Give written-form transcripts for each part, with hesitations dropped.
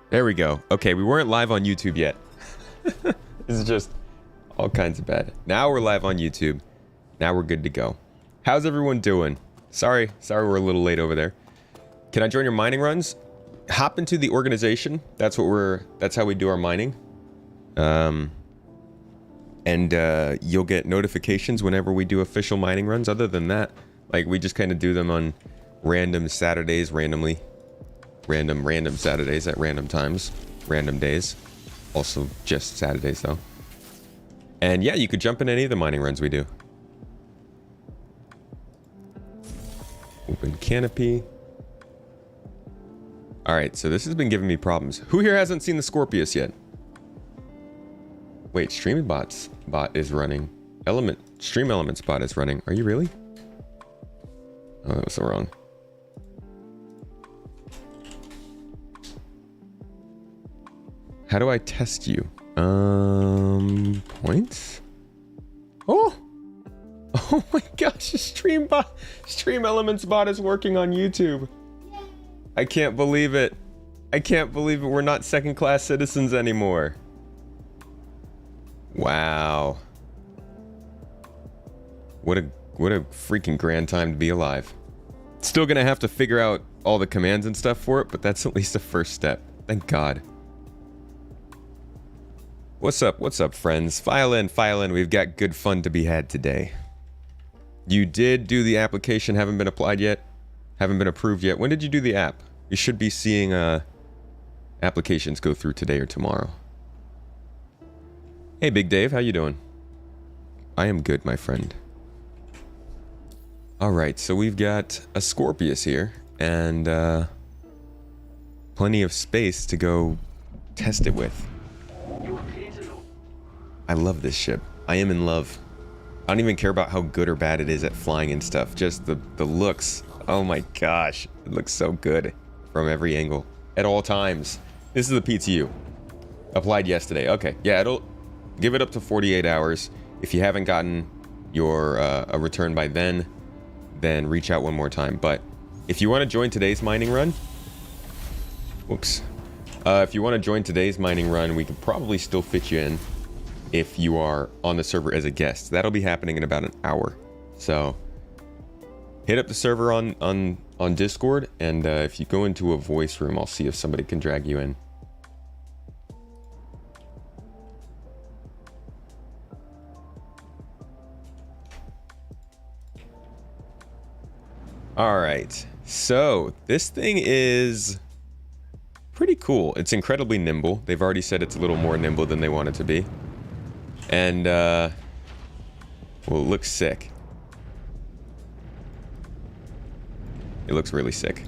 There we go. Okay, we weren't live on YouTube yet. This is just all kinds of bad. Now we're live on YouTube. Now we're good to go. How's everyone doing? Sorry we're a little late over there. Can I join your mining runs? Hop into the organization. That's how we do our mining. You'll get notifications whenever we do official mining runs. Other than that, like, we just kind of do them on random Saturdays, randomly. Random Saturdays at random times, random days. Also just Saturdays though. And yeah, you could jump in any of the mining runs we do. Open canopy. Alright, so this has been giving me problems. Who here hasn't seen the Scorpius yet? Wait, StreamBot's bot is running. Stream Elements bot is running. Are you really? Oh, that was so wrong. How do I test you? Points? Oh! Oh my gosh, Stream Elements bot is working on YouTube. I can't believe it. I can't believe it. We're not second-class citizens anymore. Wow. What a freaking grand time to be alive. Still gonna have to figure out all the commands and stuff for it, but that's at least a first step. Thank God. What's up, friends? File in. We've got good fun to be had today. You did do the application, haven't been applied yet? Haven't been approved yet? When did you do the app? You should be seeing applications go through today or tomorrow. Hey, Big Dave, how you doing? I am good, my friend. Alright, so we've got a Scorpius here, and plenty of space to go test it with. I love this ship. I am in love. I don't even care about how good or bad it is at flying and stuff. Just the looks. Oh my gosh. It looks so good from every angle. At all times. This is the PTU. Applied yesterday. Okay. Yeah, it'll give it up to 48 hours. If you haven't gotten your a return by then reach out one more time. But if you want to join today's mining run... Whoops. If you want to join today's mining run, we could probably still fit you in if you are on the server as a guest. That'll be happening in about an hour. So hit up the server on Discord, and if you go into a voice room, I'll see if somebody can drag you in. All right, so this thing is pretty cool. It's incredibly nimble. They've already said it's a little more nimble than they want it to be. And, well, it looks sick. It looks really sick.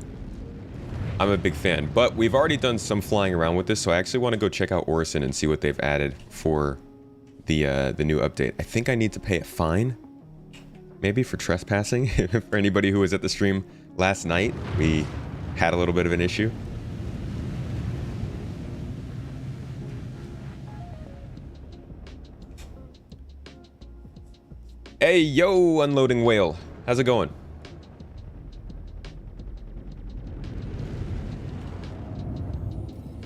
I'm a big fan, but we've already done some flying around with this, so I actually want to go check out Orison and see what they've added for the new update. I think I need to pay a fine, maybe, for trespassing. For anybody who was at the stream last night, we had a little bit of an issue. Hey, yo, Unloading Whale. How's it going?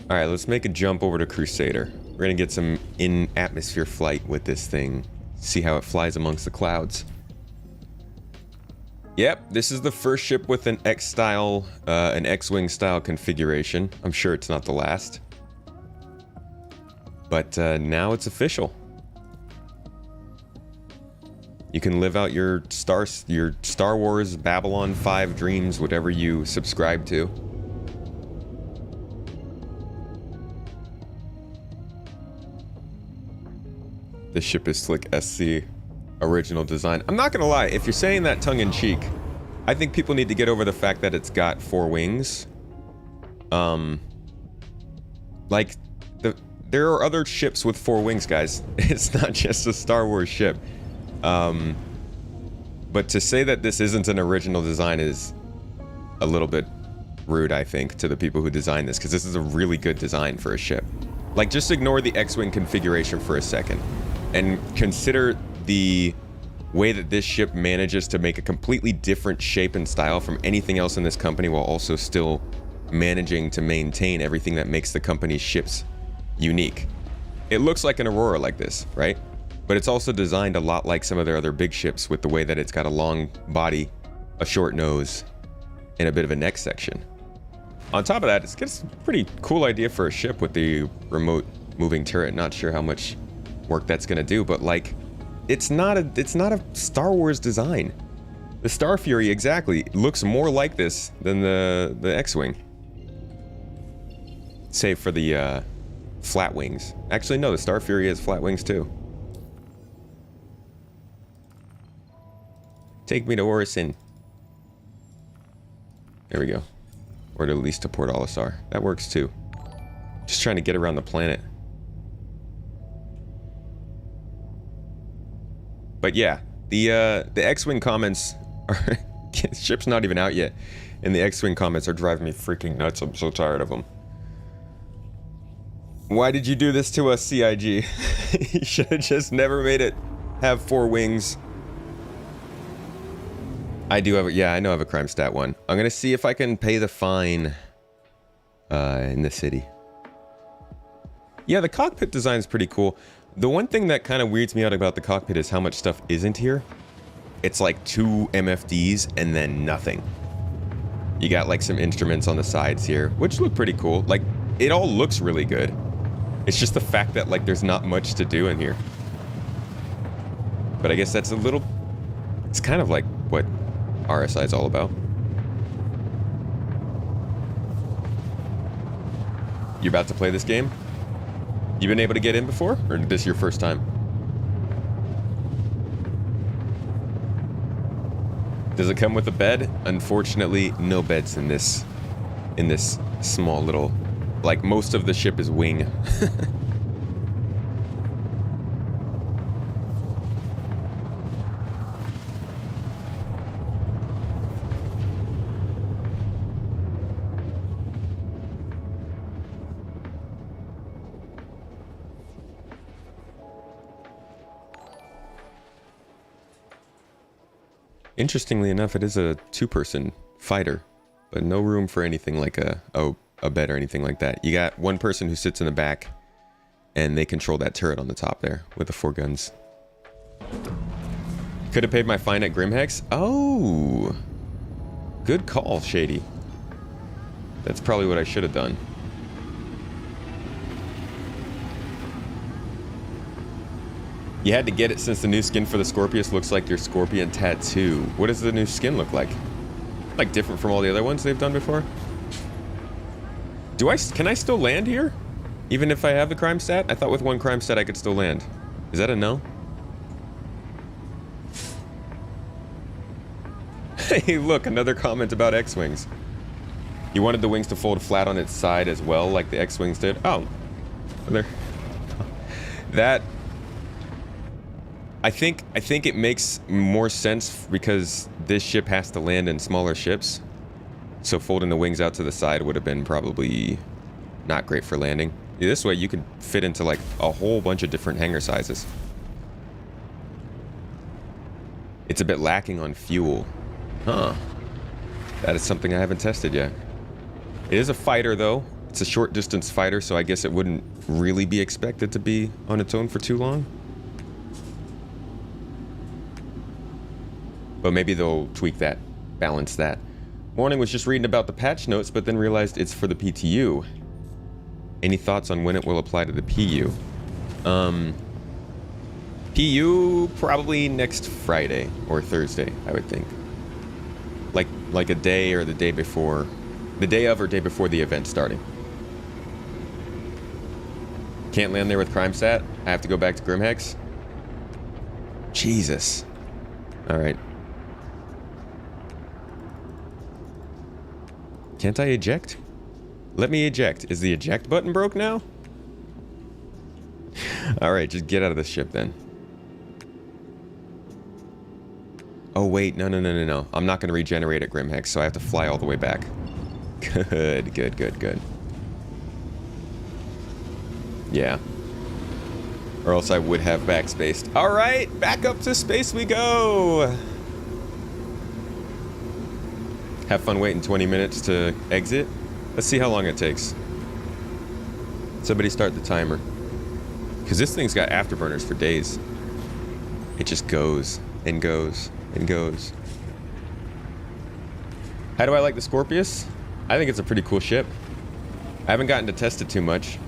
Alright, let's make a jump over to Crusader. We're gonna get some in-atmosphere flight with this thing. See how it flies amongst the clouds. Yep, this is the first ship with an X-style, an X-Wing style configuration. I'm sure it's not the last. But now it's official. You can live out your Star Wars Babylon 5 dreams, whatever you subscribe to. This ship is slick SC original design. I'm not gonna lie, if you're saying that tongue-in-cheek, I think people need to get over the fact that it's got 4 wings. Like, there are other ships with 4 wings, guys. It's not just a Star Wars ship. But to say that this isn't an original design is a little bit rude, I think, to the people who designed this, because this is a really good design for a ship. Like, just ignore the X-Wing configuration for a second, and consider the way that this ship manages to make a completely different shape and style from anything else in this company, while also still managing to maintain everything that makes the company's ships unique. It looks like an Aurora like this, right? But it's also designed a lot like some of their other big ships with the way that it's got a long body, a short nose, and a bit of a neck section. On top of that, it's a pretty cool idea for a ship with the remote moving turret. Not sure how much work that's gonna do, but like, it's not a Star Wars design. The Star Fury exactly looks more like this than the X-Wing. Save for the flat wings. Actually, no, the Star Fury has flat wings too. Take me to Orison. There we go. Or at least to Port Olisar. That works too. Just trying to get around the planet. But yeah, the X-Wing comments are... ship's not even out yet. And the X-Wing comments are driving me freaking nuts. I'm so tired of them. Why did you do this to us, CIG? You should have just never made it have 4 wings. I do have a, yeah, I know I have a crime stat one. I'm gonna see if I can pay the fine in the city. Yeah, the cockpit design is pretty cool. The one thing that kind of weirds me out about the cockpit is how much stuff isn't here. It's like 2 MFDs and then nothing. You got like some instruments on the sides here, which look pretty cool. Like, it all looks really good. It's just the fact that like there's not much to do in here. But I guess that's a little... It's kind of like what RSI is all about. You about to play this game? You been able to get in before? Or is this your first time? Does it come with a bed? Unfortunately, no beds in this small little... Like, most of the ship is wing. Interestingly enough, it is a 2-person fighter, but no room for anything like a bed or anything like that. You got one person who sits in the back, and they control that turret on the top there with the 4 guns. Could have paid my fine at Grimhex? Oh! Good call, Shady. That's probably what I should have done. You had to get it since the new skin for the Scorpius looks like your Scorpion tattoo. What does the new skin look like? Like different from all the other ones they've done before? Can I still land here? Even if I have the crime stat? I thought with 1 crime stat I could still land. Is that a no? Hey, look, another comment about X-Wings. You wanted the wings to fold flat on its side as well, like the X-Wings did? Oh. There. That... I think it makes more sense because this ship has to land in smaller ships. So folding the wings out to the side would have been probably not great for landing. This way you could fit into like a whole bunch of different hangar sizes. It's a bit lacking on fuel. Huh. That is something I haven't tested yet. It is a fighter though. It's a short distance fighter, so I guess it wouldn't really be expected to be on its own for too long. But maybe they'll tweak that, balance that. Morning was just reading about the patch notes, but then realized it's for the PTU. Any thoughts on when it will apply to the PU? PU probably next Friday or Thursday, I would think. Like a day or the day before, the day of or day before the event starting. Can't land there with crime stat. I have to go back to Grimhex. Jesus. All right. Can't I eject? Let me eject. Is the eject button broke now? Alright, just get out of the ship then. Oh wait, no. I'm not going to regenerate at Grimhex, so I have to fly all the way back. Good. Yeah. Or else I would have backspaced. Alright, back up to space we go! Have fun waiting 20 minutes to exit. Let's see how long it takes. Somebody start the timer. Because this thing's got afterburners for days. It just goes and goes and goes. How do I like the Scorpius? I think it's a pretty cool ship. I haven't gotten to test it too much.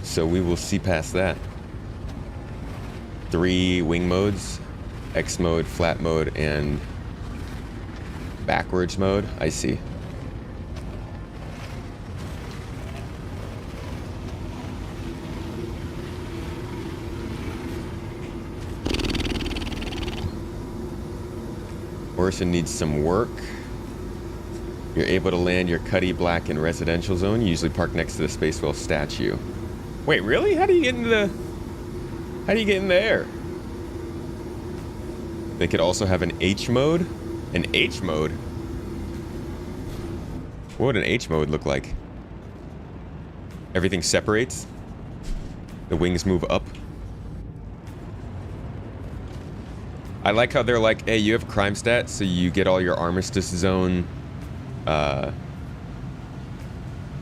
So we will see past that. 3 wing modes. X mode, flat mode, and backwards mode. I see. Orson needs some work. You're able to land your Cuddy Black in residential zone. You usually park next to the Space Whale statue. Wait, really? How do you get into the... How do you get in the air? They could also have an H mode. An H mode? What would an H mode look like? Everything separates? The wings move up? I like how they're like, hey, you have crime stats, so you get all your armistice zone.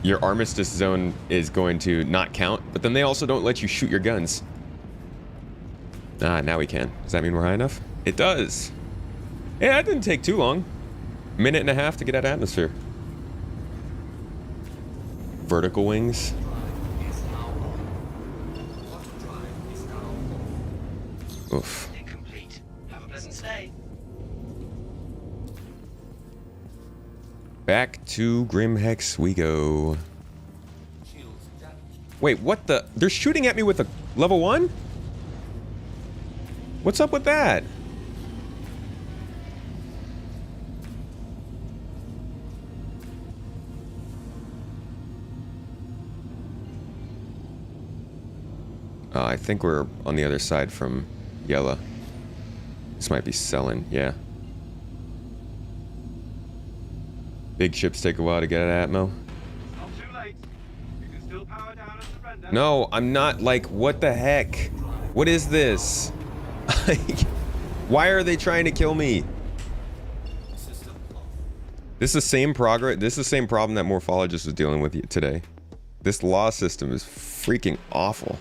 Your armistice zone is going to not count, but then they also don't let you shoot your guns. Ah, now we can. Does that mean we're high enough? It does. Yeah, that didn't take too long. 1.5 minutes to get out of atmosphere. Vertical wings. Oof. Back to Grimhex we go. Wait, what the? They're shooting at me with a level 1? What's up with that? I think we're on the other side from Yella. This might be selling, yeah. Big ships take a while to get out of atmo. Not too late. You can still power down and surrender. No, I'm not, like, what the heck? What is this? Why are they trying to kill me? This is the same progress. This is the same problem that Morphologist was dealing with today. This law system is freaking awful.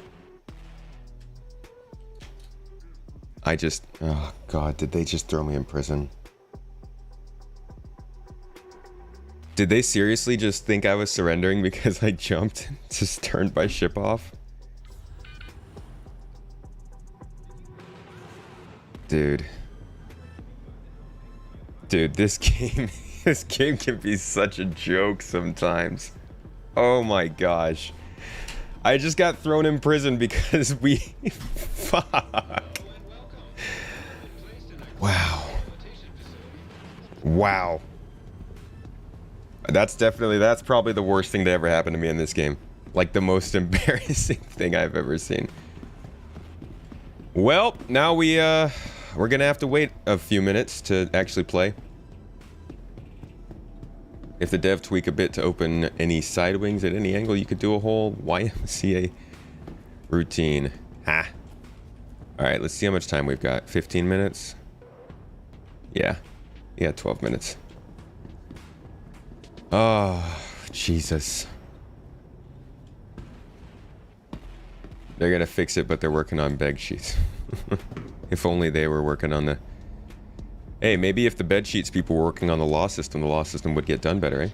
Oh god, did they just throw me in prison? Did they seriously just think I was surrendering because I jumped and just turned my ship off? Dude. Dude, this game can be such a joke sometimes. Oh my gosh. I just got thrown in prison because we... Fuck. Wow. Wow. That's probably the worst thing to ever happen to me in this game. Like the most embarrassing thing I've ever seen. Well, now we're gonna have to wait a few minutes to actually play. If the dev tweak a bit to open any side wings at any angle, you could do a whole YMCA routine. Ha. Alright, let's see how much time we've got. 15 minutes? Yeah. 12 minutes. Oh, Jesus. They're gonna fix it, but they're working on bed sheets. If only they were working on the... Hey, maybe if the bed sheets people were working on the law system would get done better, eh?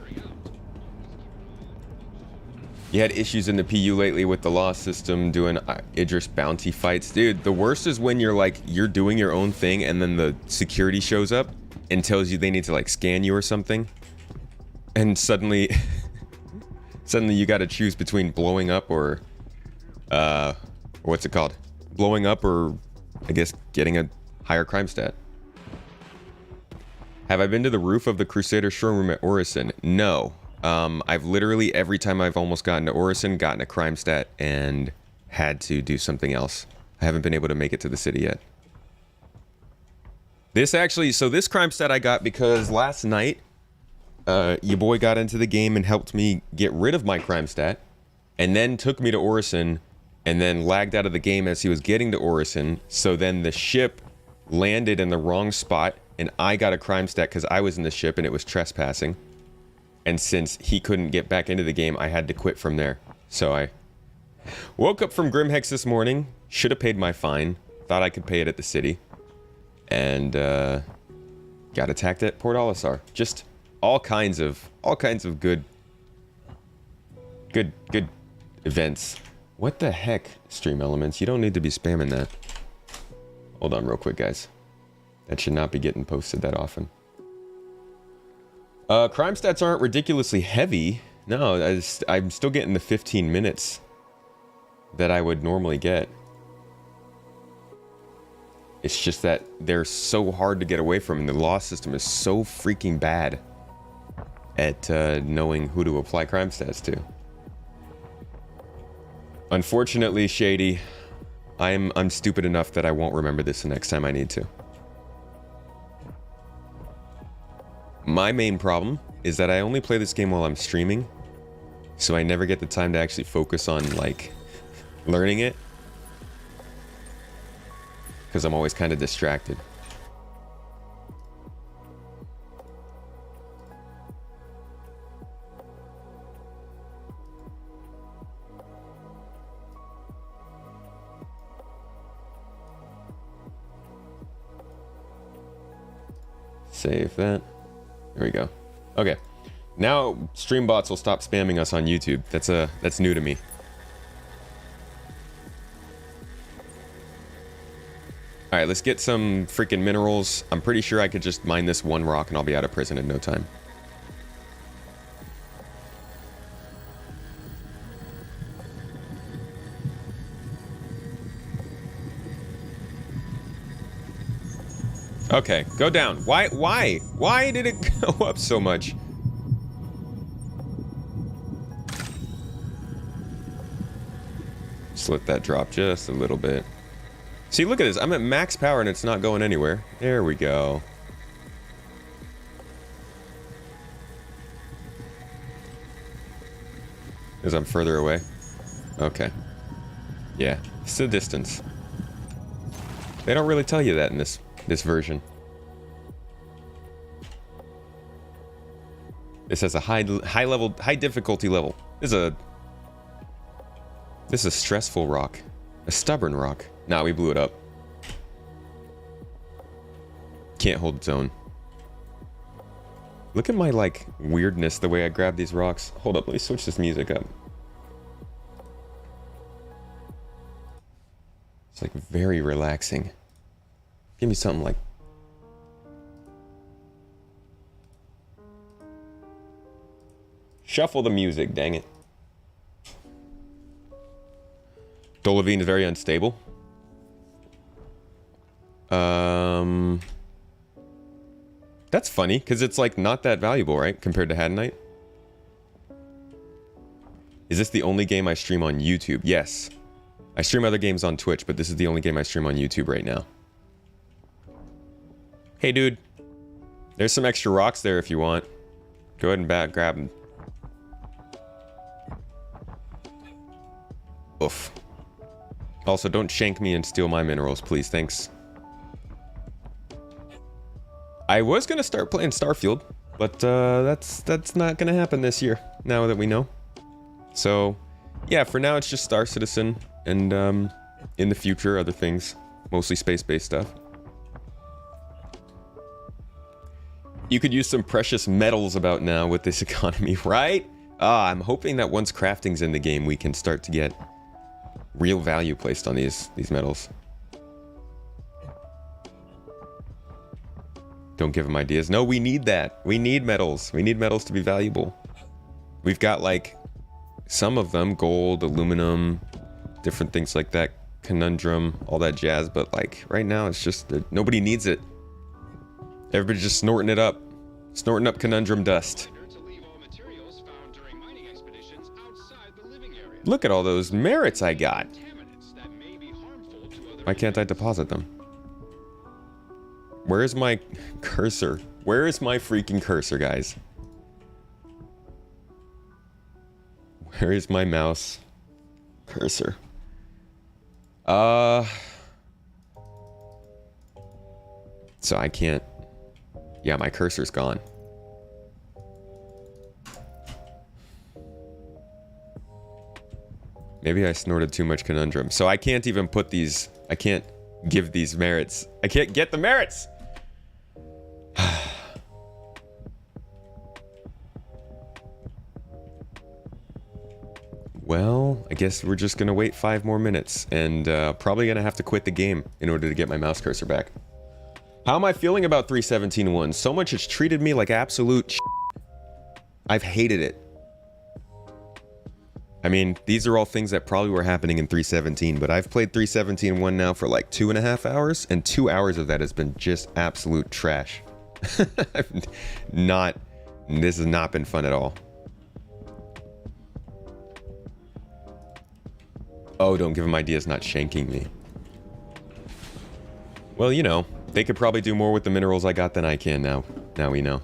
You had issues in the PU lately with the law system doing Idris bounty fights. Dude, the worst is when you're doing your own thing and then the security shows up and tells you they need to like scan you or something. And suddenly you gotta choose between blowing up or what's it called? Blowing up or, I guess, getting a higher crime stat. Have I been to the roof of the Crusader showroom at Orison? No. I've literally, every time I've almost gotten to Orison, gotten a crime stat and had to do something else. I haven't been able to make it to the city yet. This crime stat I got because last night, your boy got into the game and helped me get rid of my crime stat, and then took me to Orison, and then lagged out of the game as he was getting to Orison, so then the ship landed in the wrong spot, and I got a crime stat because I was in the ship and it was trespassing. And since he couldn't get back into the game, I had to quit from there. So I woke up from Grimhex this morning, should have paid my fine, thought I could pay it at the city, and got attacked at Port Olisar. Just all kinds of good events. What the heck, Stream Elements? You don't need to be spamming that. Hold on real quick, guys. That should not be getting posted that often. Crime stats aren't ridiculously heavy. No, I'm still getting the 15 minutes that I would normally get. It's just that they're so hard to get away from, and the law system is so freaking bad at knowing who to apply crime stats to. Unfortunately, Shady, I'm stupid enough that I won't remember this the next time I need to. My main problem is that I only play this game while I'm streaming, so I never get the time to actually focus on, like, learning it. Because I'm always kind of distracted. Save that. There we go. Okay. Now stream bots will stop spamming us on YouTube. That's new to me. Alright, let's get some freaking minerals. I'm pretty sure I could just mine this one rock and I'll be out of prison in no time. Okay, go down. Why did it go up so much? Just let that drop just a little bit. See, look at this. I'm at max power and it's not going anywhere. There we go. Because I'm further away. Okay. Yeah, it's the distance. They don't really tell you that in this version. This has a high difficulty level. This is a stressful rock. A stubborn rock. Nah, we blew it up. Can't hold its own. Look at my, like, weirdness, the way I grab these rocks. Hold up, let me switch this music up. It's, like, very relaxing. Give me something like... Shuffle the music, dang it. Dolavine is very unstable. That's funny, because it's, like, not that valuable, right? Compared to Hadanite. Is this the only game I stream on YouTube? Yes. I stream other games on Twitch, but this is the only game I stream on YouTube right now. Hey, dude. There's some extra rocks there if you want. Go ahead and grab them. Oof. Also, don't shank me and steal my minerals, please. Thanks. I was gonna start playing Starfield, but that's not gonna happen this year, now that we know. So, yeah, for now it's just Star Citizen, and in the future, other things. Mostly space-based stuff. You could use some precious metals about now with this economy, right? I'm hoping that once crafting's in the game, we can start to get real value placed on these metals. Don't give them ideas. No, we need that. We need metals. We need metals to be valuable. We've got, like, some of them, gold, aluminum, different things like that, conundrum, all that jazz, but, like, right now it's just that nobody needs it. Everybody's just snorting it up. Snorting up conundrum dust. Look at all those merits I got. Why can't I deposit them? Where is my cursor? Where is my freaking cursor, guys? Where is my mouse cursor? So I can't... Yeah, my cursor's gone. Maybe I snorted too much conundrum. So I can't even put these... I can't give these merits. I can't get the merits! Well, I guess we're just gonna wait 5 more minutes, and probably gonna have to quit the game in order to get my mouse cursor back. How am I feeling about 3.17.1? So much it's treated me like absolute shit. I've hated it. I mean, these are all things that probably were happening in 3.17, but I've played 3.17.1 now for like 2.5 hours, and 2 hours of that has been just absolute trash. This has not been fun at all. Oh, don't give him ideas not shanking me. Well, you know, they could probably do more with the minerals I got than I can now. Now we know.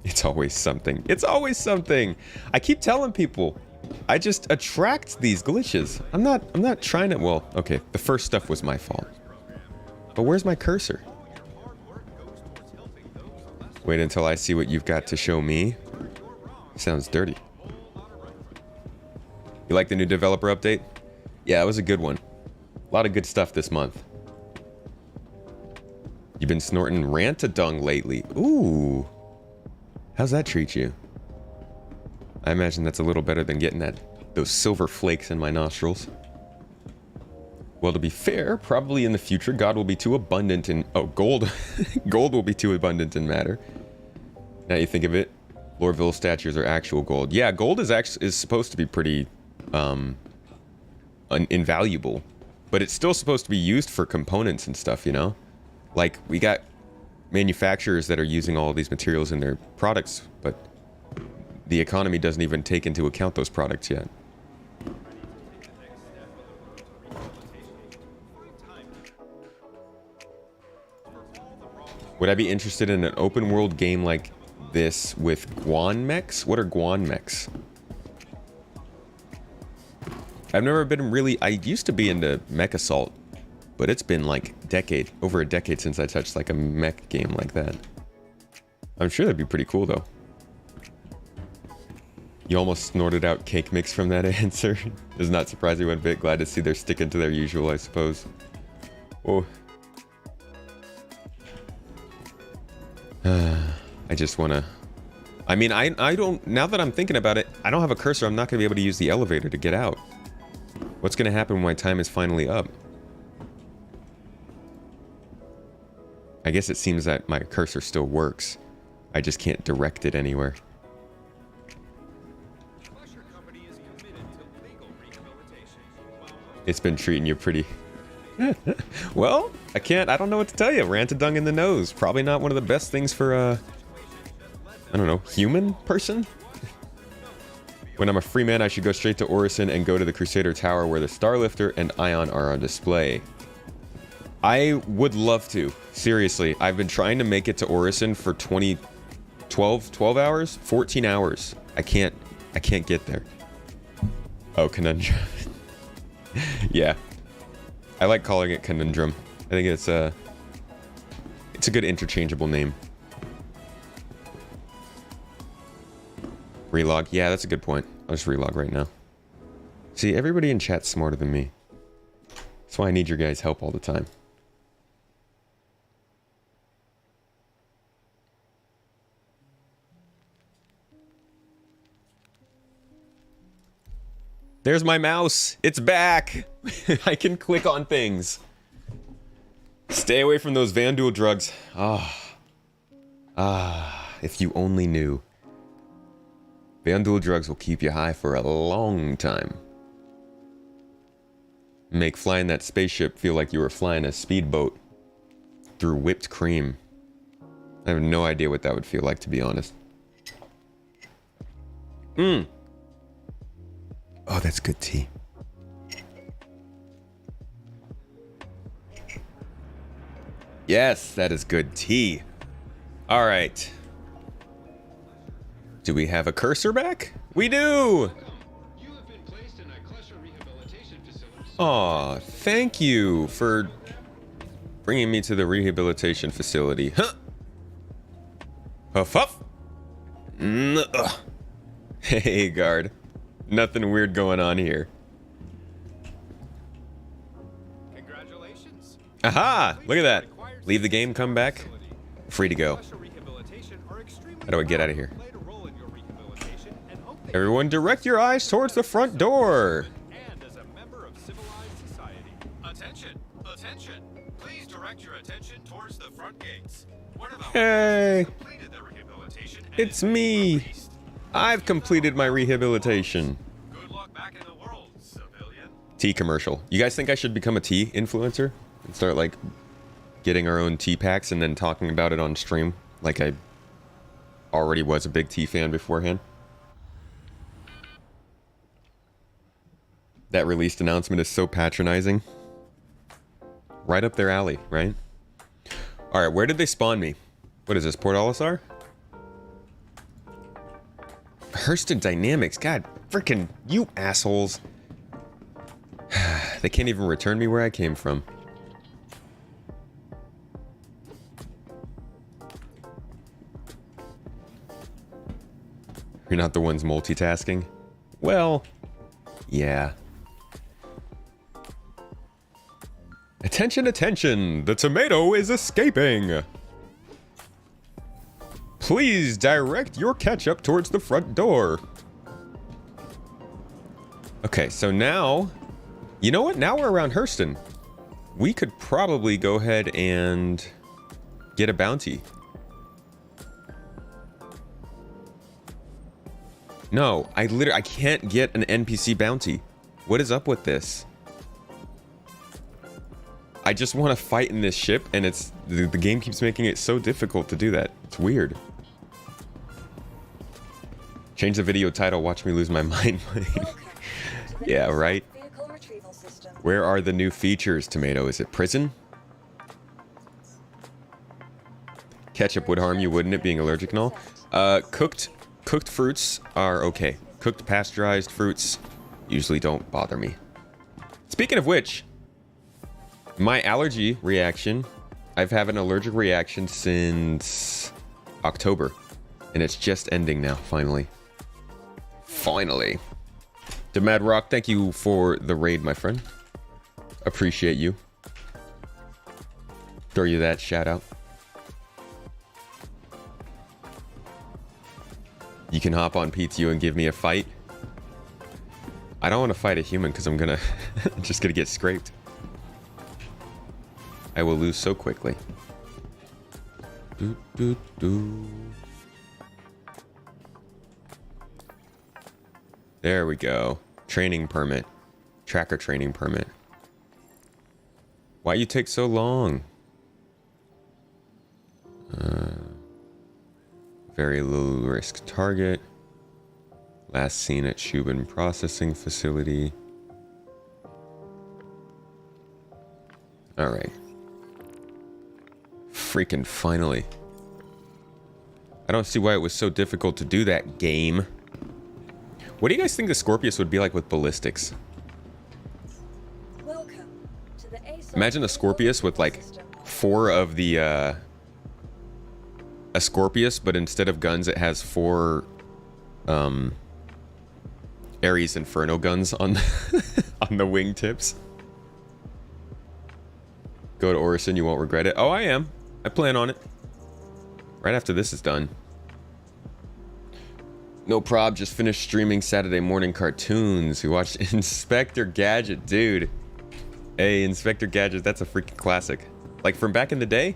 It's always something. It's always something. I keep telling people, I just attract these glitches. I'm not trying to, well, okay, the first stuff was my fault. But where's my cursor? Wait until I see what you've got to show me. Sounds dirty. You like the new developer update? Yeah, it was a good one. A lot of good stuff this month. You've been snorting rant-a-dung lately. Ooh. How's that treat you? I imagine that's a little better than getting those silver flakes in my nostrils. Well, to be fair, probably in the future, God will be too abundant in... Oh, gold. Gold will be too abundant in matter. Now you think of it, Lorville statues are actual gold. Yeah, gold is supposed to be pretty... invaluable, but it's still supposed to be used for components and stuff, you know? Like, we got manufacturers that are using all of these materials in their products, but the economy doesn't even take into account those products yet. Would I be interested in an open world game like this with Guan mechs? What are Guan mechs? I've never been really... I used to be into Mech Assault, but it's been like over a decade since I touched like a mech game like that. I'm sure that'd be pretty cool though. You almost snorted out cake mix from that answer. Does not surprise me one bit. Glad to see they're sticking to their usual, I suppose. Oh. I just want to... I mean, I don't... Now that I'm thinking about it, I don't have a cursor. I'm not going to be able to use the elevator to get out. What's going to happen when my time is finally up? I guess it seems that my cursor still works. I just can't direct it anywhere. It's been treating you pretty... Well, I don't know what to tell you. Rant-a-dung in the nose. Probably not one of the best things for I don't know, human person? When I'm a free man, I should go straight to Orison and go to the Crusader Tower where the Starlifter and Ion are on display. I would love to. Seriously, I've been trying to make it to Orison for 12 hours? 14 hours. I can't get there. Oh, Conundrum. Yeah. I like calling it Conundrum. I think it's a good interchangeable name. Relog. Yeah, that's a good point. I'll just relog right now. See, everybody in chat's smarter than me. That's why I need your guys' help all the time. There's my mouse. It's back. I can click on things. Stay away from those Vanduul drugs. If you only knew. Vanduul drugs will keep you high for a long time. Make flying that spaceship feel like you were flying a speedboat through whipped cream. I have no idea what that would feel like, to be honest. Oh, that's good tea. Yes, that is good tea. All right. Do we have a cursor back? We do! Aw, thank you for bringing me to the rehabilitation facility. Huh? Huff huff. Hey, guard. Nothing weird going on here. Congratulations. Aha! Look at that. Leave the game, come back. Free to go. How do I get out of here? Everyone direct your eyes towards the front door. And as a member of civilized society. Attention! Attention! Please direct your attention towards the front gates. One of our Hey, completed their rehabilitation and it's is being me. released. I've completed my rehabilitation. Good luck back in the world, civilian. Tea commercial. You guys think I should become a tea influencer and start like getting our own tea packs and then talking about it on stream like I already was a big tea fan beforehand? That released announcement is so patronizing. Right up their alley, right? All right, where did they spawn me? What is this, Port Olisar? Hurston Dynamics, god freaking you assholes. They can't even return me where I came from. You're not the ones multitasking? Well, yeah. Attention, attention! The tomato is escaping! Please direct your ketchup towards the front door. Okay, so now... You know what? Now we're around Hurston. We could probably go ahead and get a bounty. No, I can't get an NPC bounty. What is up with this? I just want to fight in this ship, and it's the game keeps making it so difficult to do that. It's weird. Change the video title, watch me lose my mind. Yeah, right? Where are the new features, Tomato? Is it prison? Ketchup would harm you, wouldn't it, being allergic and all? Cooked fruits are okay. Cooked pasteurized fruits usually don't bother me. Speaking of which, my allergy reaction, I've had an allergic reaction since October, and it's just ending now, finally. Finally. To Mad Rock, thank you for the raid, my friend. Appreciate you. Throw you that shout out. You can hop on PTU and give me a fight. I don't want to fight a human because I'm gonna just gonna get scraped. I will lose so quickly. There we go. Training permit. Tracker training permit. Why you take so long? Very low risk target. Last seen at Shubin processing facility. All right. Freaking finally. I don't see why it was so difficult to do that, game. What do you guys think the Scorpius would be like with ballistics? Imagine a Scorpius with like 4 of the a Scorpius, but instead of guns it has 4 Ares Inferno guns on on the wingtips. Go to Orison, you won't regret it. Oh, I am. I plan on it. Right after this is done. No prob, just finished streaming Saturday morning cartoons. We watched Inspector Gadget, dude. Hey, Inspector Gadget, that's a freaking classic. Like from back in the day.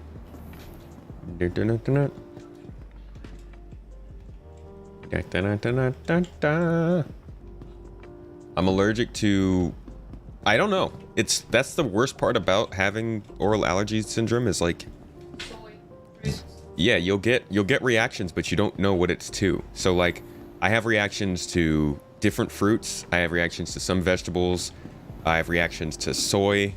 I'm allergic to... I don't know. That's the worst part about having oral allergy syndrome is like... Yeah, you'll get reactions, but you don't know what it's to. So like, I have reactions to different fruits. I have reactions to some vegetables. I have reactions to soy.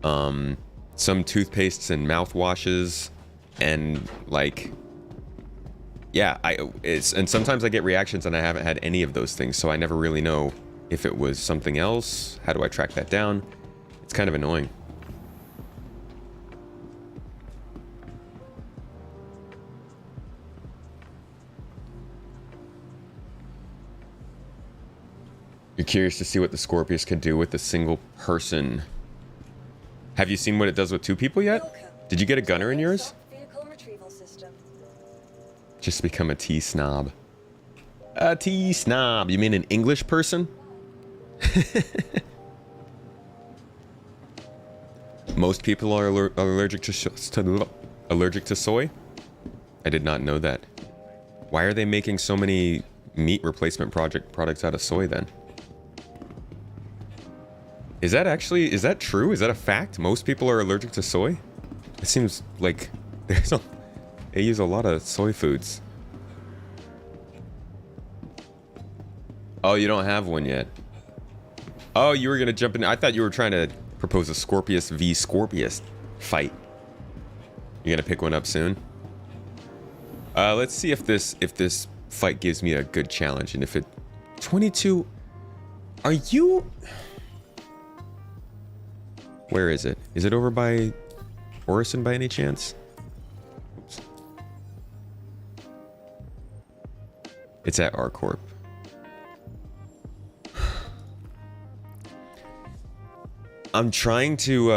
Some toothpastes and mouthwashes. And like... Yeah, and sometimes I get reactions and I haven't had any of those things, so I never really know if it was something else. How do I track that down? It's kind of annoying. You're curious to see what the Scorpius could do with a single person. Have you seen what it does with 2 people yet? Did you get a gunner in yours? Vehicle retrieval system. Just become a T snob. A T snob. You mean an English person? Most people are allergic to soy? I did not know that. Why are they making so many meat replacement products out of soy then? Is that true? Is that a fact? Most people are allergic to soy? It seems like they use a lot of soy foods. Oh, you don't have one yet. Oh, you were gonna jump in. I thought you were trying to propose a Scorpius v Scorpius fight. You're gonna pick one up soon? Let's see if this fight gives me a good challenge, and if it... 22... Are you... Where is it? Is it over by Orison by any chance? Oops. It's at R-Corp. I'm trying to,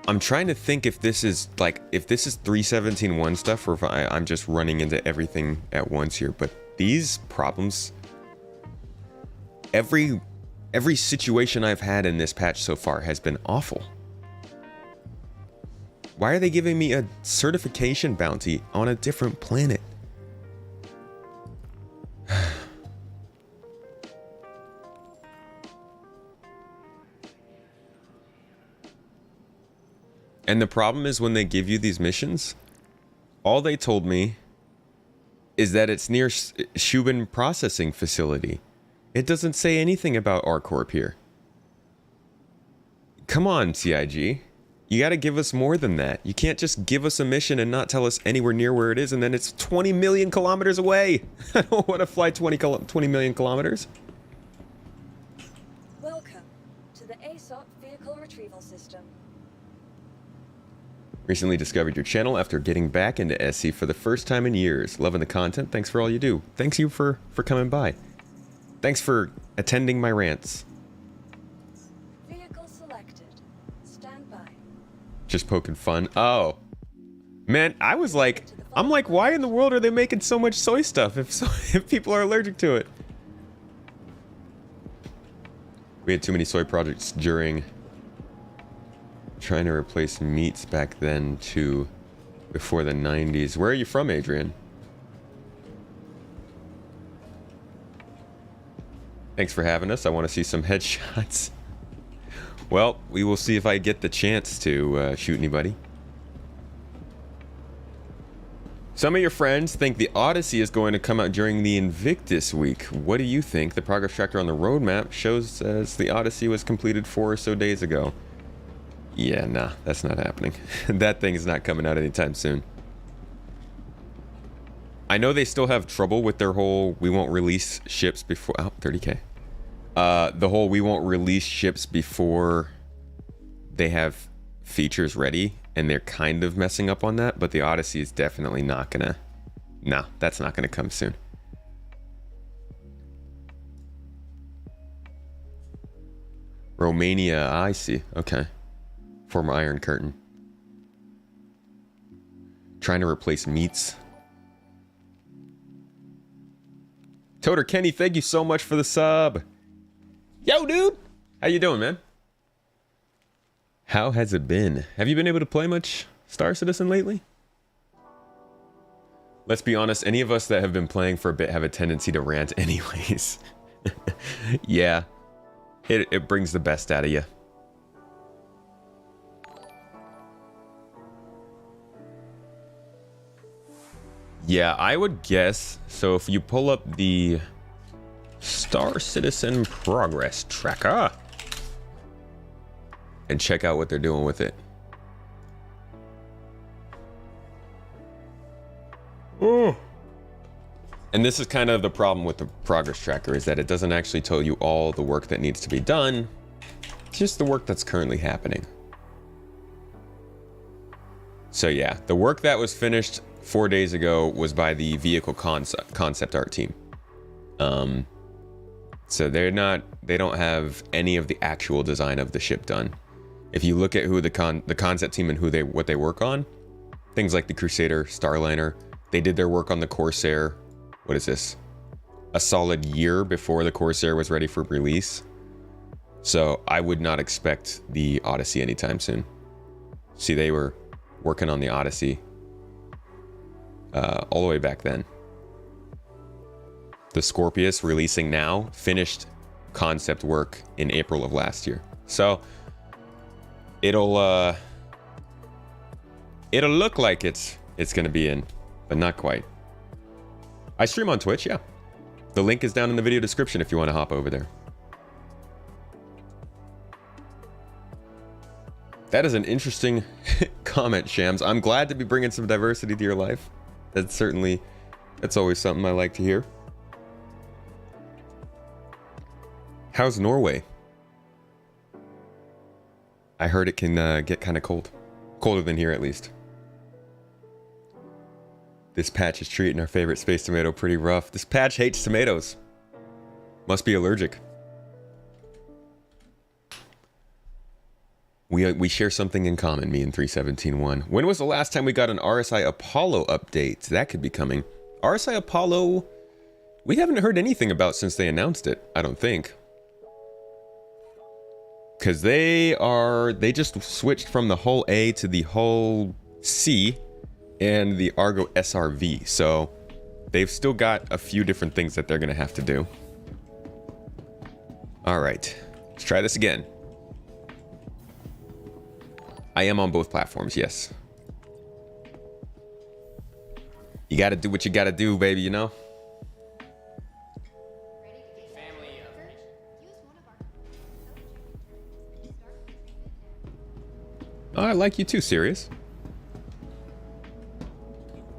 I'm trying to think if this is, like, if this is 317.1 stuff, or if I'm just running into everything at once here. But these problems... Every situation I've had in this patch so far has been awful. Why are they giving me a certification bounty on a different planet? And the problem is when they give you these missions, all they told me is that it's near Shubin Processing Facility. It doesn't say anything about R-Corp here. Come on, CIG. You gotta give us more than that. You can't just give us a mission and not tell us anywhere near where it is, and then it's 20 million kilometers away. I don't want to fly 20 million kilometers. Welcome to the ASOC Vehicle Retrieval System. Recently discovered your channel after getting back into SC for the first time in years. Loving the content. Thanks for all you do. Thanks you for coming by. Thanks for attending my rants. Vehicle selected. Stand by. Just poking fun. Oh. Man, I'm like, why in the world are they making so much soy stuff if people are allergic to it? We had too many soy projects during trying to replace meats back then too, before the 90s. Where are you from, Adrian? Thanks for having us. I want to see some headshots. Well, we will see if I get the chance to shoot anybody. Some of your friends think the Odyssey is going to come out during the Invictus week. What do you think? The progress tracker on the roadmap shows as the Odyssey was completed 4 or so days ago. Yeah, nah, that's not happening. That thing is not coming out anytime soon. I know they still have trouble with their whole we won't release ships before... Oh, 30K. The whole we won't release ships before they have features ready, and they're kind of messing up on that, but the Odyssey is definitely not gonna... No, that's not gonna come soon. Romania, I see. Okay. Former Iron Curtain. Trying to replace meats. Toter Kenny, thank you so much for the sub. Yo, dude! How you doing, man? How has it been? Have you been able to play much Star Citizen lately? Let's be honest, any of us that have been playing for a bit have a tendency to rant anyways. Yeah. It brings the best out of you. Yeah, I would guess. So if you pull up the Star Citizen progress tracker and check out what they're doing with it. Oh. And this is kind of the problem with the progress tracker, is that it doesn't actually tell you all the work that needs to be done. It's just the work that's currently happening. So yeah, the work that was finished 4 days ago was by the vehicle concept art team. So they don't have any of the actual design of the ship done. If you look at who the concept team and what they work on, things like the Crusader, Starliner, they did their work on the Corsair. What is this? A solid year before the Corsair was ready for release. So I would not expect the Odyssey anytime soon. See, they were working on the Odyssey all the way back then. The Scorpius releasing now finished concept work in April of last year. So it'll look like it's gonna be in, but not quite. I stream on Twitch, yeah. The link is down in the video description if you want to hop over there. That is an interesting comment, Shams. I'm glad to be bringing some diversity to your life. That's always something I like to hear. How's Norway? I heard it can get kind of cold. Colder than here, at least. This patch is treating our favorite space tomato pretty rough. This patch hates tomatoes. Must be allergic. We share something in common, me and 317-1. When was the last time we got an RSI Apollo update? That could be coming. RSI Apollo, we haven't heard anything about since they announced it, I don't think. Because they just switched from the Hull A to the Hull C and the Argo SRV. So they've still got a few different things that they're going to have to do. All right, let's try this again. I am on both platforms, yes. You gotta do what you gotta do, baby, you know? Oh, I like you too, Sirius.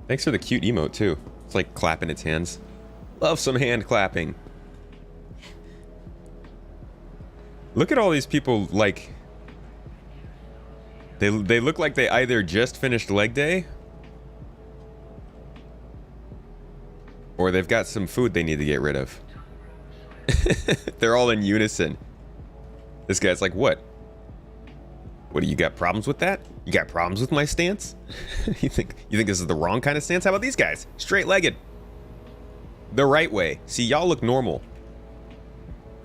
Thanks for the cute emote, too. It's like clapping its hands. Love some hand clapping. Look at all these people, like... They look like they either just finished leg day or they've got some food they need to get rid of. They're all in unison. This guy's like, what? What, do you got problems with that? You got problems with my stance? You think this is the wrong kind of stance? How about these guys? Straight-legged. The right way. See, y'all look normal.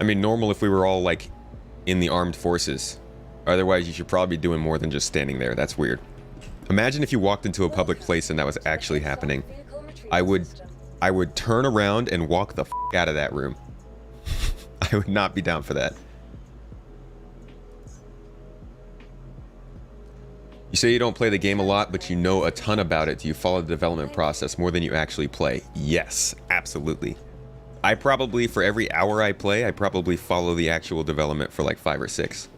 I mean, normal if we were all like in the armed forces. Otherwise, you should probably be doing more than just standing there. That's weird. Imagine if you walked into a public place and that was actually happening. I would turn around and walk the f out of that room. I would not be down for that. You say you don't play the game a lot, but you know a ton about it. Do you follow the development process more than you actually play? Yes, absolutely. I probably, for every hour I play, I probably follow the actual development for like 5 or 6.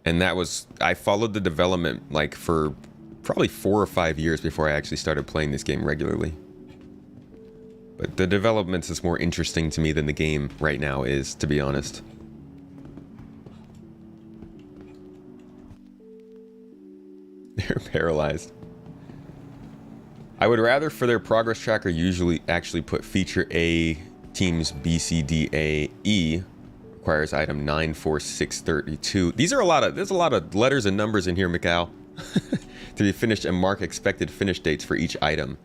And I followed the development like for probably 4 or 5 years before I actually started playing this game regularly. But the development is more interesting to me than the game right now is, to be honest. They're paralyzed. I would rather for their progress tracker usually actually put feature A, teams B, C, D, A, E. Requires item 94632. There's a lot of letters and numbers in here, Mikal. To be finished and mark expected finish dates for each item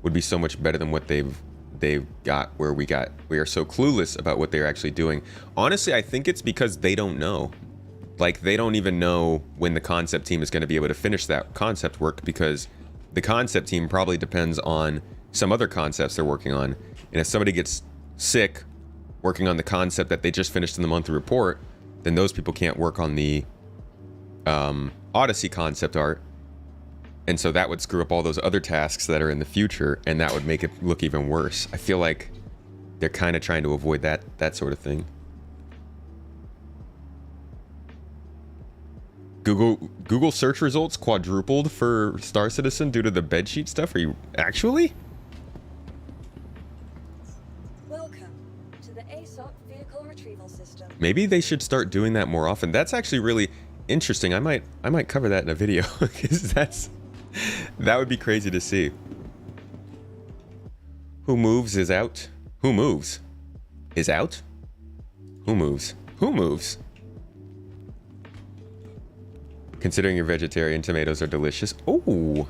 would be so much better than what they've got where we are so clueless about what they're actually doing. Honestly, I think it's because they don't know. Like, they don't even know when the concept team is going to be able to finish that concept work, because the concept team probably depends on some other concepts they're working on. And if somebody gets sick working on the concept that they just finished in the monthly report, then those people can't work on the Odyssey concept art. And so that would screw up all those other tasks that are in the future, and that would make it look even worse. I feel like they're kind of trying to avoid that sort of thing. Google search results quadrupled for Star Citizen due to the bedsheet stuff. Are you actually? Maybe they should start doing that more often. That's actually really interesting. I might cover that in a video, because That would be crazy to see. Who moves is out. Who moves is out? Who moves? Who moves? Considering you're vegetarian, tomatoes are delicious. Oh,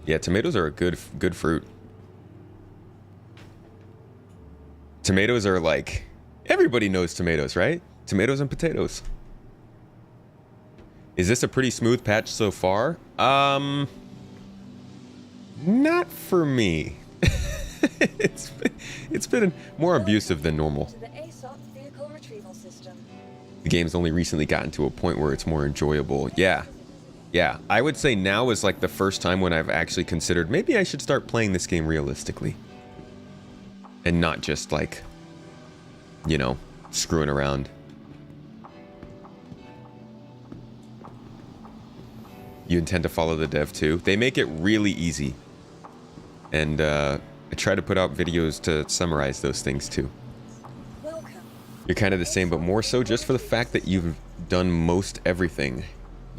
yeah, tomatoes are a good fruit. Tomatoes are like, everybody knows tomatoes, right? Tomatoes and potatoes. Is this a pretty smooth patch so far? Not for me. It's been more abusive than normal. To the ASOP vehicle retrieval system. The game's only recently gotten to a point where it's more enjoyable. Yeah. Yeah, I would say now is like the first time when I've actually considered maybe I should start playing this game realistically. And not just like, you know, screwing around. You intend to follow the dev too? They make it really easy. And I try to put out videos to summarize those things too. Welcome. You're kind of the same, but more so just for the fact that you've done most everything.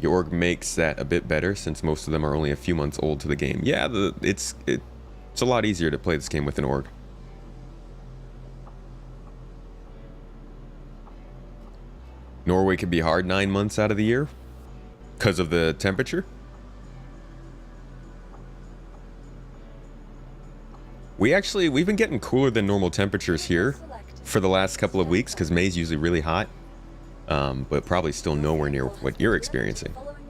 Your org makes that a bit better since most of them are only a few months old to the game. Yeah, it's a lot easier to play this game with an org. Norway can be hard 9 months out of the year because of the temperature. We've been getting cooler than normal temperatures here for the last couple of weeks because May's usually really hot, but probably still nowhere near what you're experiencing. Following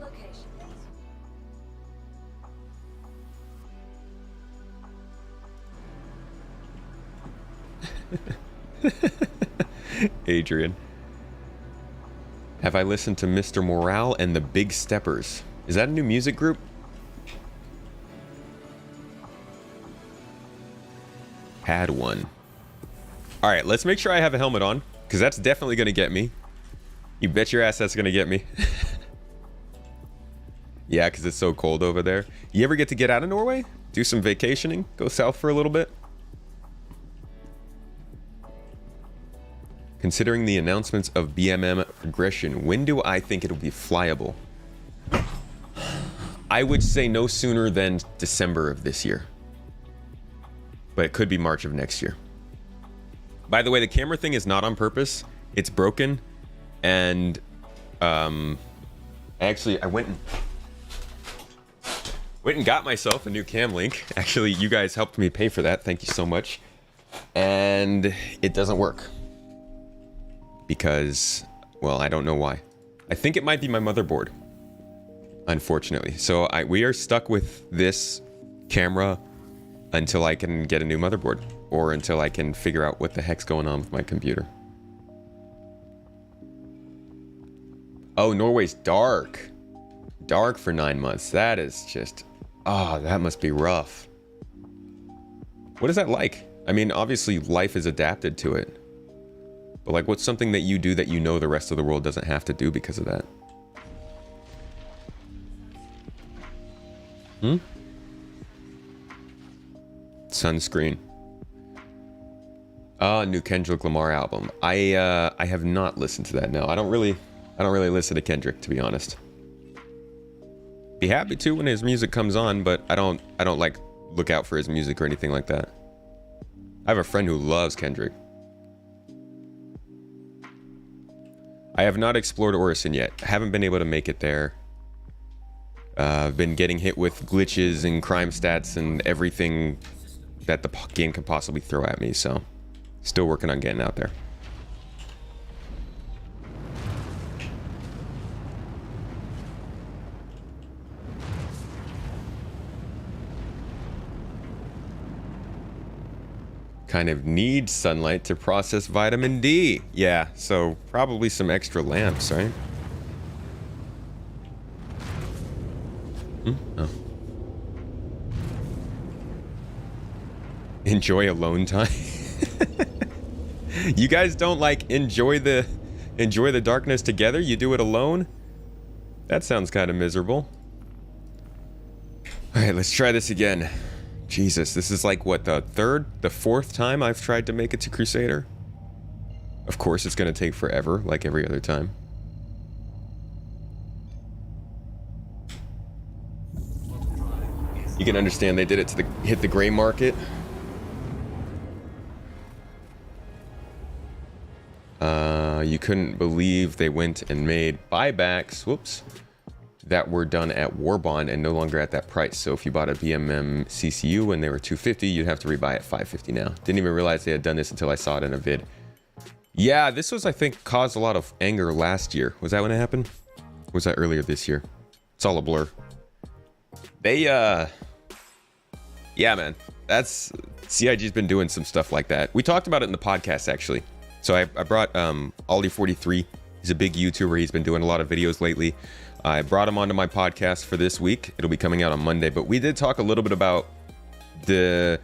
locations. Adrian. Have I listened to Mr. Morale and the Big Steppers? Is that a new music group? Had one. All right, let's make sure I have a helmet on, because that's definitely going to get me. You bet your ass that's going to get me. Yeah, because it's so cold over there. You ever get to get out of Norway? Do some vacationing? Go south for a little bit? Considering the announcements of BMM progression, when do I think it'll be flyable? I would say no sooner than December of this year. But it could be March of next year. By the way, the camera thing is not on purpose. It's broken. And actually, I went and got myself a new cam link. Actually, you guys helped me pay for that. Thank you so much. And it doesn't work. Because, well, I don't know why. I think it might be my motherboard, unfortunately. So we are stuck with this camera until I can get a new motherboard, or until I can figure out what the heck's going on with my computer. Oh, Norway's dark. Dark for 9 months. That is just, that must be rough. What is that like? I mean, obviously life is adapted to it. But like, what's something that you do that you know the rest of the world doesn't have to do because of that? Sunscreen. New Kendrick Lamar album. I have not listened to that. No, I don't really listen to Kendrick, to be honest. Be happy to when his music comes on, but I don't like look out for his music or anything like that. I have a friend who loves Kendrick. I have not explored Orison yet. Haven't been able to make it there. I've been getting hit with glitches and crime stats and everything that the game could possibly throw at me, so still working on getting out there. Kind of need sunlight to process vitamin D. Yeah, so probably some extra lamps, right? Oh. Enjoy alone time. You guys don't like enjoy the darkness together? You do it alone? That sounds kind of miserable. All right, let's try this again. Jesus, this is like, what, the fourth time I've tried to make it to Crusader? Of course, it's going to take forever, like every other time. You can understand they did it to hit the gray market. You couldn't believe they went and made buybacks, whoops, that were done at War Bond and no longer at that price. So if you bought a BMM CCU when they were $250, you'd have to rebuy at $550 now. Didn't even realize they had done this until I saw it in a vid. Yeah, this was, I think, caused a lot of anger last year. Was that when it happened? Or was that earlier this year? It's all a blur. They, yeah, man, that's, CIG's been doing some stuff like that. We talked about it in the podcast, actually. So I brought Ollie43. He's a big YouTuber. He's been doing a lot of videos lately. I brought him onto my podcast for this week. It'll be coming out on Monday. But we did talk a little bit about the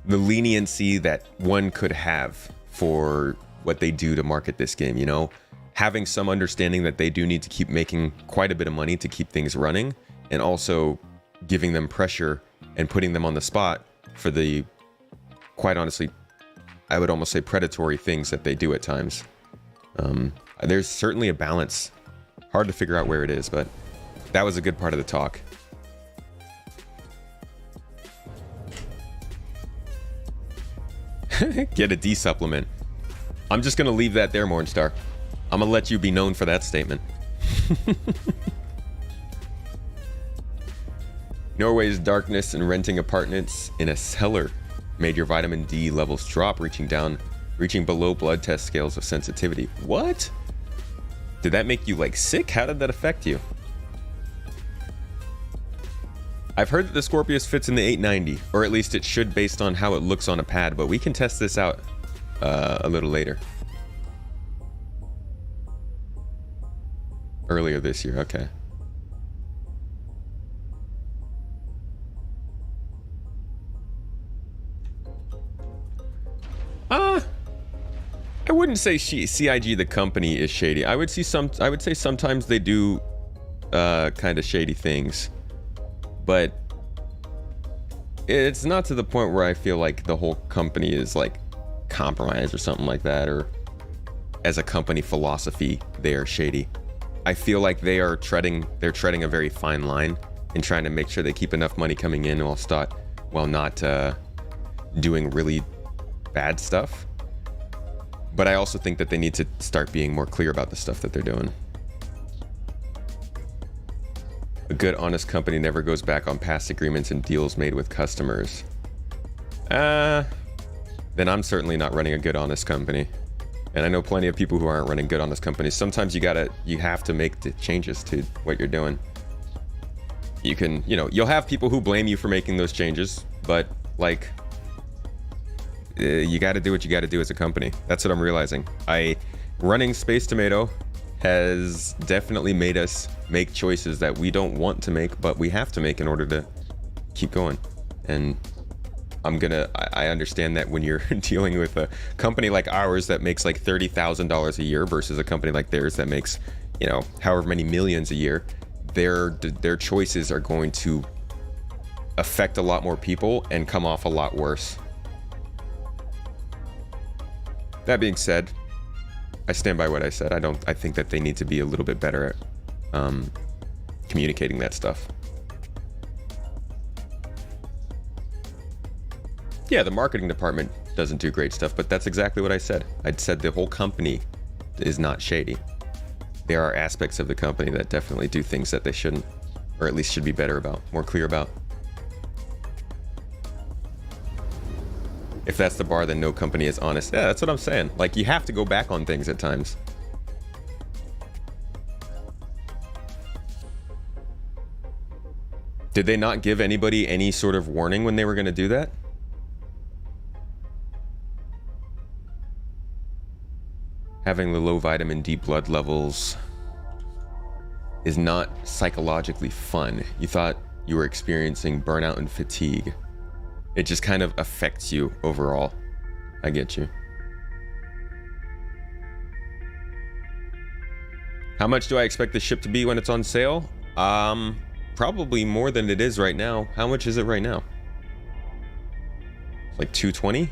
leniency that one could have for what they do to market this game, you know? Having some understanding that they do need to keep making quite a bit of money to keep things running, and also giving them pressure and putting them on the spot for the, quite honestly, I would almost say predatory things that they do at times. There's certainly a balance. Hard to figure out where it is, but that was a good part of the talk. Get a D supplement. I'm just gonna leave that there, Mornstar. I'm gonna let you be known for that statement. Norway's darkness and renting apartments in a cellar made your vitamin D levels drop, reaching below blood test scales of sensitivity. What? Did that make you like sick? How did that affect you? I've heard that the Scorpius fits in the 890, or at least it should based on how it looks on a pad, but we can test this out a little later. Earlier this year, okay. I wouldn't say CIG the company is shady. I would say sometimes they do kind of shady things, but it's not to the point where I feel like the whole company is like compromised or something like that, or as a company philosophy they are shady. I feel like they're treading a very fine line and trying to make sure they keep enough money coming in while not doing really bad stuff. But I also think that they need to start being more clear about the stuff that they're doing. A good, honest company never goes back on past agreements and deals made with customers. Then I'm certainly not running a good, honest company. And I know plenty of people who aren't running good, honest companies. Sometimes you have to make the changes to what you're doing. You'll have people who blame you for making those changes, but like, you got to do what you got to do as a company. That's what I'm realizing. Running Space Tomato has definitely made us make choices that we don't want to make, but we have to make in order to keep going. And I understand that when you're dealing with a company like ours that makes like $30,000 a year versus a company like theirs that makes, however many millions a year, their choices are going to affect a lot more people and come off a lot worse. That being said, I stand by what I said. I think that they need to be a little bit better at communicating that stuff. Yeah, the marketing department doesn't do great stuff, but that's exactly what I said. I said the whole company is not shady. There are aspects of the company that definitely do things that they shouldn't, or at least should be better about, more clear about. If that's the bar, then no company is honest. Yeah, that's what I'm saying. Like, you have to go back on things at times. Did they not give anybody any sort of warning when they were going to do that? Having the low vitamin D blood levels is not psychologically fun. You thought you were experiencing burnout and fatigue. It just kind of affects you overall. I get you. How much do I expect the ship to be when it's on sale? Probably more than it is right now. How much is it right now? Like 220?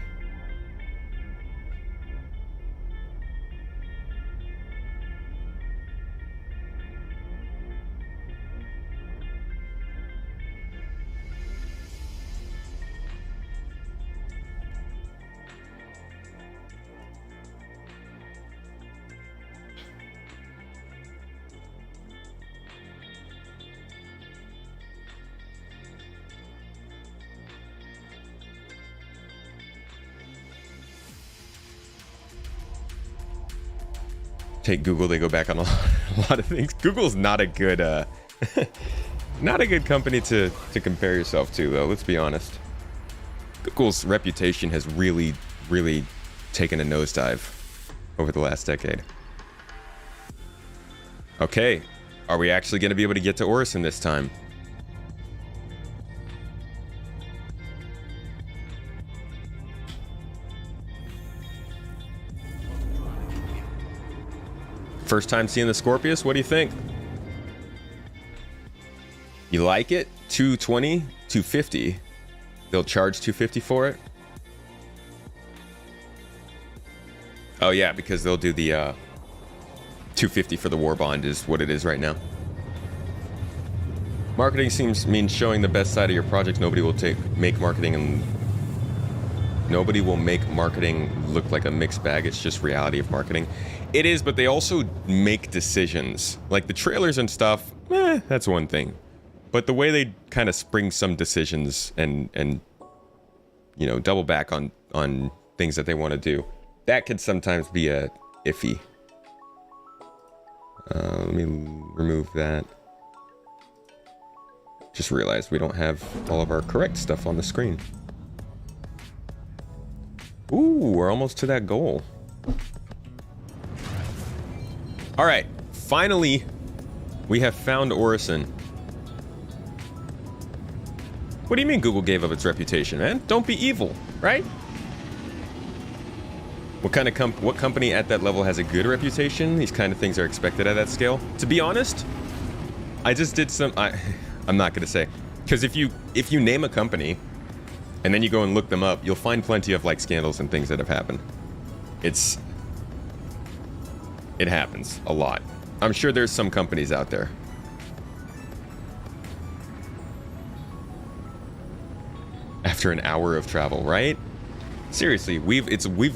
take Google, they go back on a lot of things. Google's not a good not a good company to compare yourself to, though. Let's be honest. Google's reputation has really taken a nosedive over the last decade. Okay, are we actually going to be able to get to Orison this time? First time seeing the Scorpius, what do you think? You like it? 220, 250. They'll charge 250 for it? Oh yeah, because they'll do the 250 for the war bond is what it is right now. Marketing means showing the best side of your project. Nobody will make marketing look like a mixed bag. It's just reality of marketing. It is, but they also make decisions. Like the trailers and stuff, that's one thing. But the way they kind of spring some decisions and you know, double back on things that they want to do, that could sometimes be a iffy. Let me remove that. Just realized we don't have all of our correct stuff on the screen. Ooh, we're almost to that goal. All right, finally, we have found Orison. What do you mean Google gave up its reputation, man? Don't be evil, right? What kind of what company at that level has a good reputation? These kind of things are expected at that scale. To be honest, I just did some. I'm not gonna say, because if you name a company, and then you go and look them up, you'll find plenty of like scandals and things that have happened. It happens a lot. I'm sure there's some companies out there. After an hour of travel, right? Seriously, we've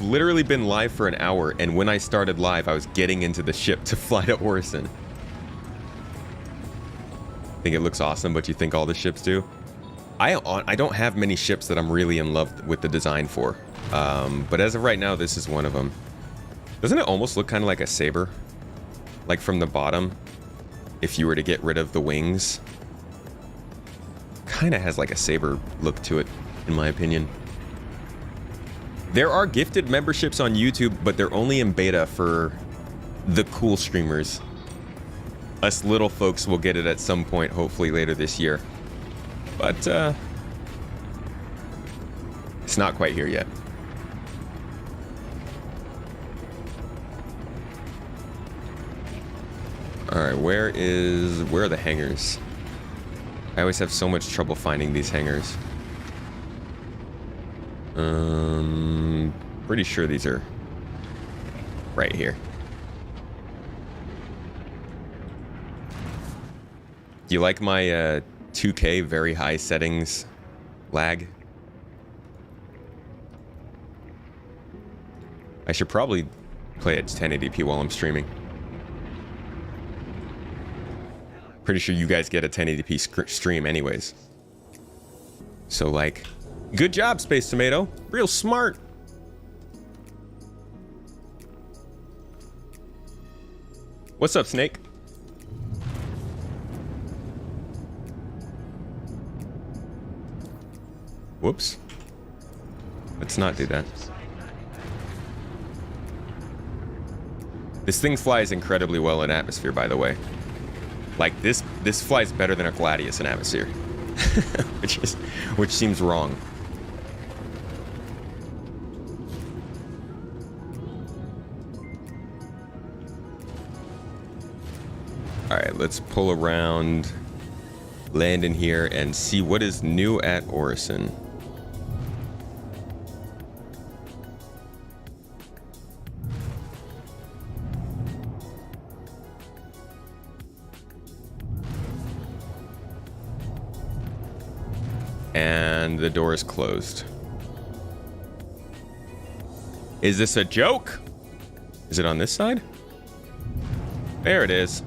literally been live for an hour, and when I started live, I was getting into the ship to fly to Orison. Think it looks awesome, but you think all the ships do? I don't have many ships that I'm really in love with the design for, but as of right now, this is one of them. Doesn't it almost look kind of like a saber? Like from the bottom, if you were to get rid of the wings. Kind of has like a saber look to it, in my opinion. There are gifted memberships on YouTube, but they're only in beta for the cool streamers. Us little folks will get it at some point, hopefully later this year. But, it's not quite here yet. Alright, where are the hangars? I always have so much trouble finding these hangars. Pretty sure these are right here. Do you like my 2K very high settings lag? I should probably play at 1080p while I'm streaming. Pretty sure you guys get a 1080p stream anyways. So like, good job, Space Tomato. Real smart. What's up, Snake? Whoops. Let's not do that. This thing flies incredibly well in atmosphere, by the way. Like this flies better than a Gladius in atmosphere. which seems wrong. All right, let's pull around, land in here, and see what is new at Orison. And the door is closed. Is this a joke? Is it on this side? There it is.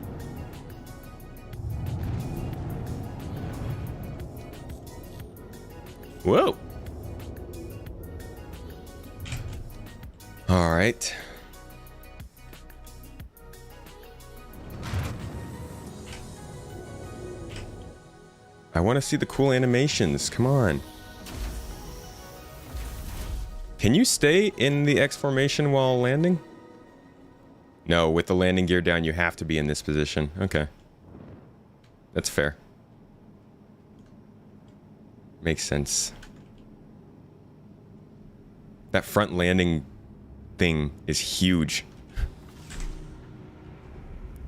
Whoa. All right. I want to see the cool animations. Come on. Can you stay in the X formation while landing? No, with the landing gear down, you have to be in this position. Okay. That's fair. Makes sense. That front landing thing is huge.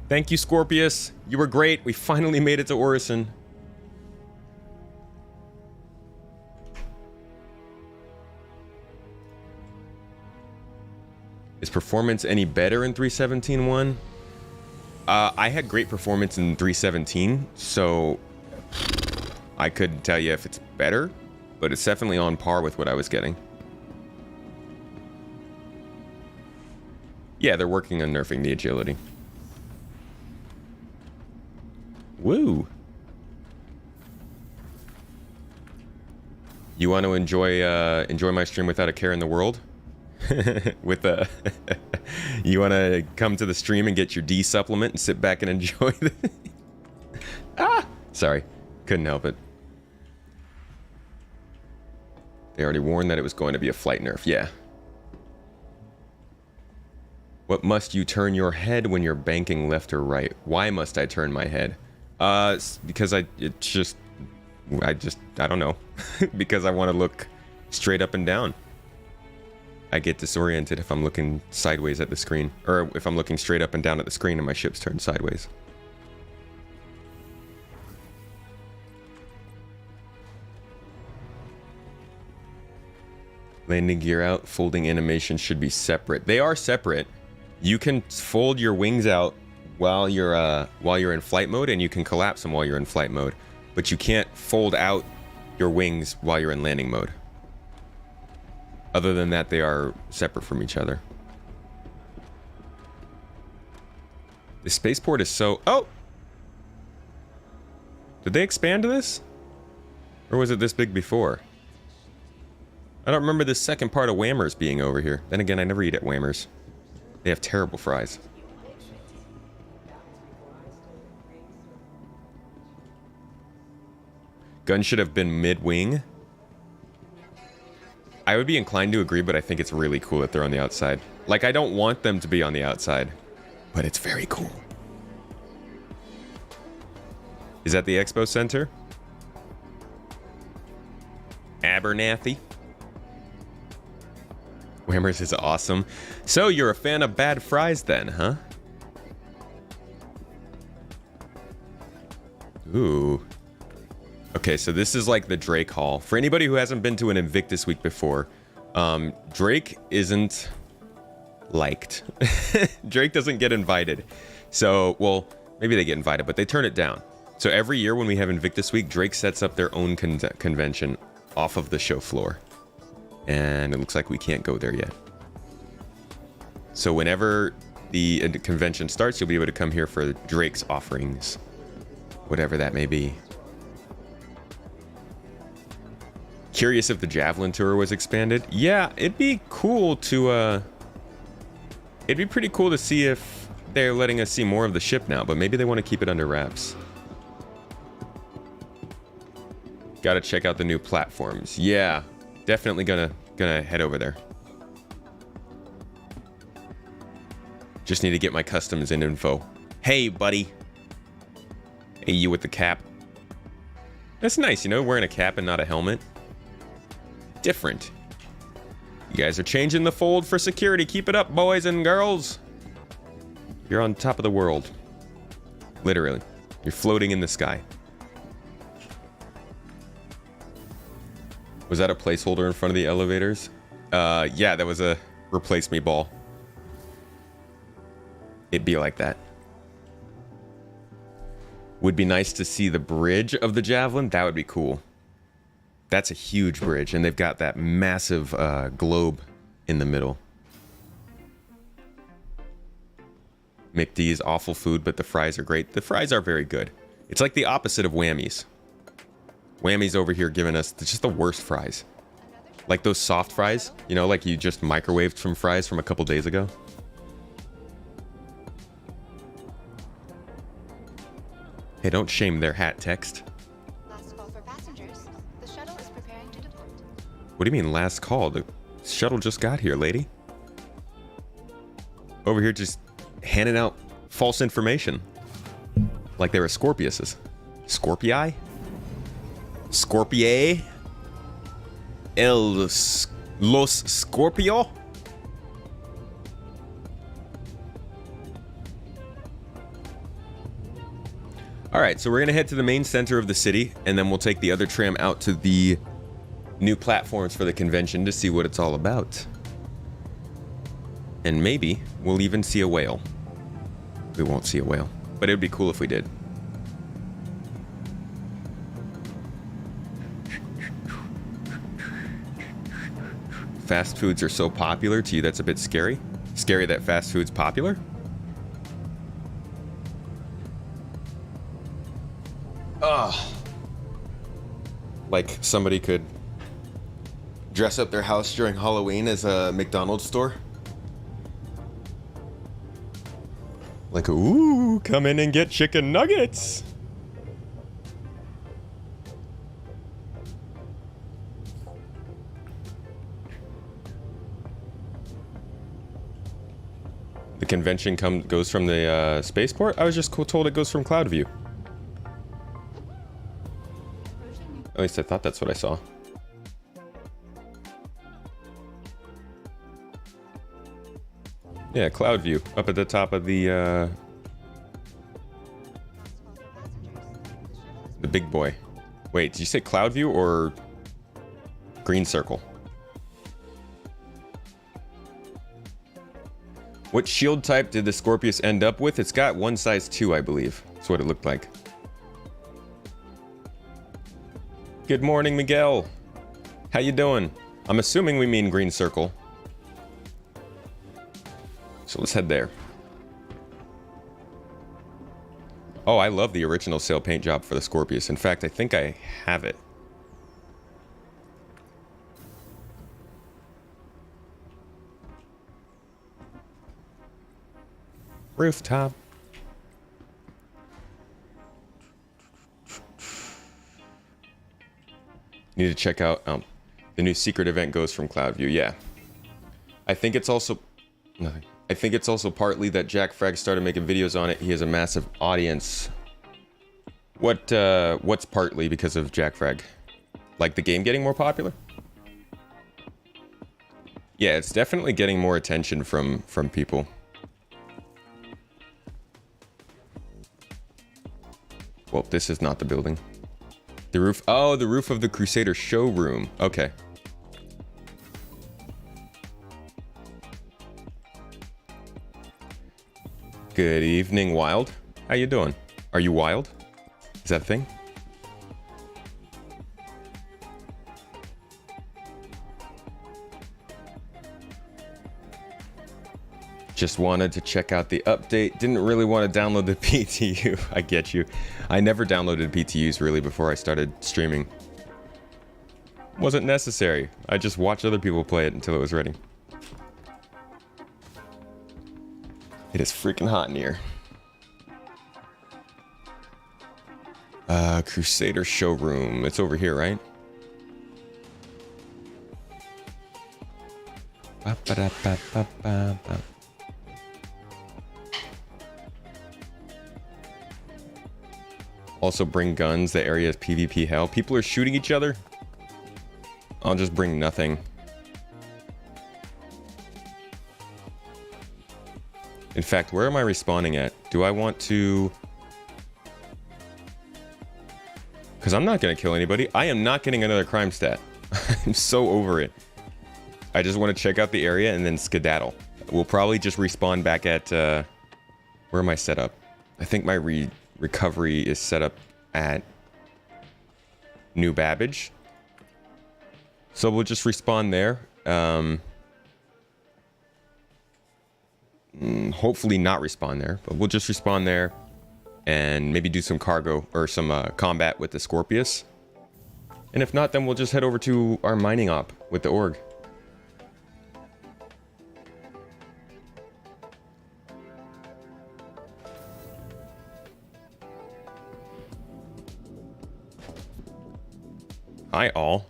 Thank you, Scorpius. You were great. We finally made it to Orison. Is performance any better in 3.17.1? I had great performance in 3.17, so I couldn't tell you if it's better, but it's definitely on par with what I was getting. Yeah, they're working on nerfing the agility. Woo! You want to enjoy my stream without a care in the world? With you want to come to the stream and get your D supplement and sit back and enjoy the sorry, couldn't help it. They already warned that it was going to be a flight nerf. Yeah. What must you turn your head when you're banking left or right? Why must I turn my head? Because I don't know. Because I want to look straight up and down. I get disoriented if I'm looking sideways at the screen, or if I'm looking straight up and down at the screen and my ship's turned sideways. Landing gear out, folding animation should be separate. They are separate. You can fold your wings out while you're in flight mode, and you can collapse them while you're in flight mode, but you can't fold out your wings while you're in landing mode. Other than that, they are separate from each other. The spaceport is so... Oh! Did they expand this? Or was it this big before? I don't remember the second part of Whammers being over here. Then again, I never eat at Whammers. They have terrible fries. Gun should have been mid-wing. I would be inclined to agree, but I think it's really cool that they're on the outside. Like, I don't want them to be on the outside, but it's very cool. Is that the Expo Center? Abernathy. Whammers is awesome. So, you're a fan of bad fries then, huh? Ooh. Okay, so this is like the Drake Hall. For anybody who hasn't been to an Invictus Week before, Drake isn't liked. Drake doesn't get invited. So, well, maybe they get invited, but they turn it down. So every year when we have Invictus Week, Drake sets up their own convention off of the show floor. And it looks like we can't go there yet. So whenever the convention starts, you'll be able to come here for Drake's offerings. Whatever that may be. Curious if the Javelin Tour was expanded. Yeah, it'd be cool to, it'd be pretty cool to see if they're letting us see more of the ship now, but maybe they want to keep it under wraps. Gotta check out the new platforms. Yeah, definitely gonna head over there. Just need to get my customs in info. Hey, buddy. Hey, you with the cap. That's nice, you know, wearing a cap and not a helmet. Different. You guys are changing the fold for security. Keep it up, boys and girls. You're on top of the world. Literally. You're floating in the sky. Was that a placeholder in front of the elevators? Yeah, that was a replace me ball. It'd be like that. Would be nice to see the bridge of the Javelin. That would be cool. That's a huge bridge, and they've got that massive globe in the middle. McD's awful food, but the fries are great. The fries are very good. It's like the opposite of Whammies. Whammies over here giving us just the worst fries. Like those soft fries, you know, like you just microwaved some fries from a couple days ago. Hey, don't shame their hat text. Last call What do you mean last call? The shuttle just got here, lady. Over here just handing out false information. Like they were Scorpiuses. Scorpii? Scorpii? Los Scorpio? Alright, so we're gonna head to the main center of the city, and then we'll take the other tram out to the new platforms for the convention to see what it's all about. And maybe we'll even see a whale. We won't see a whale, but it would be cool if we did. Fast foods are so popular to you, that's a bit scary. Scary that fast food's popular? Ugh. Like somebody could dress up their house during Halloween as a McDonald's store? Like, ooh, come in and get chicken nuggets! The convention goes from the spaceport? I was just told it goes from Cloudview. At least I thought that's what I saw. Yeah, Cloudview, up at the top of the big boy. Wait, did you say Cloudview or Green Circle? What shield type did the Scorpius end up with? It's got one size 2, I believe. That's what it looked like. Good morning, Miguel. How you doing? I'm assuming we mean Green Circle. So let's head there. Oh, I love the original sail paint job for the Scorpius. In fact, I think I have it. Rooftop. Need to check out the new secret event goes from Cloudview. Yeah. I think it's also nothing. I think it's also partly that Jack Frag started making videos on it. He has a massive audience. What's partly because of Jack Frag? Like the game getting more popular? Yeah, it's definitely getting more attention from people. Well, this is not the building. The roof. Oh, the roof of the Crusader showroom. Okay. Good evening, Wild. How you doing? Are you wild? Is that a thing? Just wanted to check out the update. Didn't really want to download the PTU. I get you. I never downloaded PTUs really before I started streaming. Wasn't necessary. I just watched other people play it until it was ready. It is freaking hot in here. Crusader showroom. It's over here, right? Ba-ba-da-ba-ba-ba-ba. Also bring guns. The area is PvP hell. People are shooting each other. I'll just bring nothing. In fact, where am I respawning at? Do I want to... Because I'm not going to kill anybody. I am not getting another crime stat. I'm so over it. I just want to check out the area and then skedaddle. We'll probably just respawn back at... where am I set up? I think my recovery is set up at New Babbage. So we'll just respawn there. Hopefully not respawn there, but we'll just respawn there and maybe do some cargo or some combat with the Scorpius. And if not, then we'll just head over to our mining op with the org. Hi all.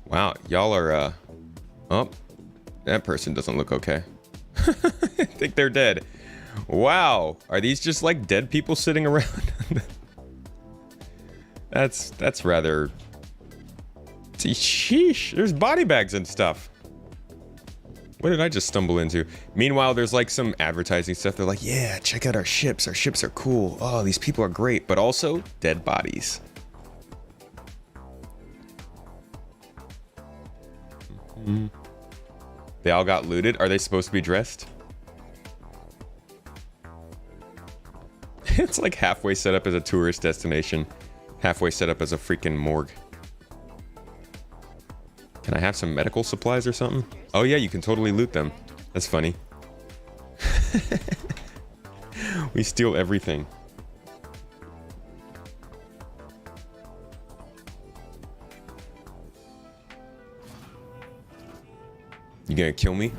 Wow, y'all are, oh, that person doesn't look okay. I think they're dead. Wow, are these just like dead people sitting around? That's rather... Sheesh, there's body bags and stuff. What did I just stumble into? Meanwhile, there's like some advertising stuff. They're like, yeah, check out our ships. Our ships are cool. Oh, these people are great. But also, dead bodies. They all got looted. Are they supposed to be dressed? It's like halfway set up as a tourist destination. Halfway set up as a freaking morgue. Can I have some medical supplies or something? Oh yeah, you can totally loot them. That's funny. We steal everything. You gonna kill me?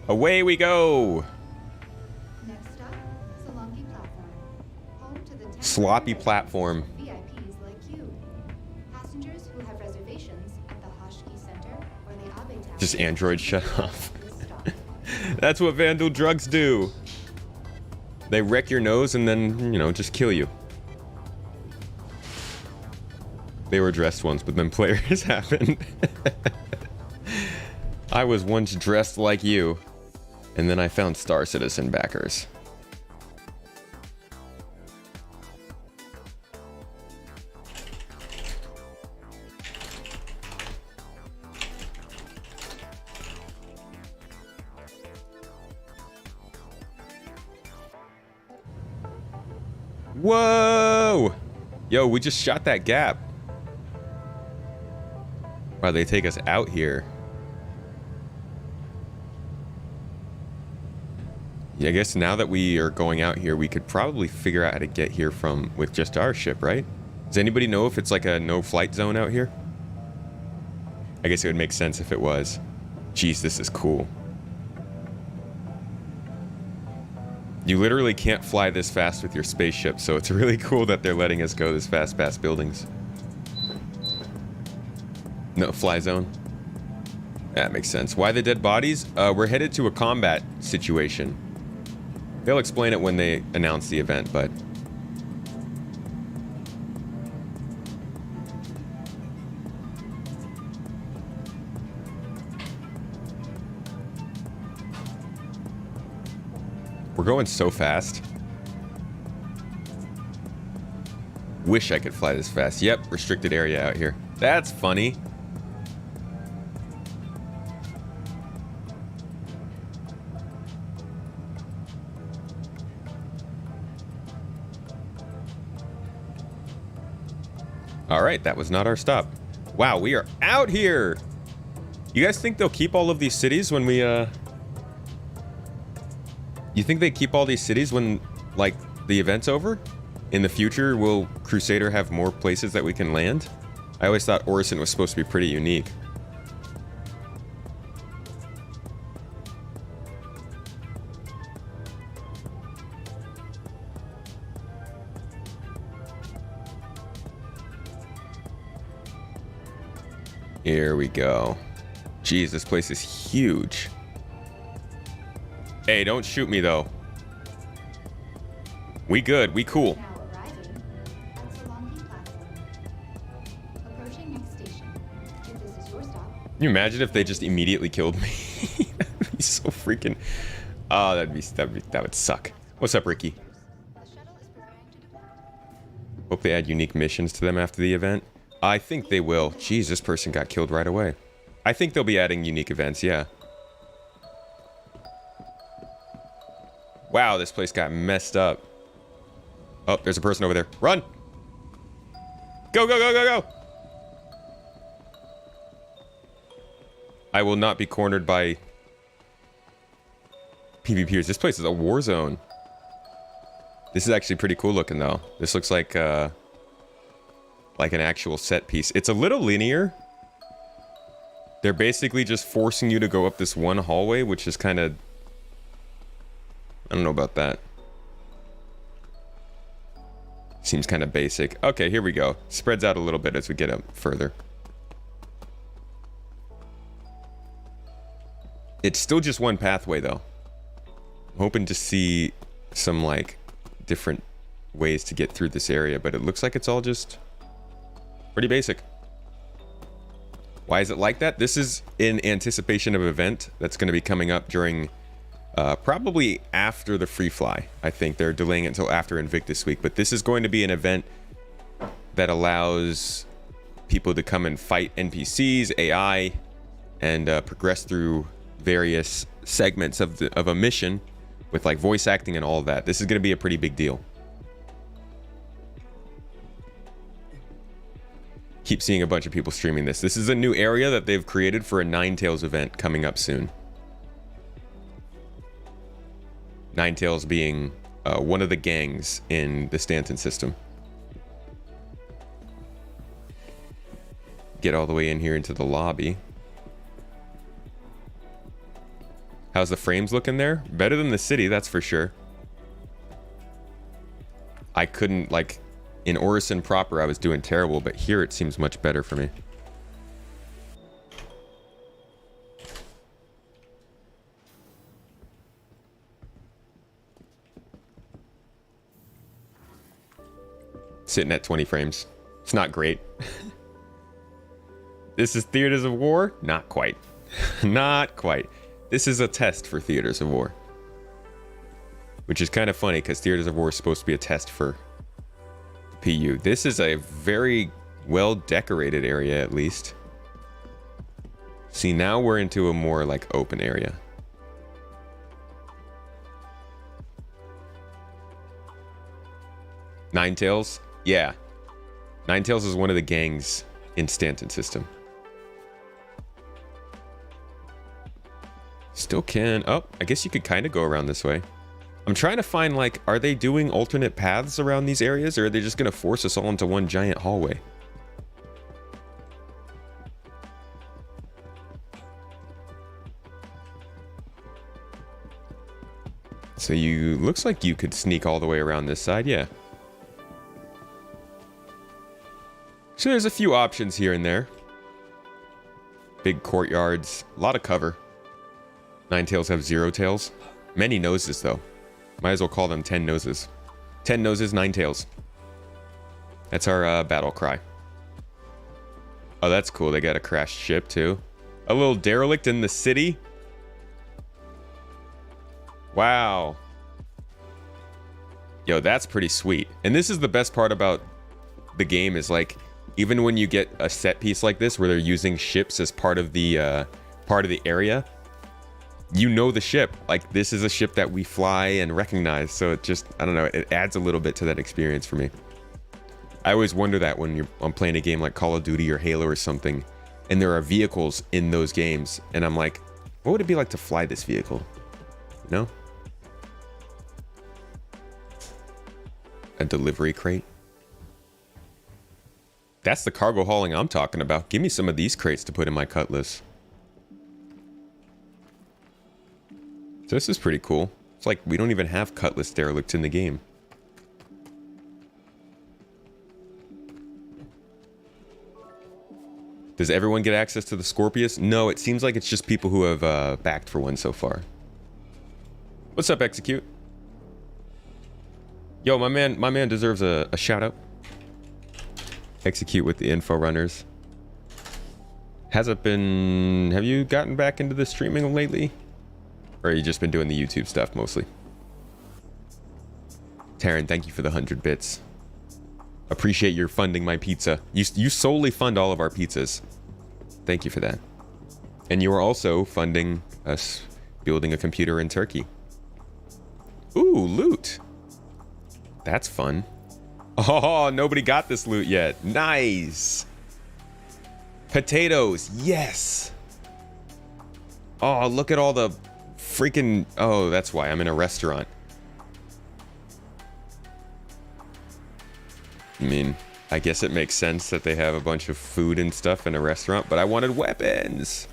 Away we go! Next stop, Salongi platform. Home to the Sloppy platform. VIPs like you. Passengers who have reservations at the Hoshki Center or the Abe Tower. Just Android shut off. That's what Vandal drugs do. They wreck your nose and then, you know, just kill you. They were dressed once, but then players happened. I was once dressed like you, and then I found Star Citizen backers. Whoa! Yo, we just shot that gap. Wow, they take us out here. Yeah, I guess now that we are going out here, we could probably figure out how to get here from with just our ship, right? Does anybody know if it's like a no-flight zone out here? I guess it would make sense if it was. Jeez, this is cool. You literally can't fly this fast with your spaceship, so it's really cool that they're letting us go this fast past buildings. No fly zone. That makes sense. Why the dead bodies? We're headed to a combat situation. They'll explain it when they announce the event, but... We're going so fast. Wish I could fly this fast. Yep, restricted area out here. That's funny. Alright, that was not our stop. Wow, we are out here! You guys think they'll keep all of these cities when we, You think they keep all these cities when, like, the event's over? In the future, will Crusader have more places that we can land? I always thought Orison was supposed to be pretty unique. Here we go. Jeez, this place is huge. Hey, don't shoot me though. We good, we cool. Now arriving at Salongi platform. Approaching next station. If this is your stop. Can you imagine if they just immediately killed me? That'd be so freaking... Oh, that would suck. What's up, Ricky? The shuttle is preparing to depart. Hope they add unique missions to them after the event. I think they will. Jeez, this person got killed right away. I think they'll be adding unique events, yeah. Wow, this place got messed up. Oh, there's a person over there. Run! Go, go, go, go, go! I will not be cornered by PvPers. This place is a war zone. This is actually pretty cool looking, though. This looks like an actual set piece. It's a little linear. They're basically just forcing you to go up this one hallway, which is kind of... I don't know about that. Seems kind of basic. Okay, here we go. Spreads out a little bit as we get up further. It's still just one pathway though. I'm hoping to see some like different ways to get through this area, but it looks like it's all just pretty basic. Why is it like that? This is in anticipation of an event that's going to be coming up during probably after the free fly. I think they're delaying it until after Invictus Week, but this is going to be an event that allows people to come and fight NPCs, AI, and progress through various segments of a mission with like voice acting and all of that. This is going to be a pretty big deal. Keep seeing a bunch of people streaming this. This is a new area that they've created for a Ninetales event coming up soon. Ninetales being one of the gangs in the Stanton system. Get all the way in here into the lobby. How's the frames looking there? Better than the city, that's for sure. I couldn't, like, in Orison proper, I was doing terrible, but here it seems much better for me. Sitting at 20 frames. It's not great. This is Theaters of War? Not quite. Not quite. This is a test for Theaters of War. Which is kind of funny because Theaters of War is supposed to be a test for PU. This is a very well decorated area, at least. See, now we're into a more like open area. Ninetales? Yeah. Ninetales is one of the gangs in Stanton system. Still can. Oh, I guess you could kind of go around this way. I'm trying to find, like, are they doing alternate paths around these areas, or are they just going to force us all into one giant hallway? So you, looks like you could sneak all the way around this side, yeah. So there's a few options here and there. Big courtyards, a lot of cover. Ninetales have 0 tails. Many noses, though. Might as well call them 10 noses. 10 noses, 9 tails. That's our battle cry. Oh, that's cool. They got a crashed ship, too. A little derelict in the city. Wow. Yo, that's pretty sweet. And this is the best part about the game is, like, even when you get a set piece like this where they're using ships as part of the area, you know the ship. Like, this is a ship that we fly and recognize. So it just, I don't know, it adds a little bit to that experience for me. I always wonder that when I'm playing a game like Call of Duty or Halo or something, and there are vehicles in those games, and I'm like, what would it be like to fly this vehicle? You know? A delivery crate. That's the cargo hauling I'm talking about. Give me some of these crates to put in my Cutlass. So this is pretty cool. It's like we don't even have Cutlass derelicts in the game. Does everyone get access to the Scorpius? No, it seems like it's just people who have backed for one so far. What's up, Execute? Yo, my man deserves a shout out. Execute with the info runners. Have you gotten back into the streaming lately? Or have you just been doing the YouTube stuff mostly? Taryn, thank you for the 100 bits. Appreciate your funding my pizza. You solely fund all of our pizzas. Thank you for that. And you are also funding us building a computer in Turkey. Ooh, loot. That's fun. Oh, nobody got this loot yet. Nice. Potatoes. Yes. Oh, look at all the freaking... Oh, that's why I'm in a restaurant. I mean, I guess it makes sense that they have a bunch of food and stuff in a restaurant, but I wanted weapons.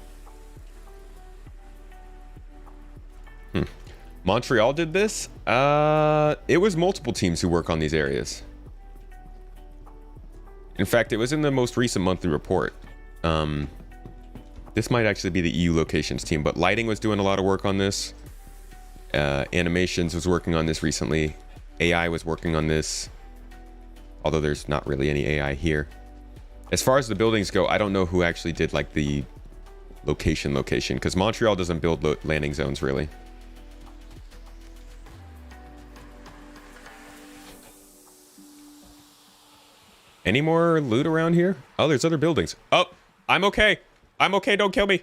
Montreal did this? It was multiple teams who work on these areas. In fact, it was in the most recent monthly report. This might actually be the EU locations team, but lighting was doing a lot of work on this. Animations was working on this recently. AI was working on this, although there's not really any AI here. As far as the buildings go, I don't know who actually did like the location, because Montreal doesn't build landing zones really. Any more loot around here? Oh, there's other buildings. Oh, I'm okay. I'm okay, don't kill me.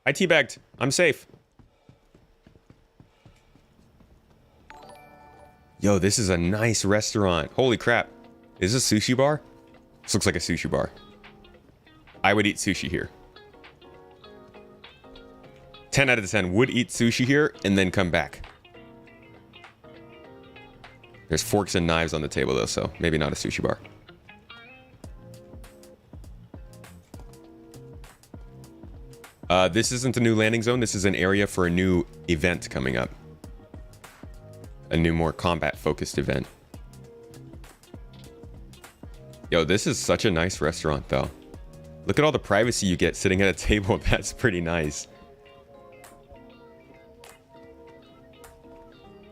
I teabagged. I'm safe. Yo, this is a nice restaurant. Holy crap. Is this a sushi bar? This looks like a sushi bar. I would eat sushi here. 10 out of 10 would eat sushi here and then come back. There's forks and knives on the table though, so maybe not a sushi bar. This isn't a new landing zone. This is an area for a new event coming up. A new, more combat-focused event. Yo, this is such a nice restaurant, though. Look at all the privacy you get sitting at a table. That's pretty nice.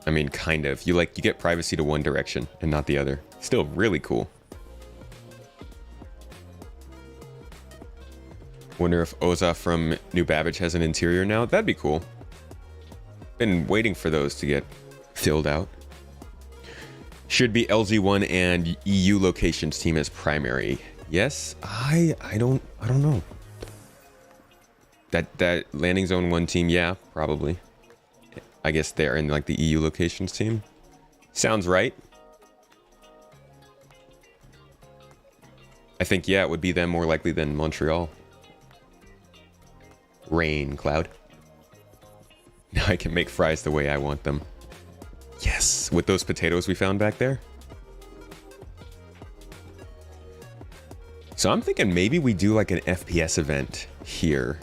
I mean, kind of. You get privacy to one direction and not the other. Still really cool. Wonder if Oza from New Babbage has an interior now. That'd be cool. Been waiting for those to get filled out. Should be LZ1 and EU locations team as primary. Yes, I don't know. That landing zone 1 team, yeah, probably. I guess they're in like the EU locations team. Sounds right. I think, yeah, it would be them more likely than Montreal. Rain cloud. Now I can make fries the way I want them. Yes, with those potatoes we found back there. So I'm thinking maybe we do like an FPS event here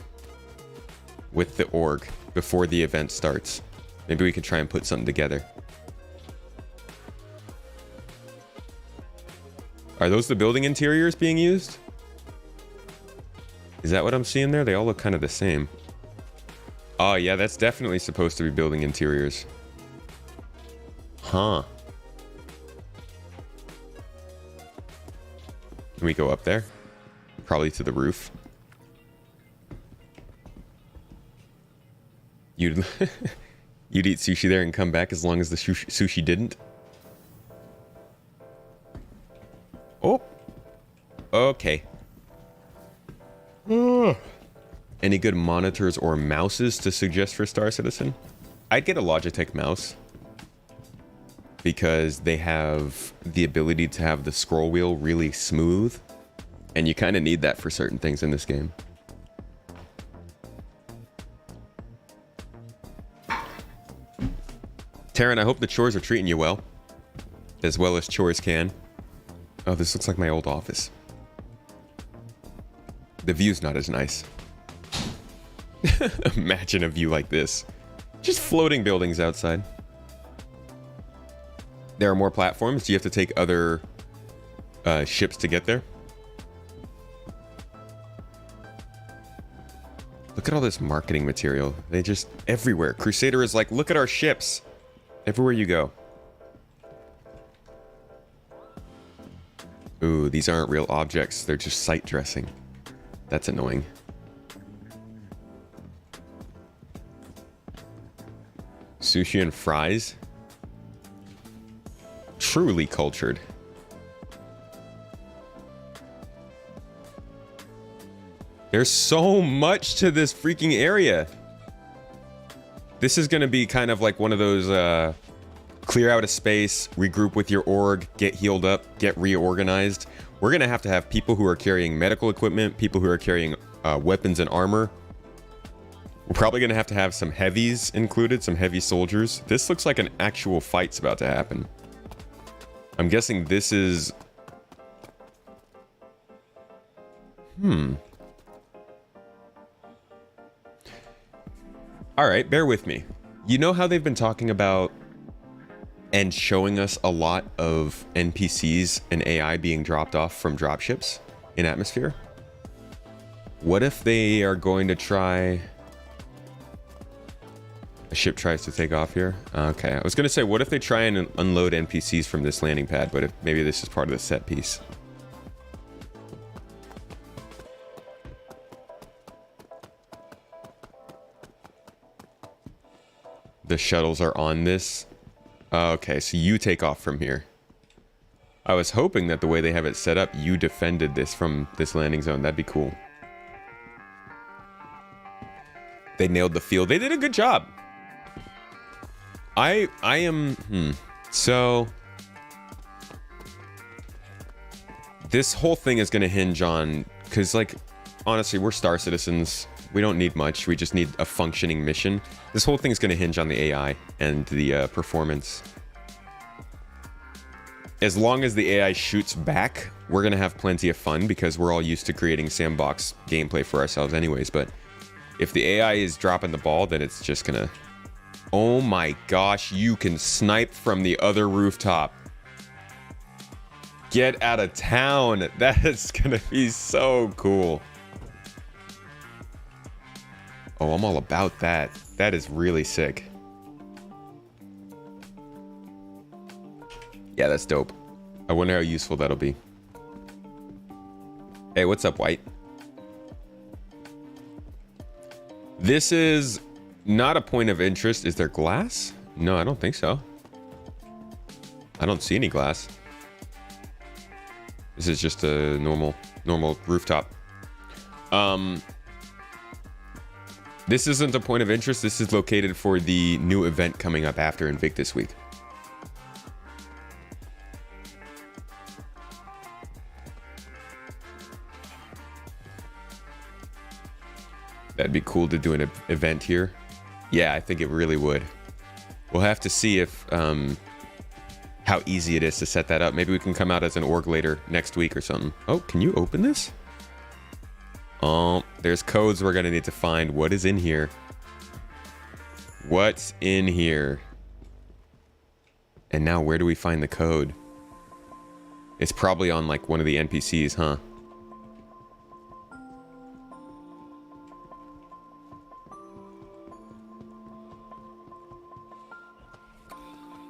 with the org before the event starts. Maybe we could try and put something together. Are those the building interiors being used? Is that what I'm seeing there? They all look kind of the same. Oh yeah, that's definitely supposed to be building interiors. Huh. Can we go up there? Probably to the roof. You'd you'd eat sushi there and come back as long as the sushi didn't? Oh. Okay. Any good monitors or mouses to suggest for Star Citizen? I'd get a Logitech mouse because they have the ability to have the scroll wheel really smooth, and you kind of need that for certain things in this game. Taryn, I hope the chores are treating you well as chores can. Oh, this looks like my old office. The view's not as nice. Imagine a view like this. Just floating buildings outside. There are more platforms. Do you have to take other ships to get there? Look at all this marketing material. They just everywhere. Crusader is like, look at our ships. Everywhere you go. Ooh, these aren't real objects. They're just site dressing. That's annoying. Sushi and fries. Truly cultured. There's so much to this freaking area. This is going to be kind of like one of those clear out a space, regroup with your org, get healed up, get reorganized. We're going to have people who are carrying medical equipment, people who are carrying weapons and armor. We're probably going to have some heavies included, some heavy soldiers. This looks like an actual fight's about to happen. I'm guessing this is... Alright, bear with me. You know how they've been talking about and showing us a lot of NPCs and AI being dropped off from dropships in atmosphere? What if they are going to try... A ship tries to take off here? Okay, I was going to say, what if they try and unload NPCs from this landing pad, but if maybe this is part of the set piece. The shuttles are on this. Okay, so you take off from here. I was hoping that the way they have it set up, you defended this from this landing zone. That'd be cool. They nailed the field. They did a good job. I am... So... This whole thing is going to hinge on... Because, like, honestly, we're Star Citizens. We don't need much. We just need a functioning mission. This whole thing is going to hinge on the AI and the performance. As long as the AI shoots back, we're going to have plenty of fun because we're all used to creating sandbox gameplay for ourselves anyways. But if the AI is dropping the ball, then it's just going to... Oh my gosh, you can snipe from the other rooftop. Get out of town. That is going to be so cool. Oh, I'm all about that. That is really sick. Yeah, that's dope. I wonder how useful that'll be. Hey, what's up, White? This is not a point of interest. Is there glass? No, I don't think so. I don't see any glass. This is just a normal rooftop. This isn't a point of interest. This is located for the new event coming up after Invictus Week. That'd be cool to do an event here. Yeah, I think it really would. We'll have to see if how easy it is to set that up. Maybe we can come out as an org later next week or something. Oh, can you open this? Oh, there's codes we're gonna need to find. What is in here? What's in here? And now where do we find the code? It's probably on like one of the NPCs, huh?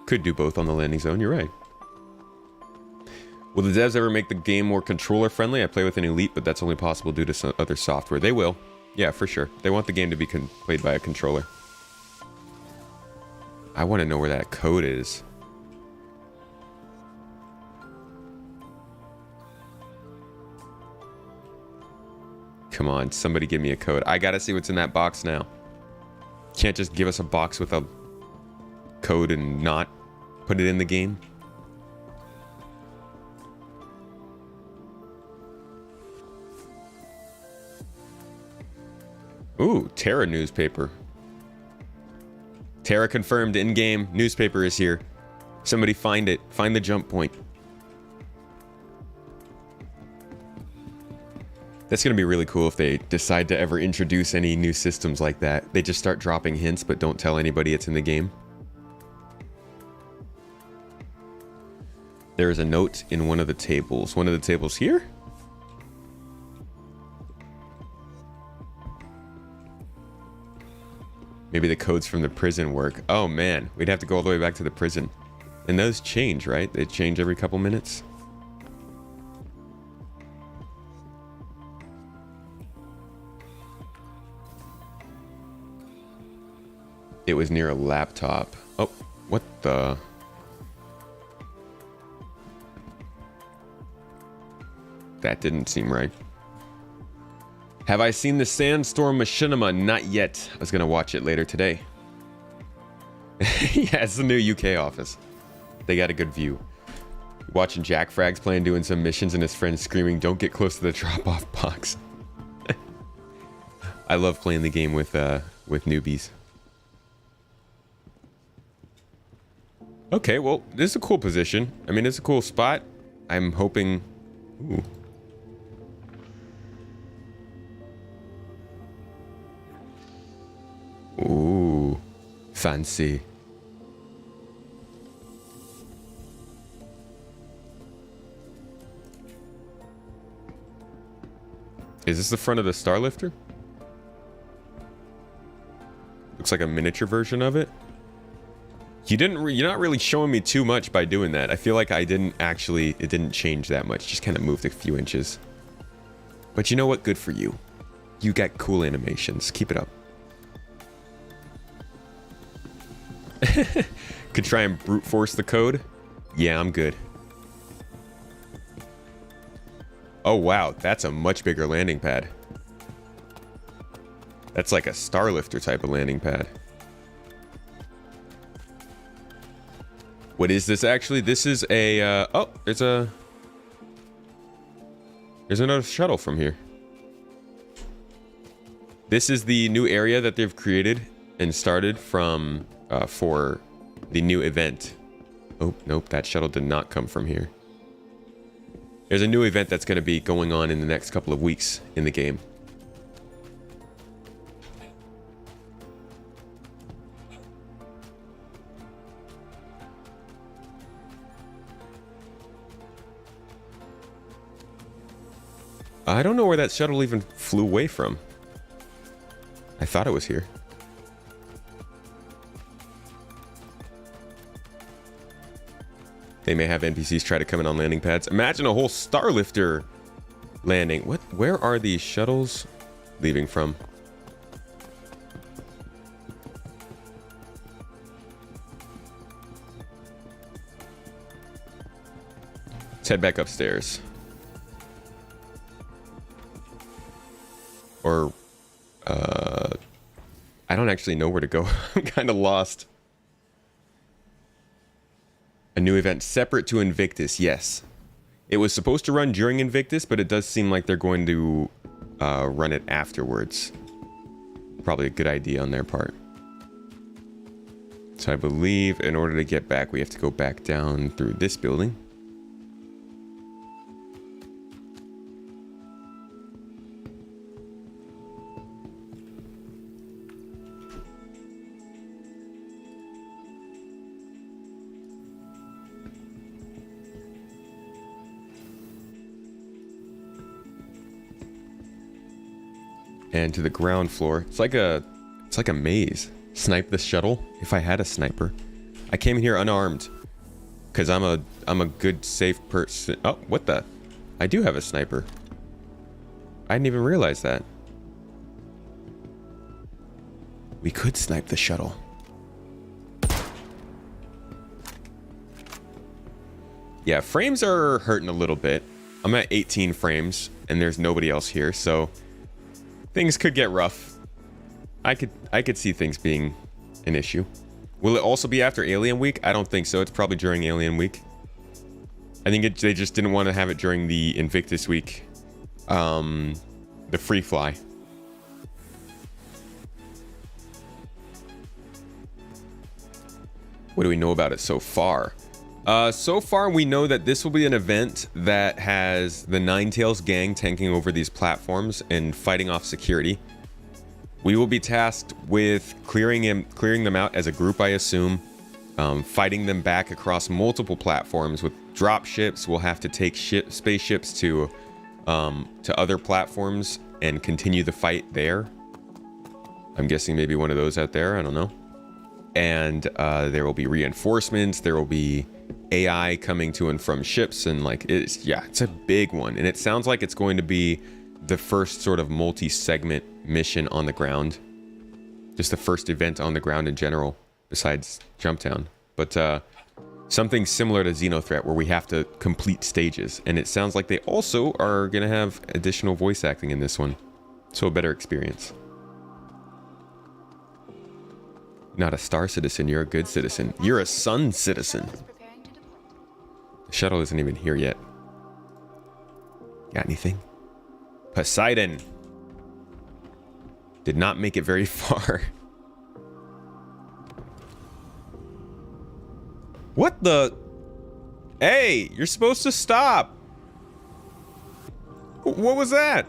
Could do both on the landing zone, you're right. Will the devs ever make the game more controller friendly? I play with an Elite, but that's only possible due to some other software. They will. Yeah, for sure. They want the game to be played by a controller. I want to know where that code is. Come on, somebody give me a code. I gotta see what's in that box now. Can't just give us a box with a code and not put it in the game. Ooh, Terra newspaper. Terra confirmed in-game newspaper is here. Somebody find it. Find the jump point. That's going to be really cool if they decide to ever introduce any new systems like that. They just start dropping hints but don't tell anybody it's in the game. There is a note in one of the tables. One of the tables here? Maybe the codes from the prison work. Oh man, we'd have to go all the way back to the prison. And those change, right? They change every couple minutes. It was near a laptop. Oh, what the... That didn't seem right. Have I seen the Sandstorm Machinima? Not yet. I was going to watch it later today. Yeah, it's the new UK office. They got a good view. Watching Jack Frags playing, doing some missions, and his friends screaming, "Don't get close to the drop-off box." I love playing the game with newbies. Okay, well, this is a cool position. I mean, it's a cool spot. I'm hoping... Ooh. Ooh, fancy. Is this the front of the Starlifter? Looks like a miniature version of it. You're not really showing me too much by doing that. I feel like it didn't change that much. Just kind of moved a few inches. But you know what? Good for you. You got cool animations. Keep it up. Could try and brute force the code. Yeah, I'm good. Oh, wow. That's a much bigger landing pad. That's like a Starlifter type of landing pad. What is this actually? This is a, oh, there's another shuttle from here. This is the new area that they've created and started from, for the new event. Oh, nope, that shuttle did not come from here. There's a new event that's going to be going on in the next couple of weeks in the game. I don't know where that shuttle even flew away from. I thought it was here. They may have NPCs try to come in on landing pads. Imagine a whole Starlifter landing. What? Where are these shuttles leaving from? Let's head back upstairs. Or, I don't actually know where to go. I'm kind of lost. A new event separate to Invictus, yes. It was supposed to run during Invictus, but it does seem like they're going to run it afterwards. Probably a good idea on their part. So I believe in order to get back, we have to go back down through this building. And to the ground floor. It's like a maze. Snipe the shuttle if I had a sniper. I came here unarmed because I'm a good safe person. Oh, what the? I do have a sniper. I didn't even realize that. We could snipe the shuttle. Yeah, frames are hurting a little bit. I'm at 18 frames and there's nobody else here, so things could get rough. I could see things being an issue. Will it also be after Alien Week? I don't think so. It's probably during Alien Week. I think they just didn't want to have it during the Invictus Week. The free fly. What do we know about it so far? So far, we know that this will be an event that has the Ninetales gang tanking over these platforms and fighting off security. We will be tasked with clearing them out as a group, I assume. Fighting them back across multiple platforms with drop ships. We'll have to take spaceships to other platforms and continue the fight there. I'm guessing maybe one of those out there. I don't know. And there will be reinforcements. There will be AI coming to and from ships, and like it's a big one, and it sounds like it's going to be the first sort of multi-segment mission on the ground, just the first event on the ground in general besides Jumptown, but something similar to Xenothreat where we have to complete stages, and it sounds like they also are gonna have additional voice acting in this one, so a better experience. Not a star citizen, you're a good citizen. You're a sun citizen. The shuttle isn't even here yet. Got anything? Poseidon. Did not make it very far. What the? Hey, you're supposed to stop. What was that?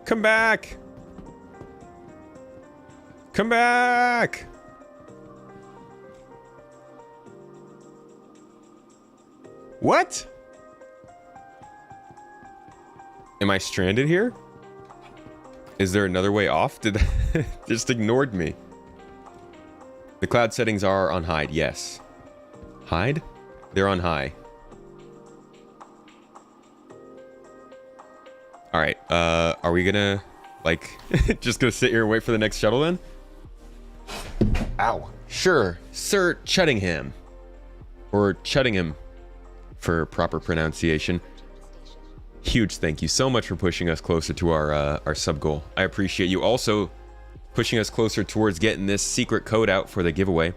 Come back. Come back. What? Am I stranded here? Is there another way off? Did just ignored me? The cloud settings are on hide. Yes. Hide? They're on high. All right. Are we gonna like just gonna sit here and wait for the next shuttle then? Ow. Sure, Sir Chuttingham, or Chuttingham, for proper pronunciation. Huge thank you so much for pushing us closer to our sub goal. I appreciate you also pushing us closer towards getting this secret code out for the giveaway.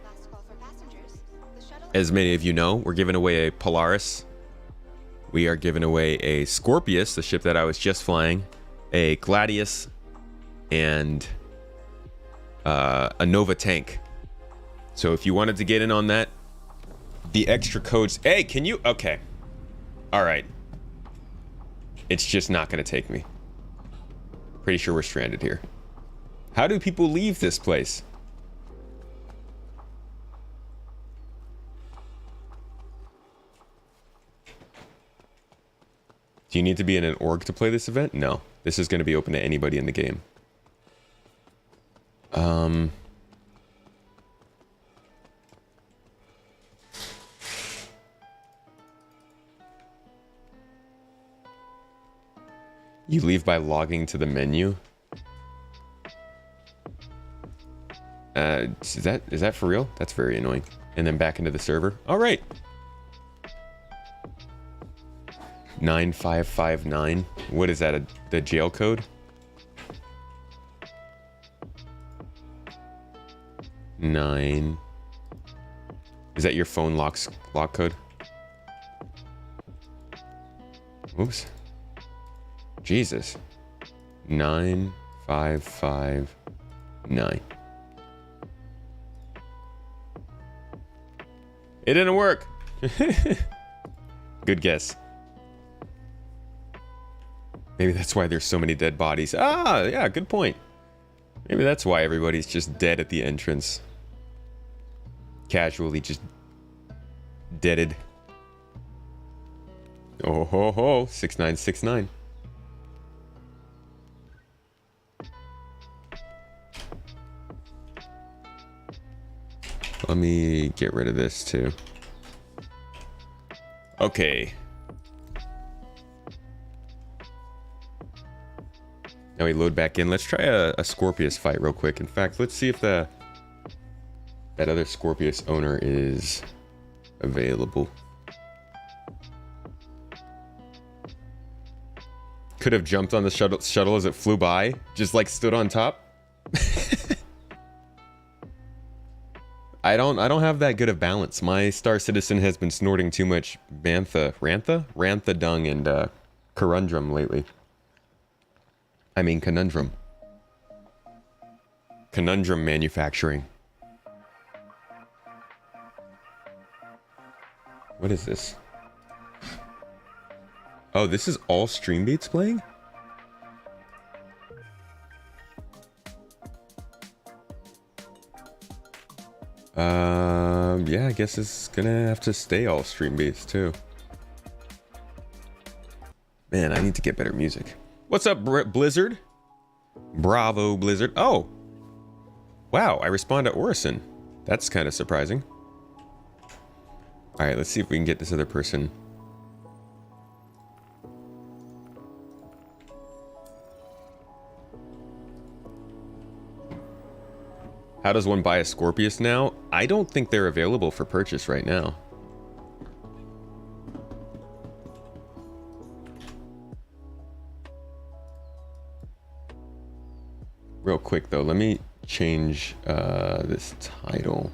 As many of you know, we're giving away a Polaris. We are giving away a Scorpius, the ship that I was just flying, a Gladius, and a Nova tank. So if you wanted to get in on that, the extra codes. Hey, can you? Okay. All right. It's just not going to take me. Pretty sure we're stranded here. How do people leave this place? Do you need to be in an org to play this event? No. This is going to be open to anybody in the game. You leave by logging to the menu. Is that for real? That's very annoying. And then back into the server. All right. 9559. What is that? The jail code? 9. Is that your phone lock code? Oops. Jesus. 9559. It didn't work. Good guess. Maybe that's why there's so many dead bodies. Ah, yeah, good point. Maybe that's why everybody's just dead at the entrance. Casually just deaded. Oh ho ho, 6969. Let me get rid of this too. Okay. Now we load back in. Let's try a Scorpius fight real quick. In fact, let's see if that other Scorpius owner is available. Could have jumped on the shuttle as it flew by. Just like stood on top. I don't have that good of balance. My Star Citizen has been snorting too much Rantha dung and Conundrum lately. I mean Conundrum. Conundrum manufacturing. What is this? Oh, this is all stream beats playing? Yeah, I guess it's gonna have to stay all stream beats too. Man, I need to get better music. What's up, Blizzard? Bravo, Blizzard. Oh! Wow, I respond to Orison. That's kind of surprising. Alright, let's see if we can get this other person. How does one buy a Scorpius now? I don't think they're available for purchase right now. Real quick though, let me change this title.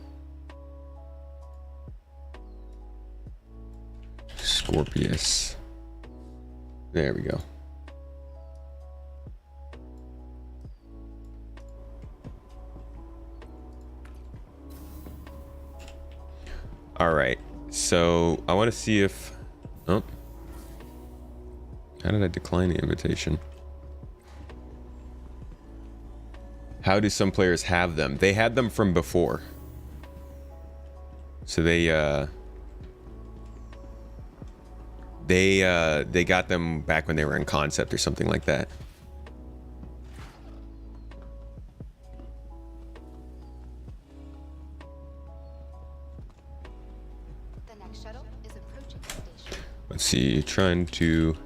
Scorpius. There we go. All right, so I want to see if, oh, how did I decline the invitation? How do some players have them? They had them from before. So they They got them back when they were in concept or something like that. The next shuttle is approaching the station. Let's see, trying to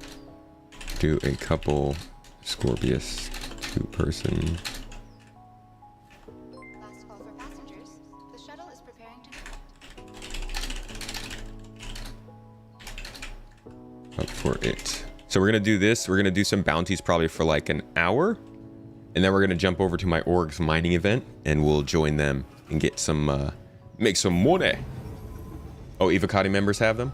do a couple Scorpius 2-person. Last call for passengers. The shuttle is preparing to Up for it. So we're gonna do this. We're gonna do some bounties probably for like an hour, and then we're gonna jump over to my org's mining event, and we'll join them and get some, make some money. Oh, Evocati members have them.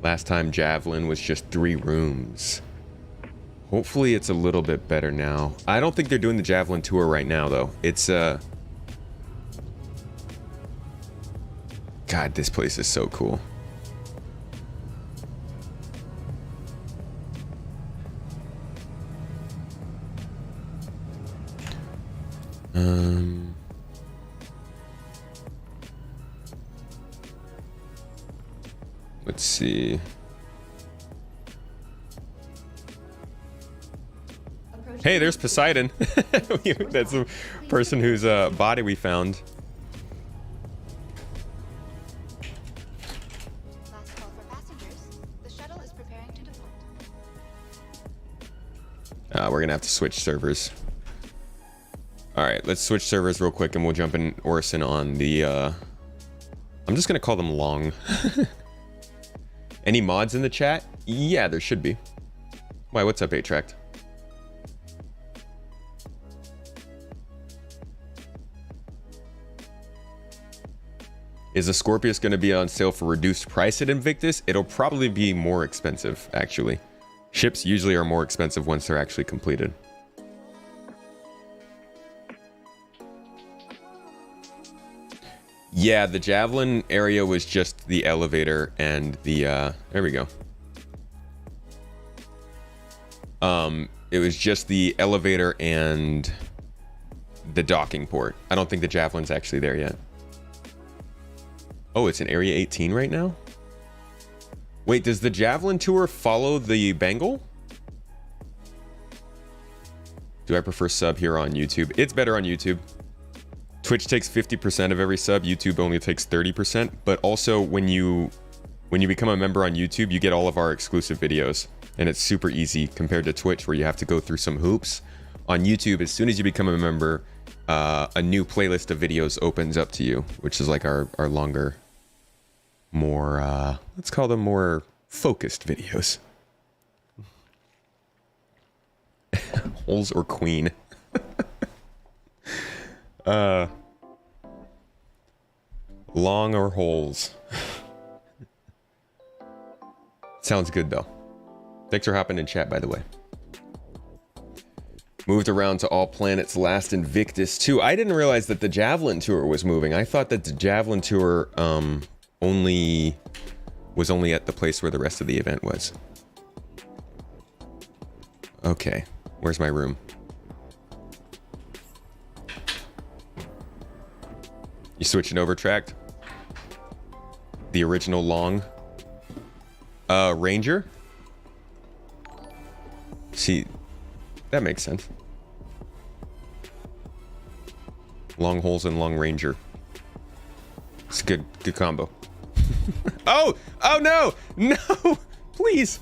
Last time Javelin was just 3 rooms. Hopefully it's a little bit better now. I don't think they're doing the Javelin tour right now though. It's God, this place is so cool. Let's see. Hey, there's Poseidon. That's the person whose body we found. last call for passengers. The shuttle is preparing to depart. We're gonna have to switch servers. All right, let's switch servers real quick, and we'll jump in Orison on the. I'm just gonna call them Long. Any mods in the chat? Yeah, there should be. Why? What's up, 8-Tract? Is the Scorpius going to be on sale for reduced price at Invictus? It'll probably be more expensive, actually. Ships usually are more expensive once they're actually completed. Yeah, the Javelin area was just the elevator and the, there we go. It was just the elevator and the docking port. I don't think the Javelin's actually there yet. Oh, it's in Area 18 right now? Wait, does the Javelin tour follow the Bengal? Do I prefer sub here on YouTube? It's better on YouTube. Twitch takes 50% of every sub, YouTube only takes 30%, but also when you become a member on YouTube, you get all of our exclusive videos, and it's super easy compared to Twitch where you have to go through some hoops. On YouTube, as soon as you become a member, a new playlist of videos opens up to you, which is like our longer, more, let's call them more focused videos. Holes or Queen. Long or holes. Sounds good though. Thanks for hopping in chat, by the way. Moved around to All Planets Last Invictus 2. I didn't realize that the Javelin tour was moving. I thought that the Javelin tour was only at the place where the rest of the event was. Okay, where's my room? You switching over, Tract? The original Long? Ranger? See, that makes sense. Long holes and Long Ranger. It's a good combo. Oh no! No! Please!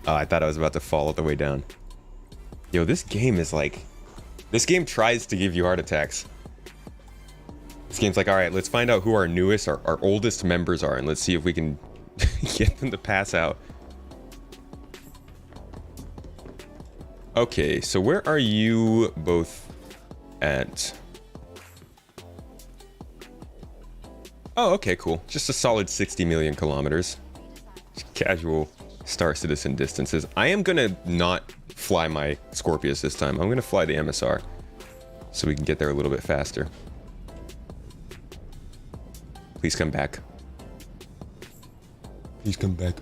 Oh, I thought I was about to fall all the way down. Yo, this game is like... This game tries to give you heart attacks. This game's like, alright, let's find out who our newest, our oldest members are, and let's see if we can get them to pass out. Okay, so where are you both at? Oh, okay, cool. Just a solid 60 million kilometers. Casual Star Citizen distances. I am gonna not fly my Scorpius this time. I'm gonna fly the MSR so we can get there a little bit faster. Please come back. Please come back.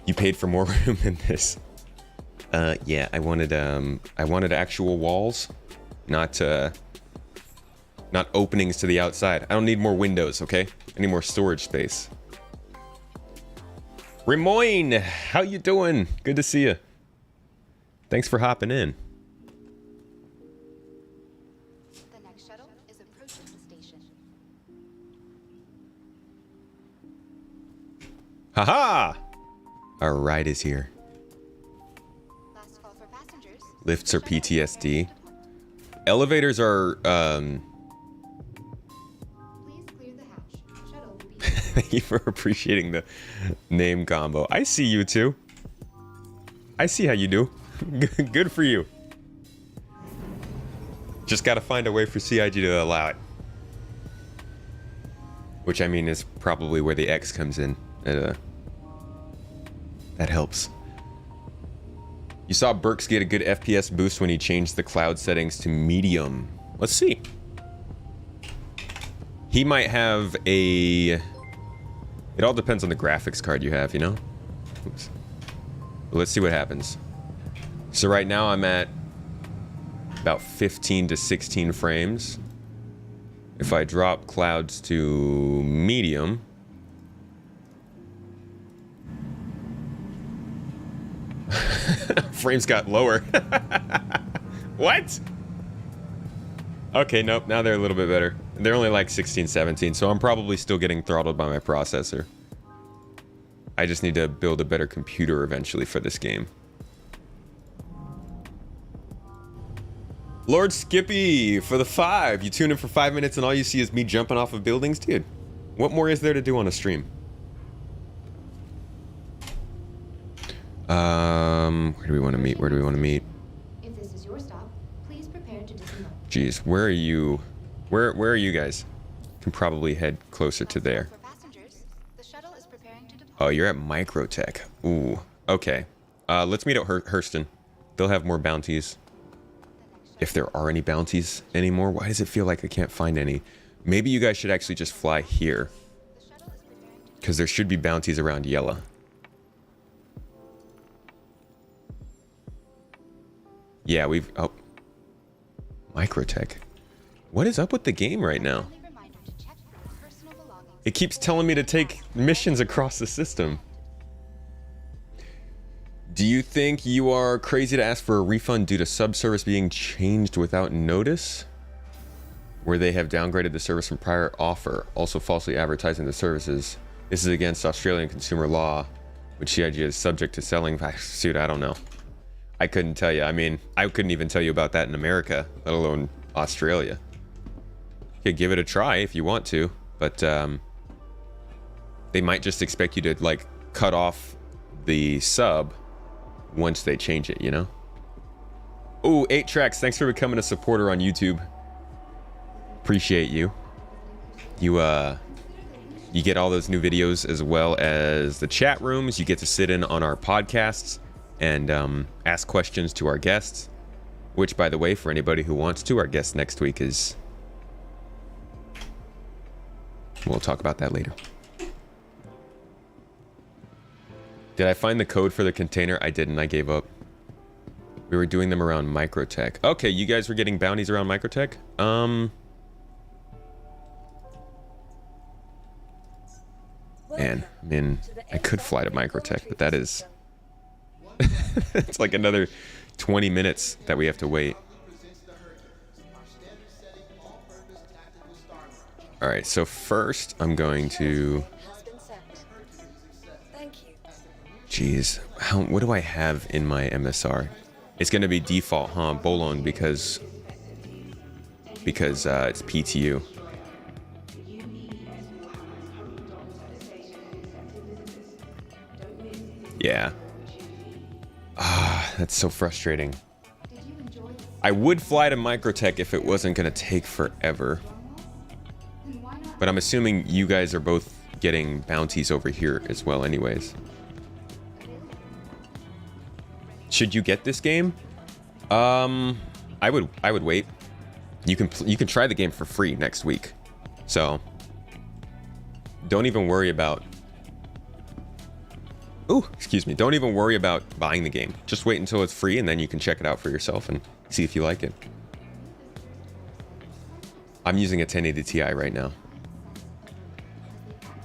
You paid for more room than this. Yeah, I wanted actual walls. not openings to the outside. I don't need more windows, okay? I need more storage space. Remoyne, how you doing? Good to see you. Thanks for hopping in. The next shuttle is approaching the station. Haha! Our ride is here. Last call for passengers. Lifts are PTSD. Elevators are, Please clear the hatch. Shuttle will be. Thank you for appreciating the name combo. I see you too. I see how you do. Good for you. Just gotta find a way for CIG to allow it. Which I mean is probably where the X comes in. That helps. You saw Burks get a good FPS boost when he changed the cloud settings to medium. Let's see. He might have a... It all depends on the graphics card you have, you know? Oops. Let's see what happens. So right now I'm at about 15 to 16 frames. If I drop clouds to medium... Frames got lower. What? Okay, nope, now they're a little bit better. They're only like 16, 17, so I'm probably still getting throttled by my processor. I just need to build a better computer eventually for this game. Lord Skippy for the 5. You tune in for 5 minutes and all you see is me jumping off of buildings? Dude, what more is there to do on a stream? Where do we want to meet? Where do we want to meet? If this is your stop, please prepare to disembark. Jeez, where are you? Where are you guys? Can probably head closer to there. For passengers, the shuttle is preparing to depart. Oh, you're at Microtech. Ooh, okay. Let's meet at Hurston. They'll have more bounties. If there are any bounties anymore, why does it feel like I can't find any? Maybe you guys should actually just fly here. Because there should be bounties around Yella. Yeah, we've... Oh. Microtech. What is up with the game right now? Friendly reminder to check your personal belongings. It keeps telling me to take missions across the system. Do you think you are crazy to ask for a refund due to subservice being changed without notice? Where they have downgraded the service from prior offer, also falsely advertising the services. This is against Australian consumer law, which CIG is subject to selling. Dude, I don't know. I couldn't tell you. I mean, I couldn't even tell you about that in America, let alone Australia. You could give it a try if you want to, but they might just expect you to like cut off the sub once they change it, you know? Ooh, 8 Tracks, thanks for becoming a supporter on YouTube. Appreciate you. You get all those new videos as well as the chat rooms. You get to sit in on our podcasts and ask questions to our guests, which, by the way, for anybody who wants to, our guest next week is... We'll talk about that later. Did I find the code for the container? I didn't. I gave up. We were doing them around Microtech. Okay, you guys were getting bounties around Microtech? Man, I mean, I could fly to Microtech, but that is... it's like another 20 minutes that we have to wait. All right, so first I'm going to... Jeez, what do I have in my MSR? It's going to be default, huh? Bolon, because it's PTU. Yeah. Ah, that's so frustrating. I would fly to Microtech if it wasn't going to take forever. But I'm assuming you guys are both getting bounties over here as well anyways. Should you get this game? I would wait. You can try the game for free next week. So don't even worry about... Ooh, excuse me. Don't even worry about buying the game. Just wait until it's free and then you can check it out for yourself and see if you like it. I'm using a 1080 Ti right now.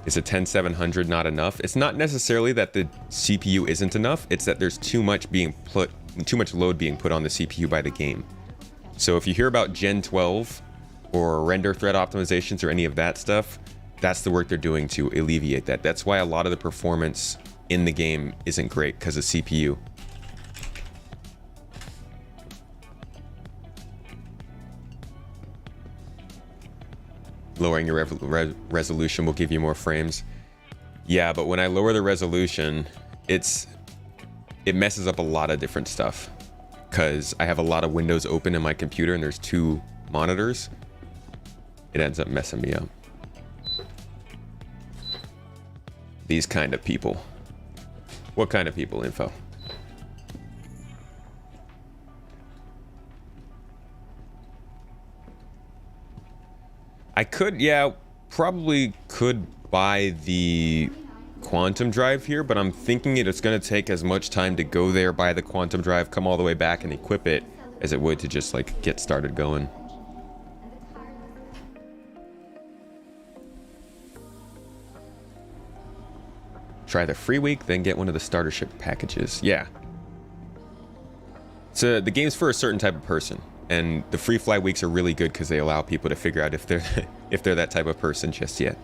Is a 10700 not enough? It's not necessarily that the CPU isn't enough. It's that there's too much load being put on the CPU by the game. So if you hear about Gen 12 or render thread optimizations or any of that stuff, that's the work they're doing to alleviate that. That's why a lot of the performance in the game isn't great, because of CPU. Lowering your resolution will give you more frames. Yeah, but when I lower the resolution, it messes up a lot of different stuff, because I have a lot of windows open in my computer and there's 2 monitors. It ends up messing me up. These kind of people. What kind of people, info? I could, yeah, probably could buy the quantum drive here, but I'm thinking it's going to take as much time to go there, buy the quantum drive, come all the way back and equip it, as it would to just like get started going. Try the free week, then get one of the starter ship packages. Yeah. So the game's for a certain type of person, and the free fly weeks are really good because they allow people to figure out if they're that type of person just yet.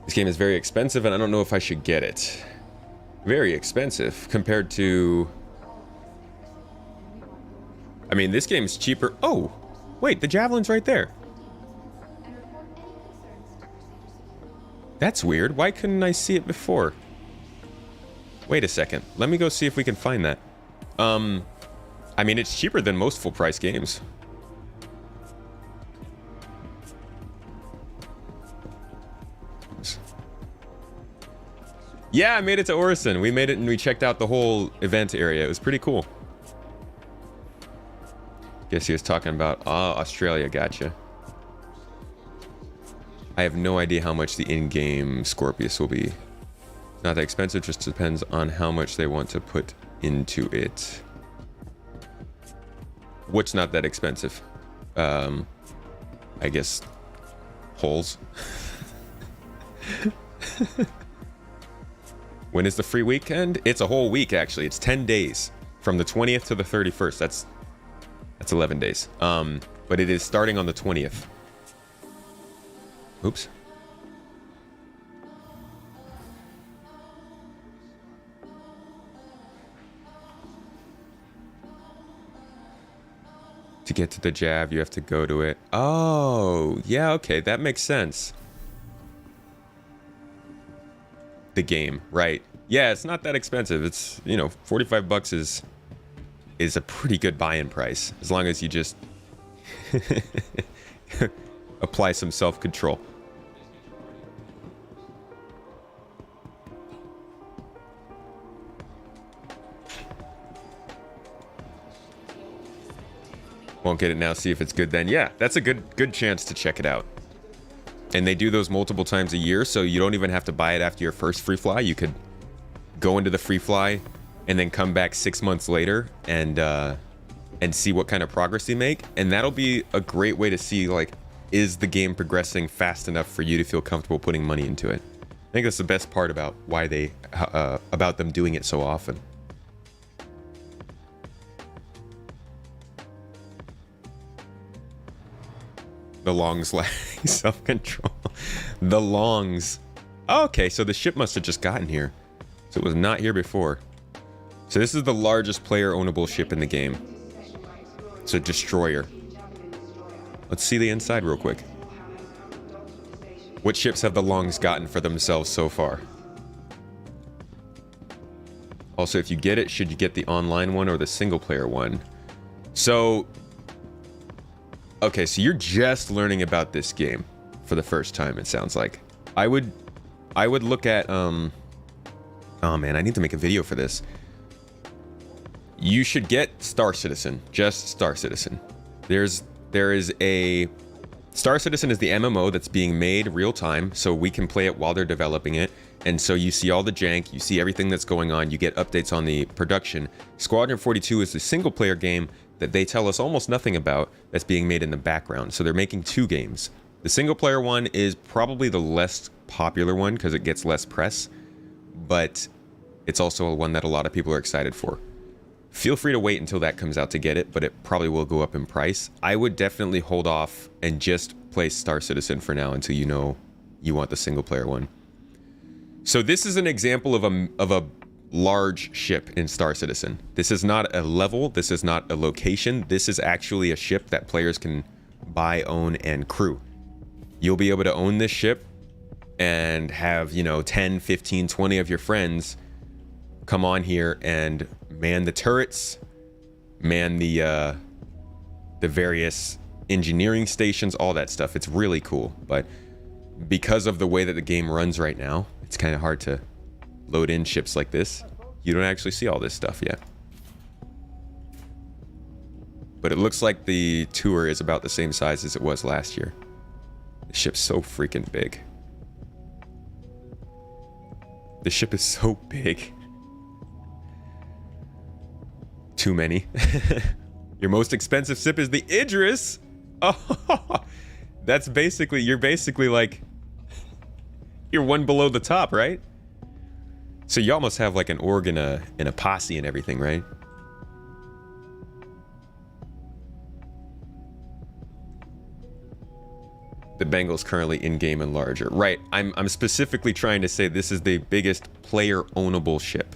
This game is very expensive, and I don't know if I should get it. Very expensive compared to... I mean, this game's cheaper. Oh, wait, the Javelin's right there. That's weird. Why couldn't I see it before? Wait a second. Let me go see if we can find that. I mean, it's cheaper than most full-price games. Yeah, I made it to Orison. We made it and we checked out the whole event area. It was pretty cool. Guess he was talking about Australia. Gotcha. I have no idea how much the in-game Scorpius will be. Not that expensive, just depends on how much they want to put into it. What's not that expensive? I guess holes. When is the free weekend? It's a whole week, actually. It's 10 days from the 20th to the 31st. That's 11 days. But it is starting on the 20th. Oops. To get to the Jav, you have to go to it. Oh, yeah, okay, that makes sense. The game, right. Yeah, it's not that expensive. It's, you know, 45 bucks is a pretty good buy-in price, as long as you just apply some self-control. Won't get it now, see if it's good then. Yeah, that's a good chance to check it out. And they do those multiple times a year, so you don't even have to buy it after your first free fly. You could go into the free fly and then come back 6 months later and see what kind of progress you make. And that'll be a great way to see, like, is the game progressing fast enough for you to feel comfortable putting money into it. I think that's the best part about why about them doing it so often. The longs lack self-control. The longs. Oh, okay, so the ship must have just gotten here. So it was not here before. So this is the largest player ownable ship in the game. It's a destroyer. Let's see the inside real quick. What ships have the longs gotten for themselves so far? Also, if you get it, should you get the online one or the single player one? So... okay, so you're just learning about this game for the first time, it sounds like. I would look at, oh man, I need to make a video for this. You should get Star Citizen, just Star Citizen. There is a... Star Citizen is the MMO that's being made real time, so we can play it while they're developing it. And so you see all the jank, you see everything that's going on, you get updates on the production. Squadron 42 is the single player game that they tell us almost nothing about that's being made in the background. So they're making 2 games. The single player one is probably the less popular one because it gets less press, but it's also one that a lot of people are excited for. Feel free to wait until that comes out to get it, but it probably will go up in price. I would definitely hold off and just play Star Citizen for now until you know you want the single player one. So this is an example of a large ship in Star Citizen. This is not a level, this is not a location, this is actually a ship that players can buy, own, and crew. You'll be able to own this ship and have, you know, 10, 15, 20 of your friends come on here and man the turrets, man the various engineering stations, all that stuff. It's really cool, but because of the way that the game runs right now, it's kind of hard to load in ships like this. You don't actually see all this stuff yet. But it looks like the tour is about the same size as it was last year. The ship's so freaking big. The ship is so big. Too many. Your most expensive ship is the Idris. Oh, that's basically, you're basically like, you're one below the top, right? So you almost have like an org and a posse and everything, right? The Bengal's currently in-game and larger. Right, I'm specifically trying to say this is the biggest player-ownable ship.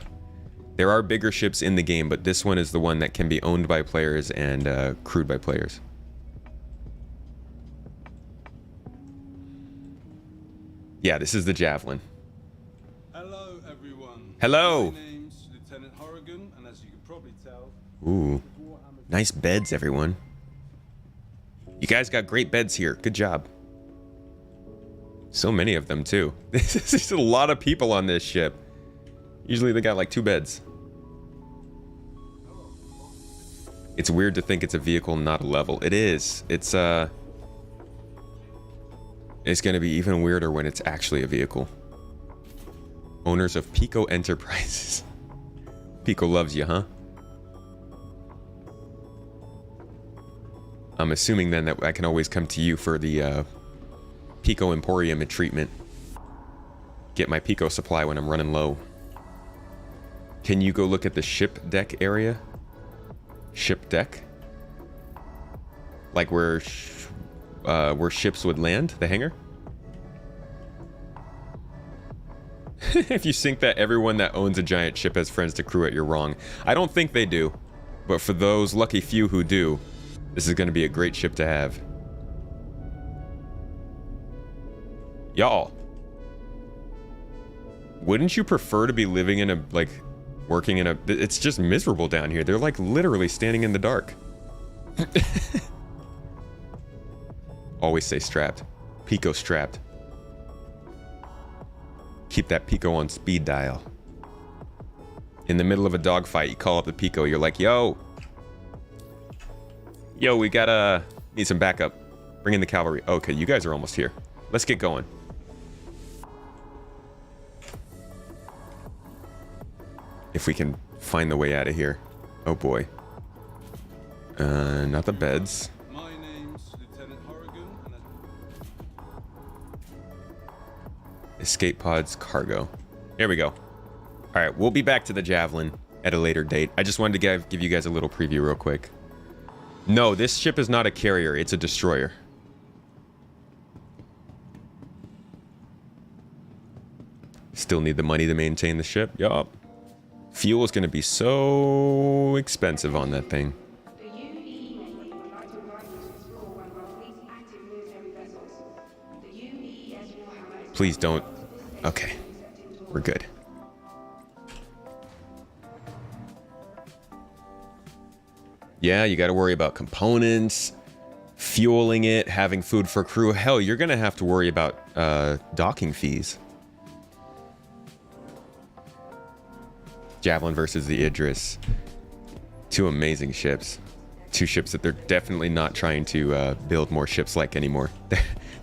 There are bigger ships in the game, but this one is the one that can be owned by players and crewed by players. Yeah, this is the Javelin. Hello, everyone. Hello. My name's Lieutenant Horrigan, and as you can probably tell, Ooh, nice beds, everyone. You guys got great beds here. Good job. So many of them, too. This is a lot of people on this ship. Usually they got like 2 beds. It's weird to think it's a vehicle, not a level. It is. It's gonna be even weirder when it's actually a vehicle. Owners of Pico Enterprises. Pico loves you, huh? I'm assuming then that I can always come to you for the Pico Emporium and treatment. Get my Pico supply when I'm running low. Can you go look at the ship deck area? Ship deck? Like where ships would land, the hangar? If you think that everyone that owns a giant ship has friends to crew it, you're wrong. I don't think they do. But for those lucky few who do, this is going to be a great ship to have. Y'all, wouldn't you prefer to be living in a, like, working in a... It's just miserable down here. They're, like, literally standing in the dark. Always stay strapped. Pico strapped. Keep that Pico on speed dial. In the middle of a dogfight, you call up the Pico. You're like, yo, we gotta need some backup. Bring in the cavalry. Okay, you guys are almost here. Let's get going. If we can find the way out of here. Oh boy. Not the beds. my name's Lieutenant Horrigan, and Escape pods, cargo. There we go. All right, we'll be back to the Javelin at a later date. I just wanted to give you guys a little preview real quick. No, this ship is not a carrier. It's a destroyer. Still need the money to maintain the ship. Yup. Fuel is going to be so expensive on that thing. Please don't. Okay. We're good. Yeah, you got to worry about components, fueling it, having food for crew. Hell, you're going to have to worry about docking fees. Javelin versus the Idris. 2 amazing ships. 2 ships that they're definitely not trying to build more ships like anymore.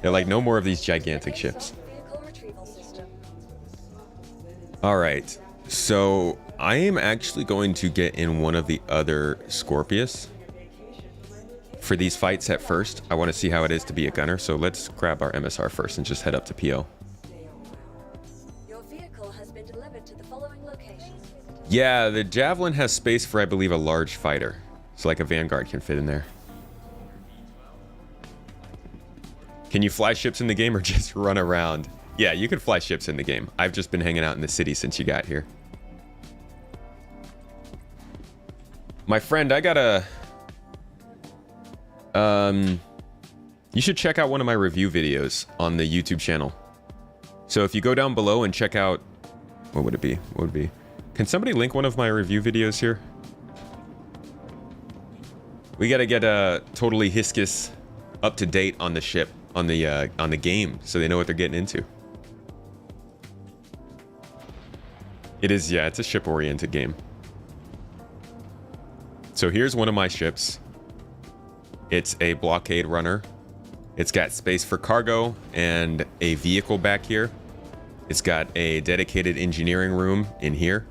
They're like, no more of these gigantic ships. Vehicle retrieval system. All right, so I am actually going to get in one of the other Scorpius for these fights at first. I want to see how it is to be a gunner, so let's grab our MSR first and just head up to PO. Your vehicle has been delivered to the following locations. Yeah, the Javelin has space for, I believe, a large fighter. So like a Vanguard can fit in there. Can you fly ships in the game or just run around? Yeah, you can fly ships in the game. I've just been hanging out in the city since you got here. My friend, I got a... you should check out one of my review videos on the YouTube channel. So if you go down below and check out... What would it be? What would it be? Can somebody link one of my review videos here? We gotta get Totally Hiscus up to date on the ship, on the game, so they know what they're getting into. It is, yeah, it's a ship-oriented game. So here's one of my ships. It's a blockade runner. It's got space for cargo and a vehicle back here. It's got a dedicated engineering room in here.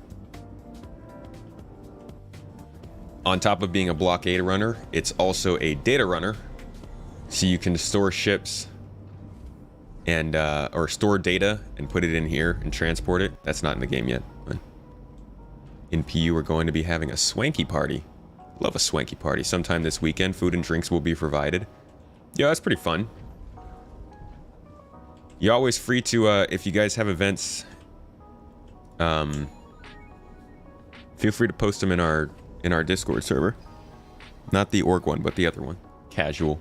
On top of being a blockade runner, it's also a data runner. So you can store ships and or store data and put it in here and transport it. That's not in the game yet. But in PU, we're going to be having a swanky party. Love a swanky party. Sometime this weekend, food and drinks will be provided. Yeah, that's pretty fun. You're always free to, if you guys have events, feel free to post them in our Discord server. Not the org one, but the other one. Casual.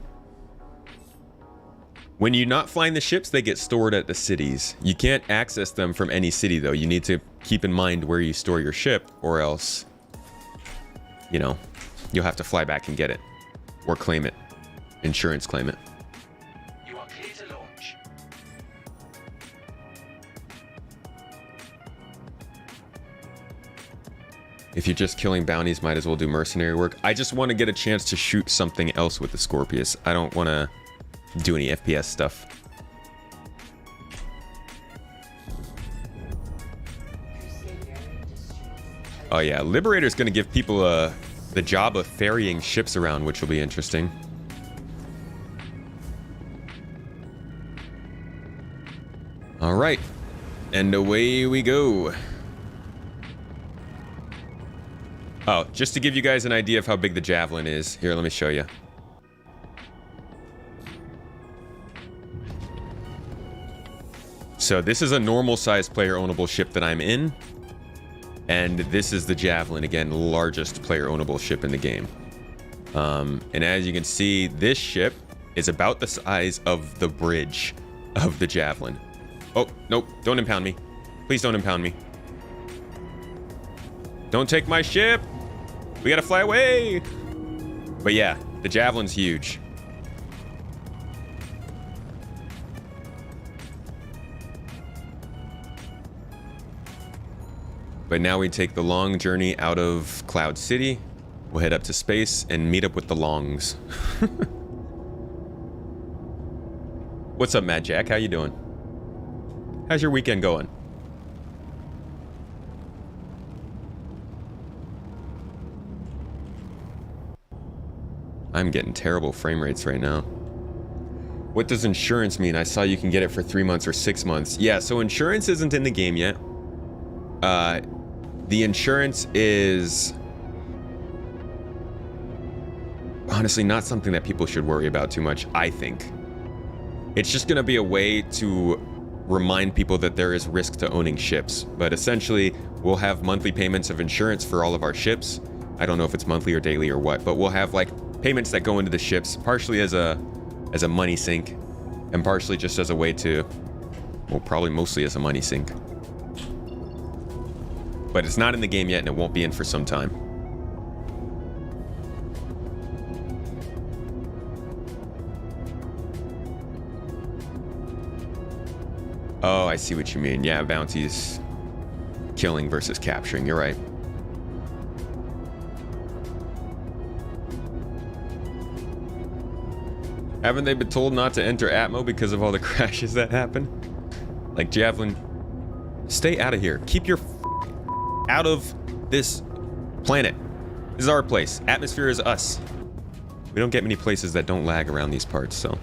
When you're not flying the ships, they get stored at the cities. You can't access them from any city, though. You need to keep in mind where you store your ship, or else, you know, you'll have to fly back and get it. Or claim it. Insurance claim it. You are clear to launch. If you're just killing bounties, might as well do mercenary work. I just want to get a chance to shoot something else with the Scorpius. I don't want to do any FPS stuff. Oh yeah, Liberator's going to give people the job of ferrying ships around, which will be interesting. All right, and away we go. Oh, just to give you guys an idea of how big the Javelin is. Here, let me show you. So this is a normal sized player ownable ship that I'm in. And this is the Javelin, again, largest player ownable ship in the game. And as you can see, this ship is about the size of the bridge of the Javelin. Oh, nope, don't impound me. Please don't impound me. Don't take my ship! We gotta fly away! But yeah, the Javelin's huge. But now we take the long journey out of Cloud City. We'll head up to space and meet up with the Longs. What's up, Mad Jack? How you doing? How's your weekend going? I'm getting terrible frame rates right now. What does insurance mean? I saw you can get it for 3 months or 6 months. Yeah, so insurance isn't in the game yet. The insurance is honestly not something that people should worry about too much, I think. It's just going to be a way to remind people that there is risk to owning ships. But essentially, we'll have monthly payments of insurance for all of our ships. I don't know if it's monthly or daily or what, but we'll have like payments that go into the ships, partially as a money sink, and partially just as a way to, well, probably mostly as a money sink. But it's not in the game yet, and it won't be in for some time. Oh, I see what you mean. Yeah, bounties. Killing versus capturing. You're right. Haven't they been told not to enter Atmo because of all the crashes that happen? Like Javelin Stay out of here. Keep your out of this planet. This is our place. Atmosphere is us. We don't get many places that don't lag around these parts, so.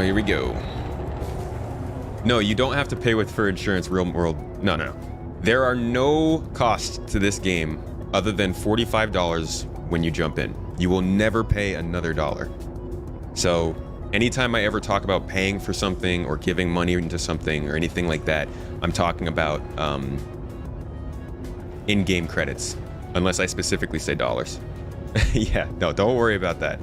Here we go. No, you don't have to pay for insurance, real world. No, no, no. There are no costs to this game other than $45 when you jump in. You will never pay another dollar. So anytime I ever talk about paying for something or giving money into something or anything like that, I'm talking about in-game credits, unless I specifically say dollars. Yeah, no, don't worry about that.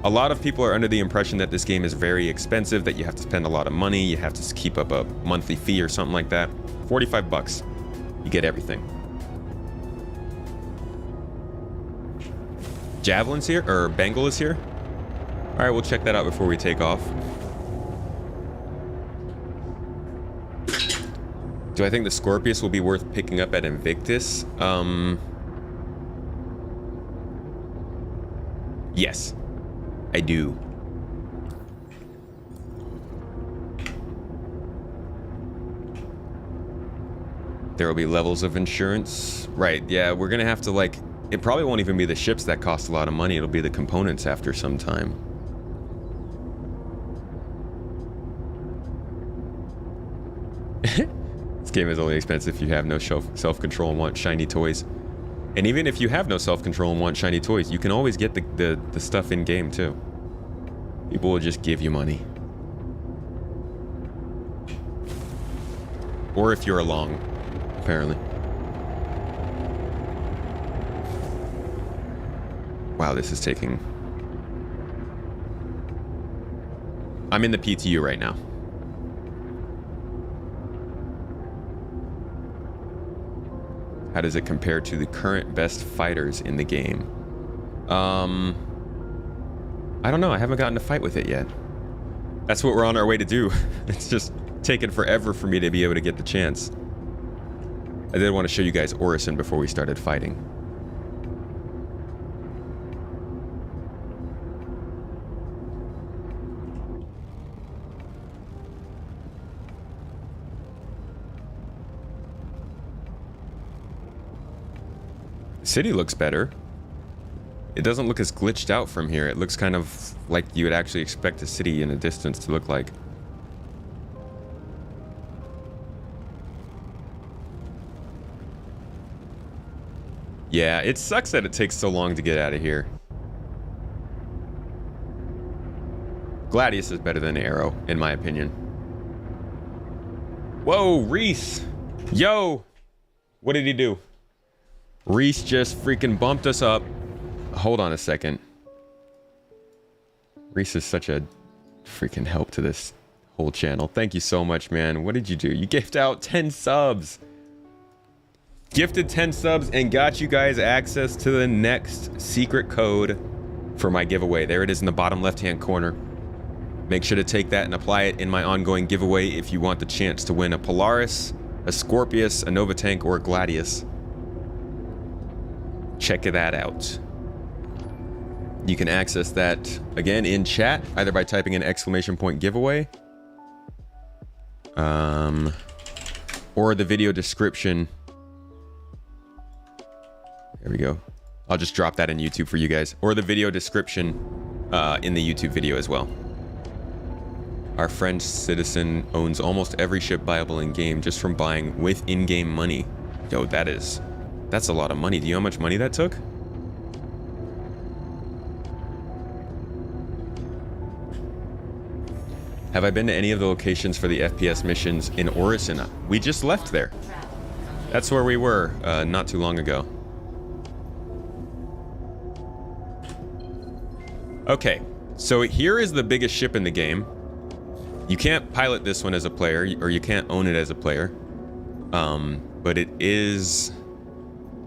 A lot of people are under the impression that this game is very expensive, that you have to spend a lot of money, you have to keep up a monthly fee or something like that. 45 bucks. You get everything. Javelin's here, or Bengal is here. All right, we'll check that out before we take off. Do I think the Scorpius will be worth picking up at Invictus? Yes, I do. There will be levels of insurance. Right, yeah, we're gonna have to like, it probably won't even be the ships that cost a lot of money, it'll be the components after some time. This game is only expensive if you have no self-control and want shiny toys. And even if you have no self-control and want shiny toys, you can always get the stuff in-game too. People will just give you money. Or if you're along, apparently. Wow, this is taking... I'm in the PTU right now. How does it compare to the current best fighters in the game? I don't know. I haven't gotten to fight with it yet. That's what we're on our way to do. It's just taken forever for me to be able to get the chance. I did want to show you guys Orison before we started fighting. The city looks better. It doesn't look as glitched out from here. It looks kind of like you would actually expect a city in a distance to look like. Yeah, it sucks that it takes so long to get out of here. Gladius is better than Arrow, in my opinion. Whoa, Reese! Yo! What did he do? Reese just freaking bumped us up. Hold on a second. Reese is such a freaking help to this whole channel. Thank you so much, man. What did you do? You gifted out 10 subs. Gifted 10 subs and got you guys access to the next secret code for my giveaway. There it is in the bottom left-hand corner. Make sure to take that and apply it in my ongoing giveaway if you want the chance to win a Polaris, a Scorpius, a Nova Tank, or a Gladius. Check that out. You can access that again in chat, either by typing in !giveaway, or the video description. There we go. I'll just drop that in YouTube for you guys, or the video description in the YouTube video as well. Our French citizen owns almost every ship viable in game just from buying with in-game money. Yo, that's a lot of money. Do you know how much money that took? Have I been to any of the locations for the FPS missions in Orison? We just left there. That's where we were not too long ago. Okay, so here is the biggest ship in the game. You can't pilot this one as a player, or you can't own it as a player. But it is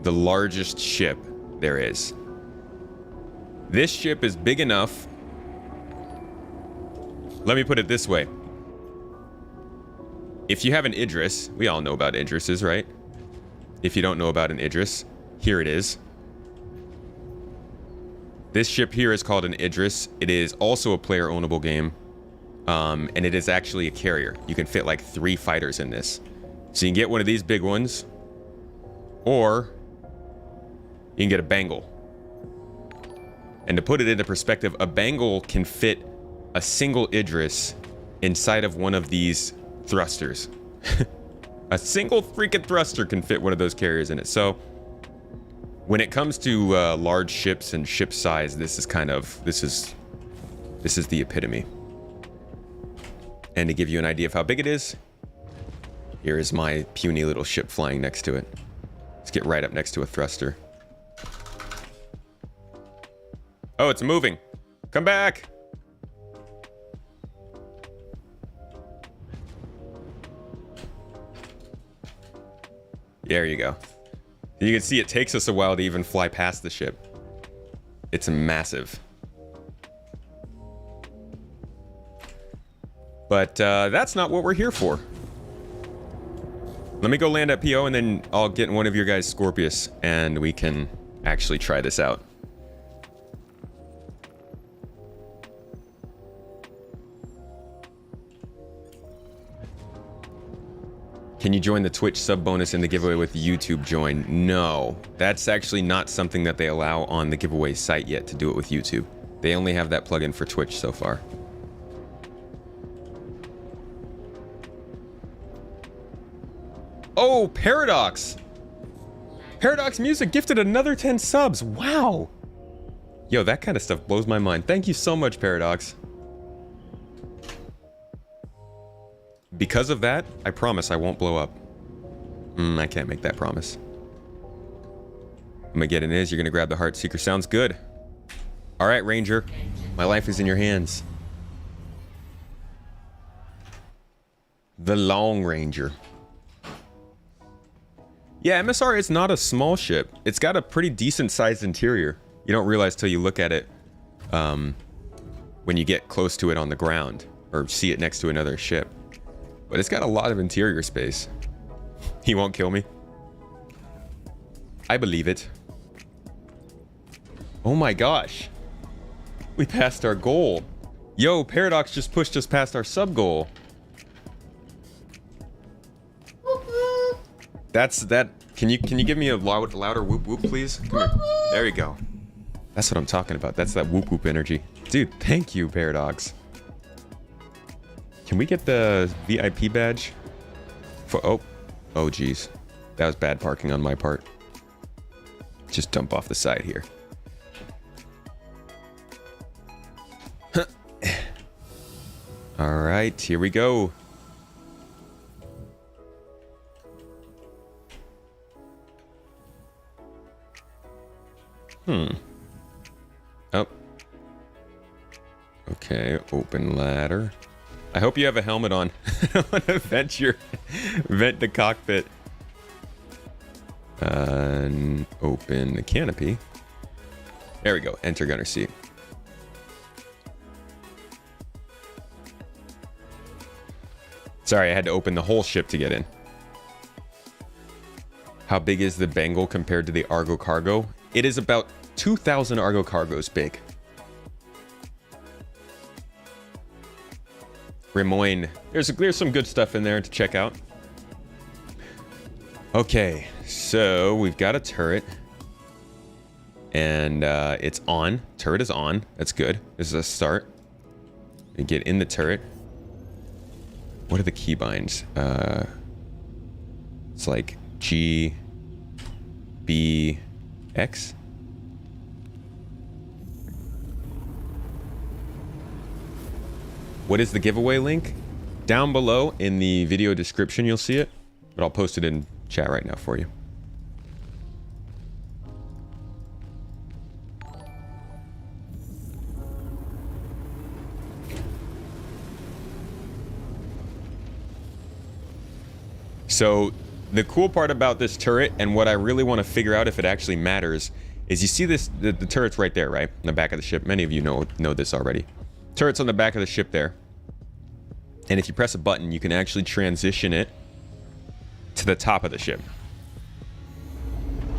the largest ship there is. This ship is big enough. Let me put it this way. If you have an Idris, we all know about Idrises, right? If you don't know about an Idris, here it is. This ship here is called an Idris. It is also a player ownable game. And it is actually a carrier. You can fit like 3 fighters in this. So you can get one of these big ones, or you can get a Bengal. And to put it into perspective, a Bengal can fit a single Idris inside of one of these thrusters. A single freaking thruster can fit one of those carriers in it. So when it comes to large ships and ship size, this is the epitome. And to give you an idea of how big it is, here is my puny little ship flying next to it. Let's get right up next to a thruster. Oh, it's moving. Come back. There you go. You can see it takes us a while to even fly past the ship. It's massive. But that's not what we're here for. Let me go land at PO, and then I'll get in one of your guys' Scorpius, and we can actually try this out. Can you join the Twitch sub bonus in the giveaway with YouTube join? No, that's actually not something that they allow on the giveaway site yet to do it with YouTube. They only have that plugin for Twitch so far. Oh, Paradox! Paradox Music gifted another 10 subs. Wow! Yo, that kind of stuff blows my mind. Thank you so much, Paradox. Because of that, I promise I won't blow up. I can't make that promise. Armageddon is, you're gonna grab the Heart Seeker. Sounds good. Alright, Ranger. My life is in your hands. The Long Ranger. Yeah, MSR is not a small ship. It's got a pretty decent sized interior. You don't realize till you look at it when you get close to it on the ground or see it next to another ship. But it's got a lot of interior space. He won't kill me. I believe it. Oh my gosh. We passed our goal. Yo, Paradox just pushed us past our sub goal. That's that. Can you give me a louder whoop whoop, please? Come here. There you go. That's what I'm talking about. That's that whoop whoop energy. Dude, thank you, Paradox. Can we get the VIP badge? Oh geez. That was bad parking on my part. Just dump off the side here. All right, here we go. Oh. Okay, open ladder. I hope you have a helmet on. I don't want to vent the cockpit. Open the canopy. There we go. Enter gunner seat. Sorry, I had to open the whole ship to get in. How big is the Bengal compared to the Argo cargo? It is about 2,000 Argo cargos big. Rimoyne. There's some good stuff in there to check out. Okay, so we've got a turret. And it's on. Turret is on. That's good. This is a start. We get in the turret. What are the keybinds? It's like G, B, X. What is the giveaway link? Down below in the video description, you'll see it. But I'll post it in chat right now for you. So the cool part about this turret, and what I really want to figure out if it actually matters, is you see this, the turret's right there, right? In the back of the ship. Many of you know this already. Turret's on the back of the ship there. And if you press a button, you can actually transition it to the top of the ship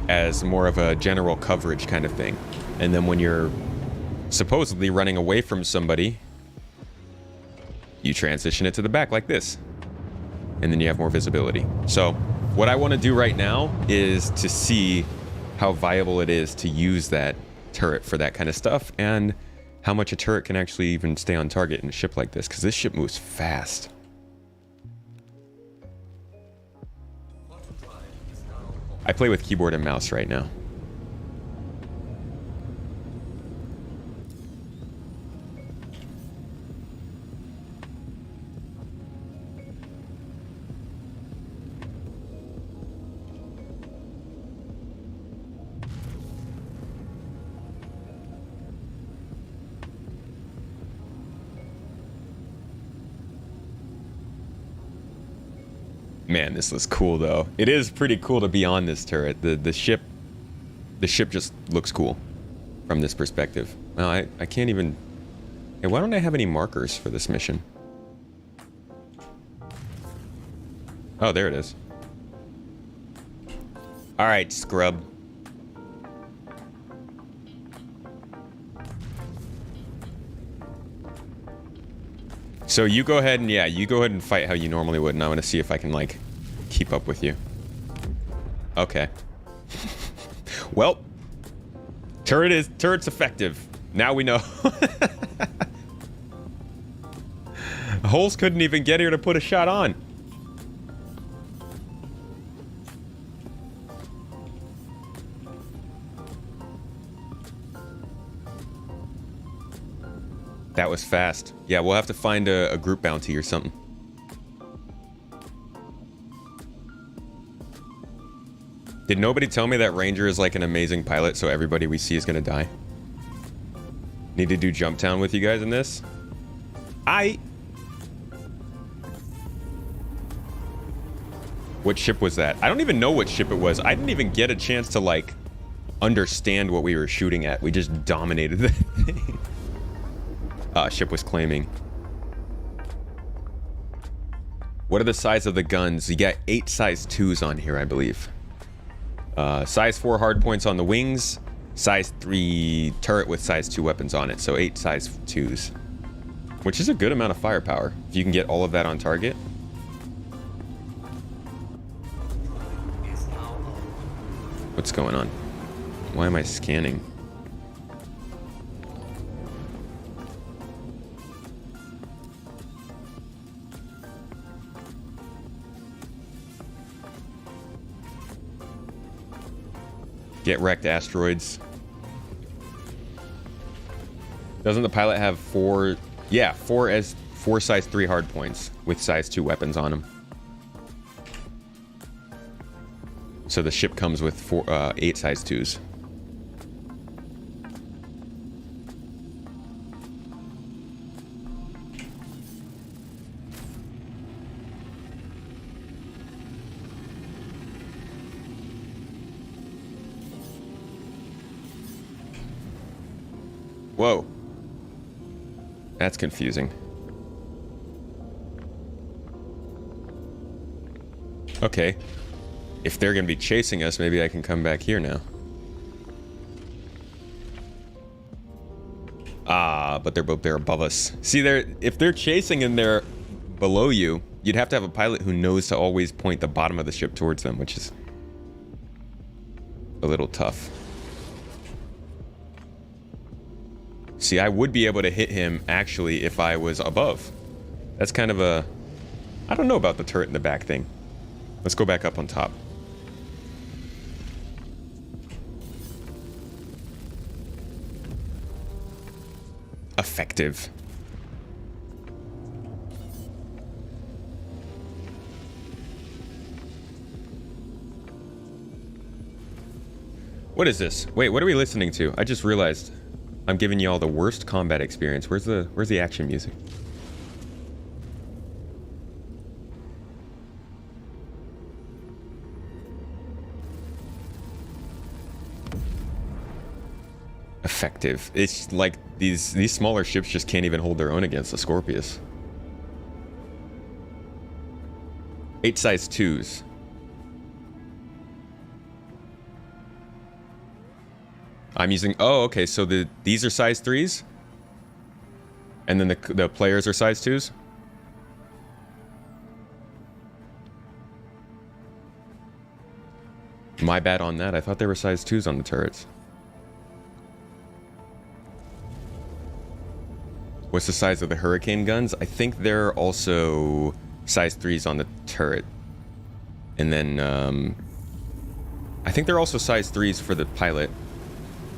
as more of a general coverage kind of thing. And then when you're supposedly running away from somebody, you transition it to the back like this. And then you have more visibility. So what I want to do right now is to see how viable it is to use that turret for that kind of stuff, and how much a turret can actually even stay on target in a ship like this, because this ship moves fast. I play with keyboard and mouse right now. Man, this looks cool though. It is pretty cool to be on this turret. The ship just looks cool from this perspective. Well, I can't even. Hey, why don't I have any markers for this mission? Oh, there it is. All right, scrub. So you go ahead and, yeah, you go ahead and fight how you normally would, and I want to see if I can, like, keep up with you. Okay. Well, turret's effective. Now we know. Holes couldn't even get here to put a shot on. That was fast. Yeah, we'll have to find a group bounty or something. Did nobody tell me that Ranger is like an amazing pilot, so everybody we see is gonna die? Need to do Jump Town with you guys in this? What ship was that? I don't even know what ship it was. I didn't even get a chance to, like, understand what we were shooting at. We just dominated the thing. Ship was claiming. What are the size of the guns? You got 8 size 2s on here, I believe. Size 4 hard points on the wings. Size 3 turret with size 2 weapons on it. So 8 size 2s. Which is a good amount of firepower. If you can get all of that on target. What's going on? Why am I scanning? Get wrecked, asteroids. Doesn't the pilot have 4? Yeah, 4 size 3 hard points with size 2 weapons on them. So the ship comes with 8 size 2s. Whoa. That's confusing. Okay. If they're going to be chasing us, maybe I can come back here now. Ah, but they're above us. See, if they're chasing and they're below you, you'd have to have a pilot who knows to always point the bottom of the ship towards them, which is a little tough. See, I would be able to hit him, actually, if I was above. That's kind of a... I don't know about the turret in the back thing. Let's go back up on top. Effective. What is this? Wait, what are we listening to? I just realized I'm giving you all the worst combat experience. Where's the action music? Effective. It's like these smaller ships just can't even hold their own against the Scorpius. 8 size 2s. I'm using... Oh, okay, so these are size 3s? And then the players are size 2s? My bad on that. I thought they were size 2s on the turrets. What's the size of the Hurricane guns? I think they're also size 3s on the turret. And then, I think they're also size 3s for the pilot.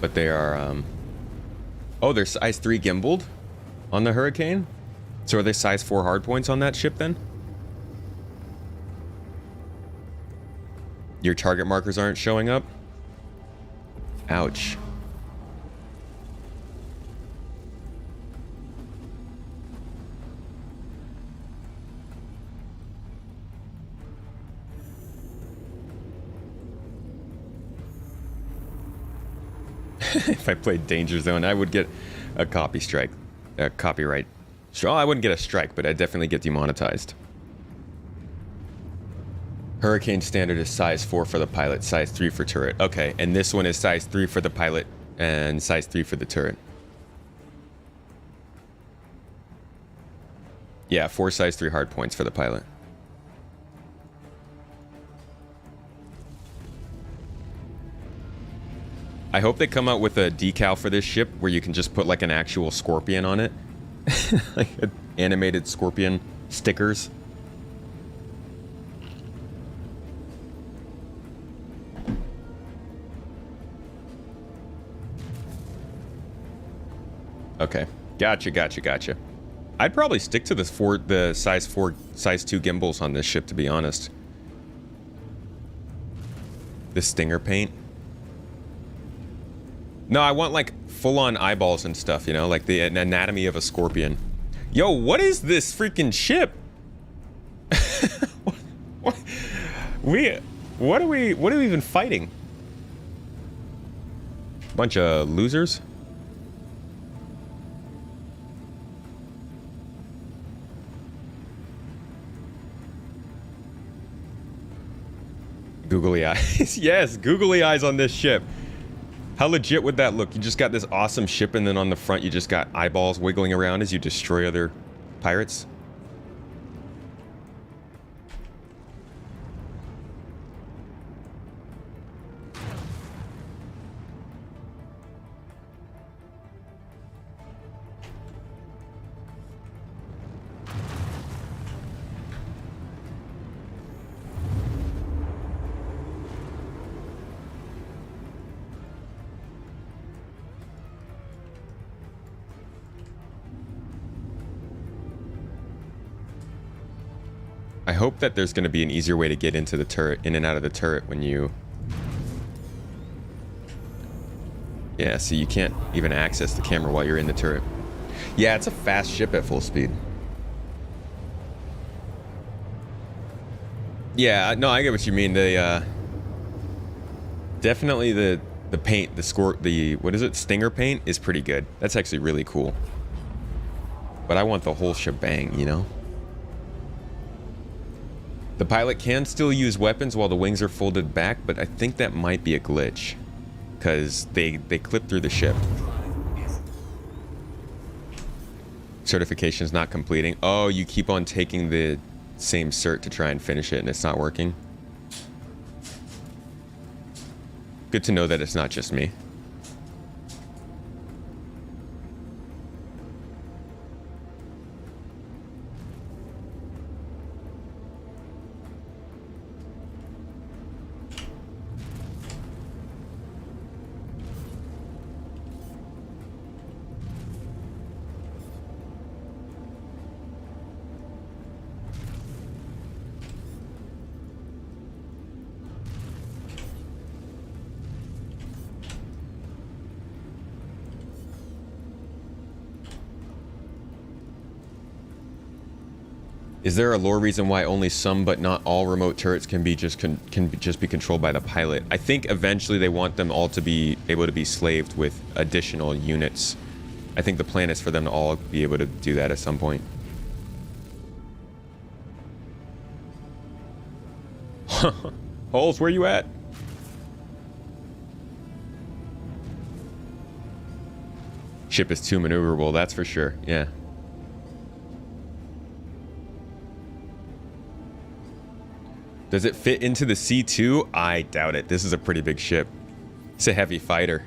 But they are, Oh, they're size 3 gimbaled on the Hurricane? So are they size 4 hardpoints on that ship then? Your target markers aren't showing up? Ouch. If I played Danger Zone, I would get a copyright. Sure, I wouldn't get a strike, but I'd definitely get demonetized. Hurricane standard is size 4 for the pilot, size 3 for turret. Okay, and this one is size 3 for the pilot and size 3 for the turret. Yeah, 4 size 3 hard points for the pilot. I hope they come out with a decal for this ship where you can just put like an actual Scorpion on it. Like animated Scorpion stickers. Okay, gotcha. I'd probably stick to the size 4, size 2 gimbals on this ship, to be honest. The Stinger paint. No, I want like full-on eyeballs and stuff, you know, like the anatomy of a Scorpion. Yo, what is this freaking ship? What are we even fighting? Bunch of losers? Googly eyes. Yes, googly eyes on this ship. How legit would that look? You just got this awesome ship and then on the front you just got eyeballs wiggling around as you destroy other pirates? I hope that there's going to be an easier way to get into the turret, in and out of the turret when you... Yeah, so you can't even access the camera while you're in the turret. Yeah, it's a fast ship at full speed. Yeah, no, I get what you mean. They, definitely the paint, what is it? Stinger paint is pretty good. That's actually really cool. But I want the whole shebang, you know? The pilot can still use weapons while the wings are folded back, but I think that might be a glitch. Because they clip through the ship. Certification's not completing. Oh, you keep on taking the same cert to try and finish it and it's not working. Good to know that it's not just me. Is there a lore reason why only some but not all remote turrets can be just be controlled by the pilot? I think eventually they want them all to be able to be slaved with additional units. I think the plan is for them to all be able to do that at some point. Holes, where you at? ship is too maneuverable, that's for sure. Yeah. Does it fit into the C2? I doubt it. This is a pretty big ship. It's a heavy fighter.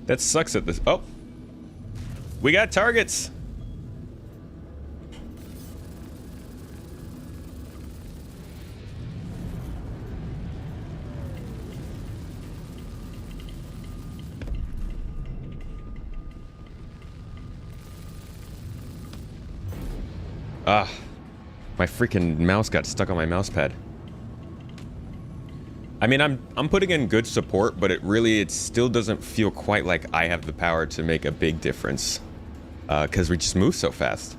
That sucks at this. Oh, we got targets. Ah, my freaking mouse got stuck on my mouse pad. I mean, I'm putting in good support, but it still doesn't feel quite like I have the power to make a big difference. Because we just move so fast.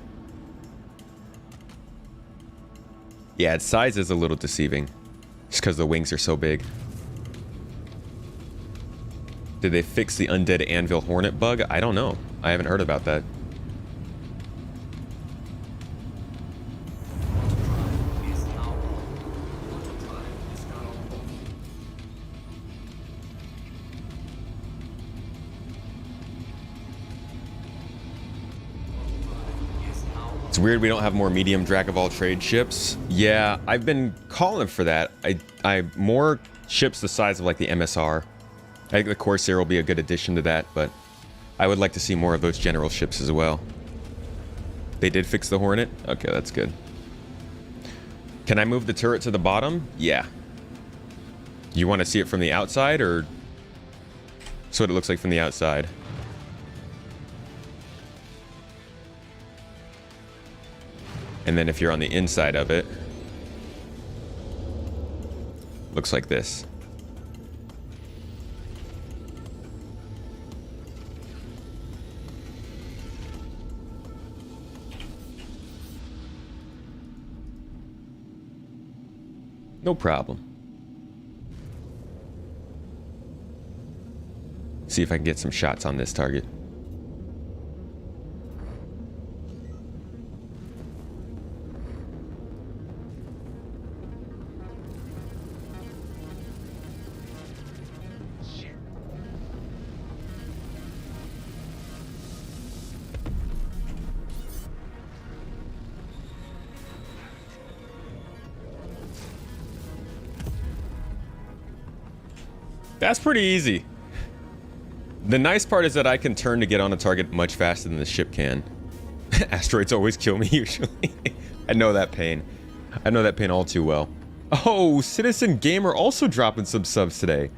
Yeah, its size is a little deceiving. Just because the wings are so big. Did they fix the Undead Anvil Hornet bug? I don't know. I haven't heard about that. It's weird we don't have more medium Jack of all trade ships. Yeah, I've been calling for that. I more ships the size of like the MSR. I think the Corsair will be a good addition to that, but I would like to see more of those general ships as well. They did fix the Hornet? Okay, that's good. Can I move the turret to the bottom? Yeah. You want to see it from the outside, or that's what it looks like from the outside? And then if you're on the inside of it, looks like this. No problem. See if I can get some shots on this target. That's pretty easy. The nice part is that I can turn to get on a target much faster than the ship can. Asteroids always kill me, usually. I know that pain. I know that pain all too well. Oh, Citizen Gamer also dropping some subs today.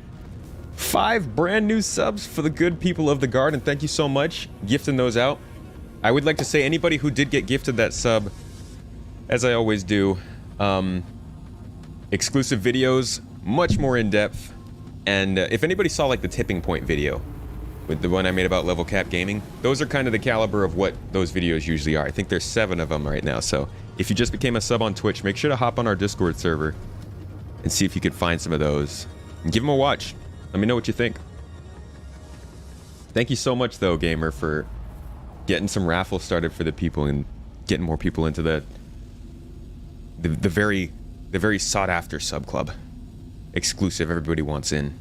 5 brand new subs for the good people of the garden. Thank you so much. Gifting those out. I would like to say anybody who did get gifted that sub, as I always do, exclusive videos, much more in-depth. And if anybody saw like the tipping point video with the one I made about level cap gaming, those are kind of the caliber of what those videos usually are. I think there's 7 of them right now. So if you just became a sub on Twitch, make sure to hop on our Discord server and see if you could find some of those and give them a watch. Let me know what you think. Thank you so much though, Gamer, for getting some raffles started for the people and getting more people into the very sought after sub club. Exclusive, everybody wants in.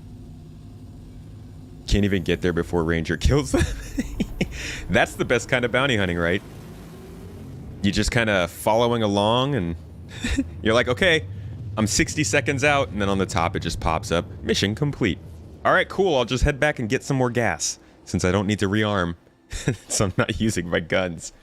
Can't even get there before Ranger kills them. That's the best kind of bounty hunting, right? You're just kind of following along and you're like, okay, I'm 60 seconds out, and then on the top it just pops up, mission complete. All right, cool, I'll just head back and get some more gas since I don't need to rearm. So I'm not using my guns.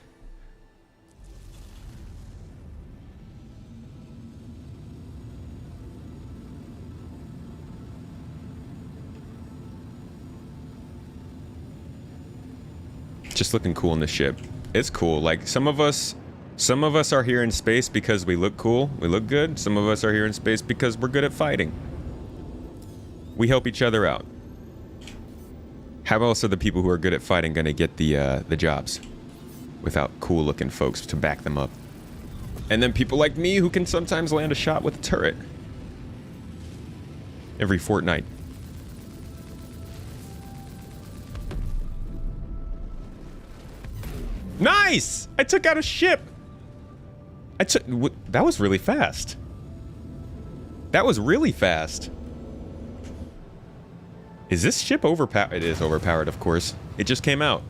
Just looking cool in the ship. It's cool. Like some of us are here in space because we look cool, we look good. Some of us are here in space because we're good at fighting. We help each other out. How else are the people who are good at fighting gonna get the jobs without cool looking folks to back them up? And then people like me who can sometimes land a shot with a turret. Every fortnight. Nice! I took out a ship! That was really fast. That was really fast. Is this ship overpowered? It is overpowered, of course. It just came out.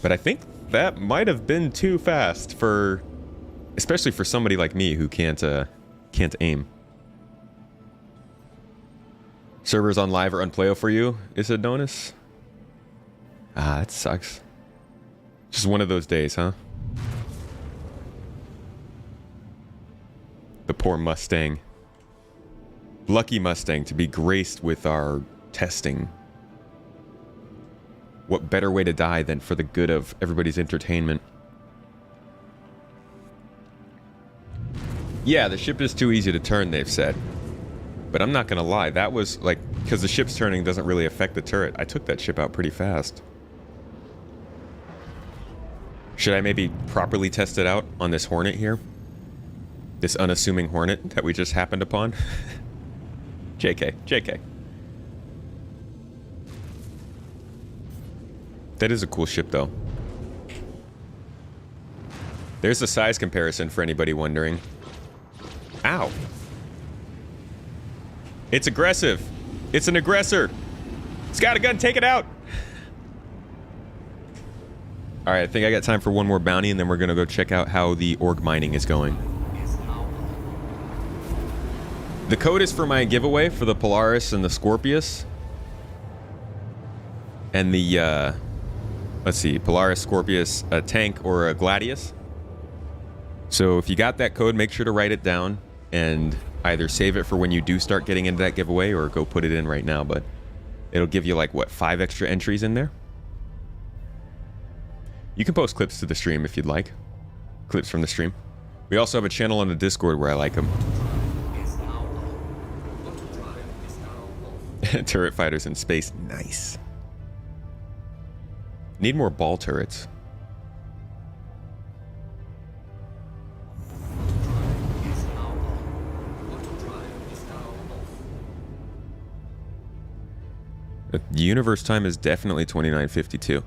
But I think that might have been too fast for... especially for somebody like me who can't aim. Servers on live or unplayo for you, is it Donus? Ah, that sucks. Just one of those days, huh? The poor Mustang. Lucky Mustang to be graced with our testing. What better way to die than for the good of everybody's entertainment? Yeah, the ship is too easy to turn, they've said. But I'm not gonna lie, that was like... because the ship's turning doesn't really affect the turret. I took that ship out pretty fast. Should I maybe properly test it out on this Hornet here? This unassuming Hornet that we just happened upon? JK, JK. That is a cool ship, though. There's a size comparison for anybody wondering. Ow. It's aggressive. It's an aggressor. It's got a gun. Take it out. All right, I think I got time for one more bounty, and then we're going to go check out how the org mining is going. The code is for my giveaway for the Polaris and the Scorpius. And the, let's see, Polaris, Scorpius, a tank, or a Gladius. So if you got that code, make sure to write it down and either save it for when you do start getting into that giveaway or go put it in right now. But it'll give you like, what, 5 extra entries in there? You can post clips to the stream if you'd like. Clips from the stream. We also have a channel on the Discord where I like them. Turret fighters in space. Nice. Need more ball turrets. The universe time is definitely 2952.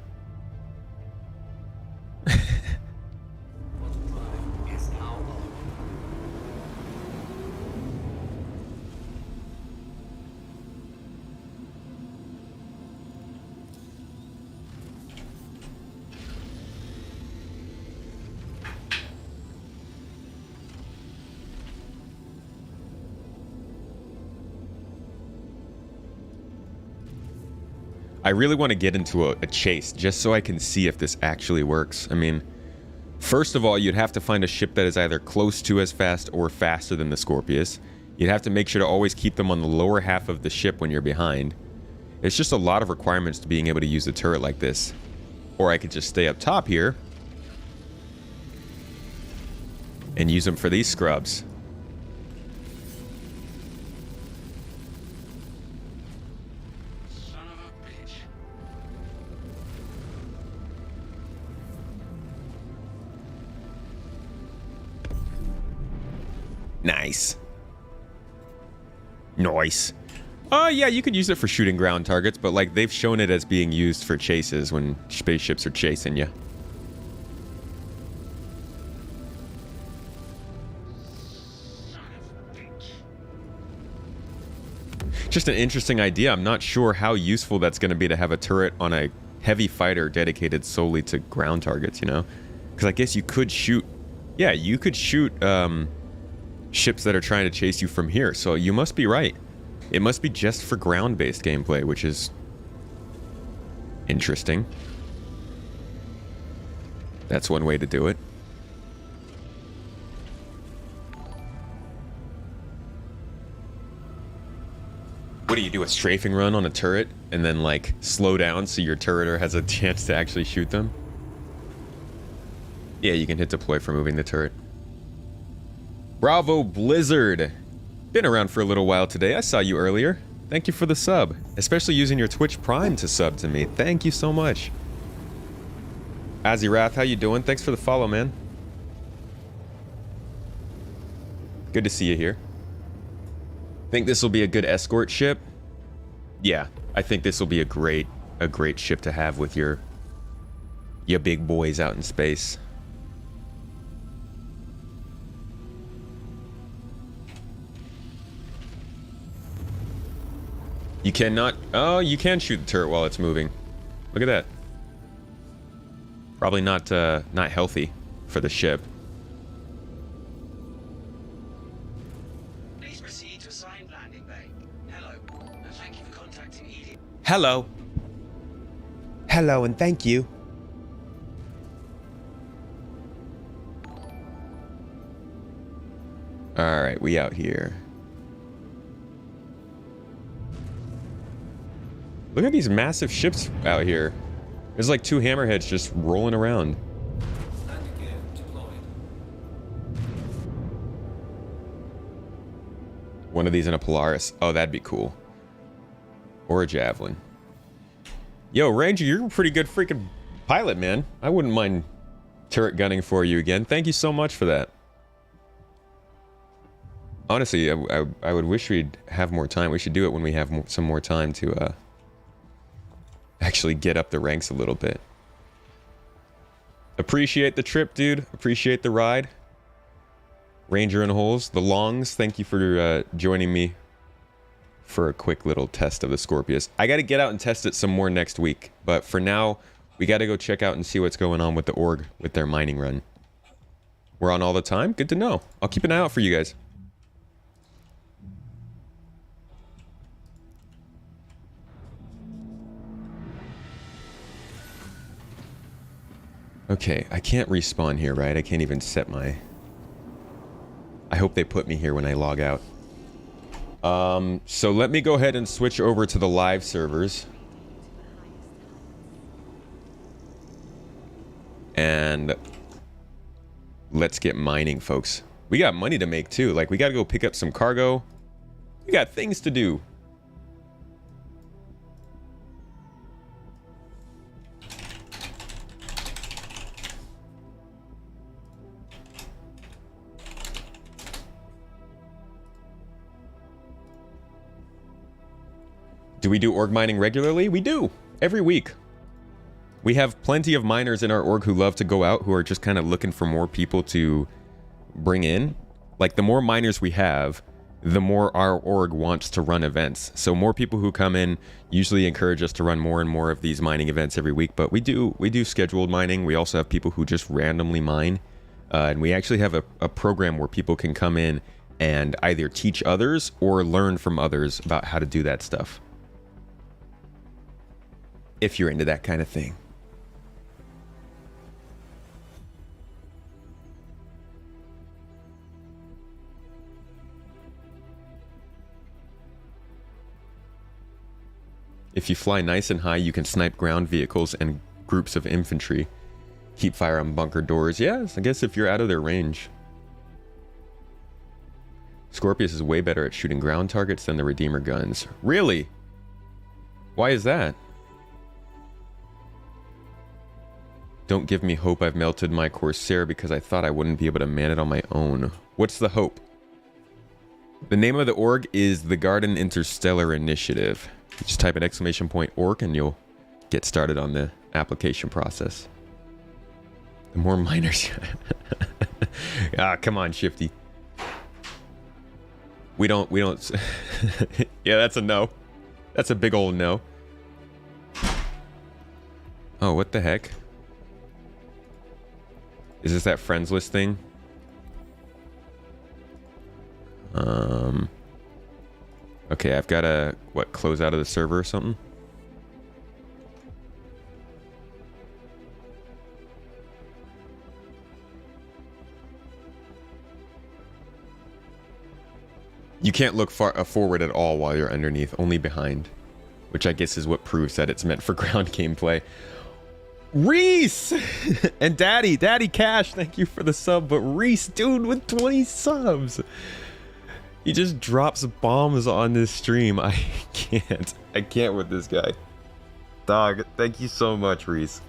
I really want to get into a chase just so I can see if this actually works. I mean, first of all, you'd have to find a ship that is either close to as fast or faster than the Scorpius. You'd have to make sure to always keep them on the lower half of the ship when you're behind. It's just a lot of requirements to being able to use a turret like this. Or I could just stay up top here and use them for these scrubs. Nice. Nice. Yeah, you could use it for shooting ground targets, but like they've shown it as being used for chases when spaceships are chasing you. Just an interesting idea. I'm not sure how useful that's going to be to have a turret on a heavy fighter dedicated solely to ground targets, you know? Because I guess you could shoot... yeah, you could shoot, ships that are trying to chase you from here, so you must be right. It must be just for ground-based gameplay, which is interesting. That's one way to do it. What do you do, a strafing run on a turret and then like slow down so your turreter has a chance to actually shoot them? Yeah, you can hit deploy for moving the turret. Bravo Blizzard. Been around for a little while today. I saw you earlier. Thank you for the sub. Especially using your Twitch Prime to sub to me. Thank you so much. Azirath, how you doing? Thanks for the follow, man. Good to see you here. Think this will be a good escort ship? Yeah, I think this will be a great ship to have with your big boys out in space. You cannot... Oh, you can shoot the turret while it's moving. Look at that. Probably not healthy for the ship. Please proceed to assigned landing bay. Hello, and thank you for contacting ED. Hello. Hello and thank you. All right, we out here. Look at these massive ships out here. There's like 2 hammerheads just rolling around. Landing gear deployed. One of these in a Polaris. Oh, that'd be cool. Or a Javelin. Yo, Ranger, you're a pretty good freaking pilot, man. I wouldn't mind turret gunning for you again. Thank you so much for that. Honestly, I would wish we'd have more time. We should do it when we have some more time to actually get up the ranks a little bit. Appreciate the trip, dude. Appreciate the ride. Ranger and Holes, the Longs, thank you for joining me for a quick little test of the Scorpius. I got to get out and test it some more next week, but for now, we got to go check out and see what's going on with the org with their mining run. We're on all the time? Good to know. I'll keep an eye out for you guys. Okay, I can't respawn here, right? I can't even set my... I hope they put me here when I log out. So let me go ahead and switch over to the live servers. And let's get mining, folks. We got money to make too. Like, we gotta go pick up some cargo. We got things to do. Do we do org mining regularly? We do. Every week. We have plenty of miners in our org who love to go out, who are just kind of looking for more people to bring in. Like, the more miners we have, the more our org wants to run events. So more people who come in usually encourage us to run more and more of these mining events every week. But we do scheduled mining. We also have people who just randomly mine. And we actually have a program where people can come in and either teach others or learn from others about how to do that stuff. If you're into that kind of thing. If you fly nice and high, you can snipe ground vehicles and groups of infantry. Keep fire on bunker doors. Yes, I guess if you're out of their range. Scorpius is way better at shooting ground targets than the Redeemer guns. Really? Why is that? Don't give me hope. I've melted my Corsair because I thought I wouldn't be able to man it on my own. What's the hope? The name of the org is the Garden Interstellar Initiative. Just type an ! org and you'll get started on the application process. The more miners... Ah, come on, Shifty. We don't... Yeah, that's a no. That's a big old no. Oh, what the heck? Is this that friends list thing? Okay, I've got to, what, close out of the server or something? You can't look far forward at all while you're underneath, only behind. Which I guess is what proves that it's meant for ground gameplay. Reese! And Daddy Cash, thank you for the sub. But Reese, dude, with 20 subs. He just drops bombs on this stream. I can't with this guy. Dog, thank you so much, Reese.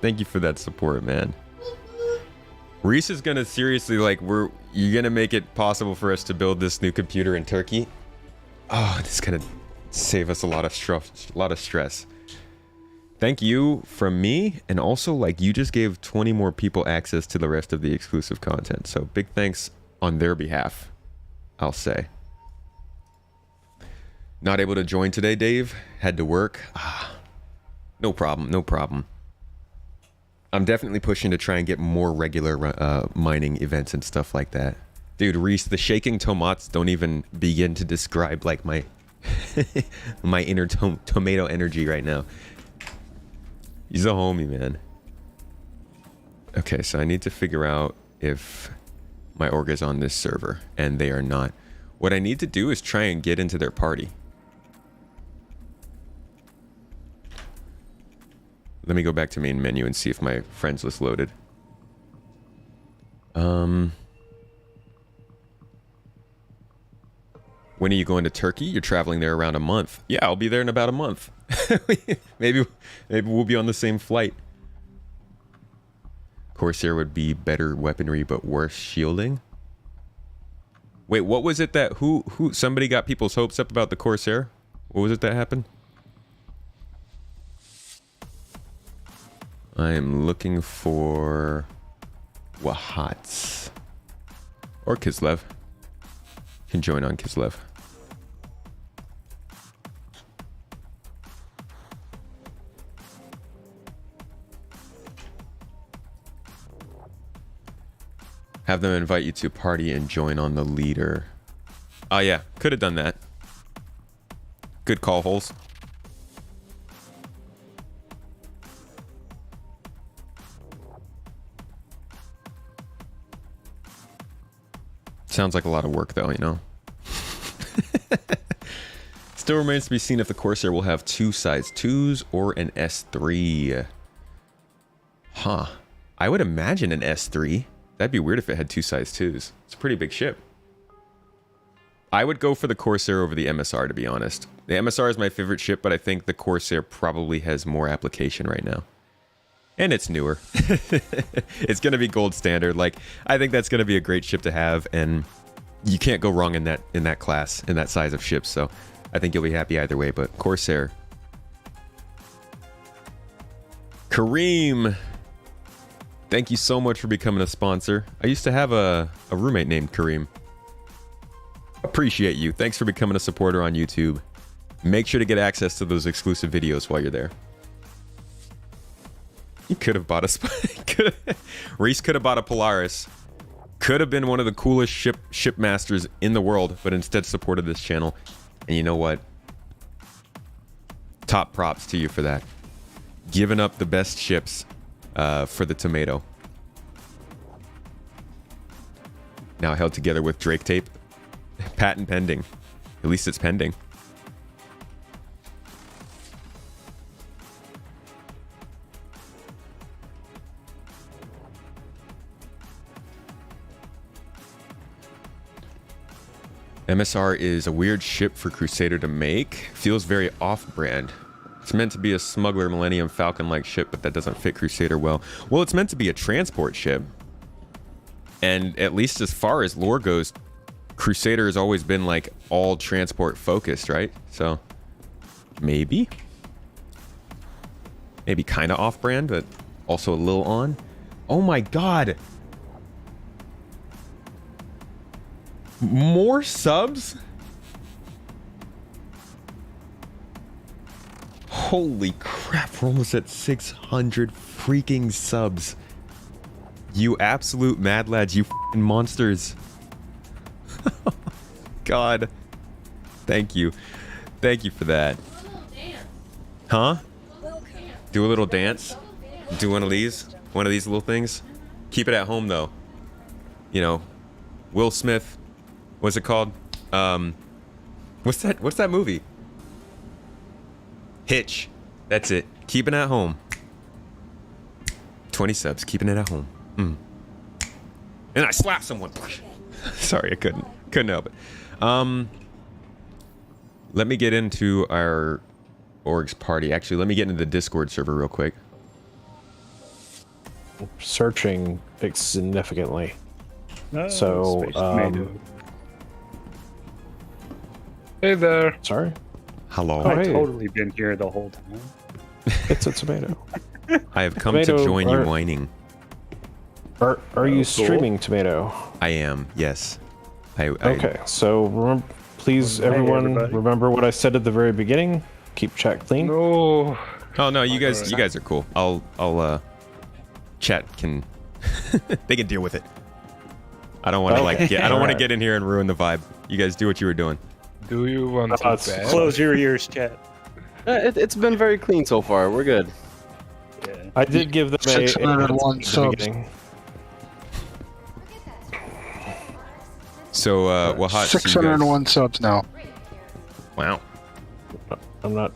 Thank you for that support, man. Reese is gonna seriously, like, you're gonna make it possible for us to build this new computer in Turkey. Oh, this is gonna save us a lot of stress. Thank you from me, and also, like, you just gave 20 more people access to the rest of the exclusive content. So big thanks on their behalf, I'll say. Not able to join today, Dave. Had to work. No problem, no problem. I'm definitely pushing to try and get more regular mining events and stuff like that. Dude, Reese, the shaking tomates don't even begin to describe, like, my my inner tomato energy right now. He's a homie, man. Okay, so I need to figure out if my org is on this server, and they are not. What I need to do is try and get into their party. Let me go back to main menu and see if my friends list loaded. When are you going to Turkey? You're traveling there around a month. Yeah, I'll be there in about a month. maybe we'll be on the same flight. Corsair would be better weaponry but worse shielding. Wait, what was it that who somebody got people's hopes up about the Corsair? What was it that happened? I am looking for Wahats or Kislev. Can join on Kislev. Have them invite you to a party and join on the leader. Oh yeah, could have done that. Good call, Holes. Sounds like a lot of work though, you know. Still remains to be seen if the Corsair will have 2 size 2s or an S3. Huh. I would imagine an S3. That'd be weird if it had 2 size 2s. It's a pretty big ship. I would go for the Corsair over the MSR, to be honest. The MSR is my favorite ship, but I think the Corsair probably has more application right now. And it's newer. It's going to be gold standard. Like, I think that's going to be a great ship to have, and you can't go wrong in that class, in that size of ships. So I think you'll be happy either way. But Corsair. Kareem, thank you so much for becoming a sponsor. I used to have a roommate named Kareem. Appreciate you. Thanks for becoming a supporter on YouTube. Make sure to get access to those exclusive videos while you're there. You could have bought a Reese could have bought a Polaris. Could have been one of the coolest ship masters in the world, but instead supported this channel. And you know what? Top props to you for that. Giving up the best ships for the tomato. Now held together with Drake tape. Patent pending. At least it's pending. MSR is a weird ship for Crusader to make. Feels very off-brand. It's meant to be a smuggler Millennium Falcon-like ship, but that doesn't fit Crusader well. Well, it's meant to be a transport ship. And at least as far as lore goes, Crusader has always been like all transport focused, right? So maybe kind of off-brand, but also a little on. Oh my god. More subs? Holy crap, we're almost at 600 freaking subs. You absolute mad lads, you f***ing monsters. God. Thank you. Thank you for that. Huh? Do a little dance? Do one of these? One of these little things? Keep it at home though. You know, Will Smith. What's it called? What's that movie? Hitch. That's it. Keeping it at home. 20 subs. Keeping it at home. And I slapped someone. Sorry, I couldn't help it. Let me get into our org's party. Actually, let me get into the Discord server real quick. searching significantly. No, So, Space Tomato. Hey there. Sorry, Hello. Oh, I've hey. totally been here the whole time. it's a tomato. I have come Tomato to join you are- whining. Are you cool. streaming, Tomato? I am, yes. Okay, so please, Hey, everyone, everybody. remember what I said at the very beginning. Keep chat clean. No. Oh no, you guys are cool. I'll chat can they can deal with it. I don't want to Okay. I don't want to Alright. get in here and ruin the vibe. You guys do what you were doing. Do you want to That's bet? Close your ears, chat. It's been very clean so far. We're good. Yeah. I did give them a 601 at the subs. beginning. So well, hot. so you guys- 601 subs now. Wow. I'm not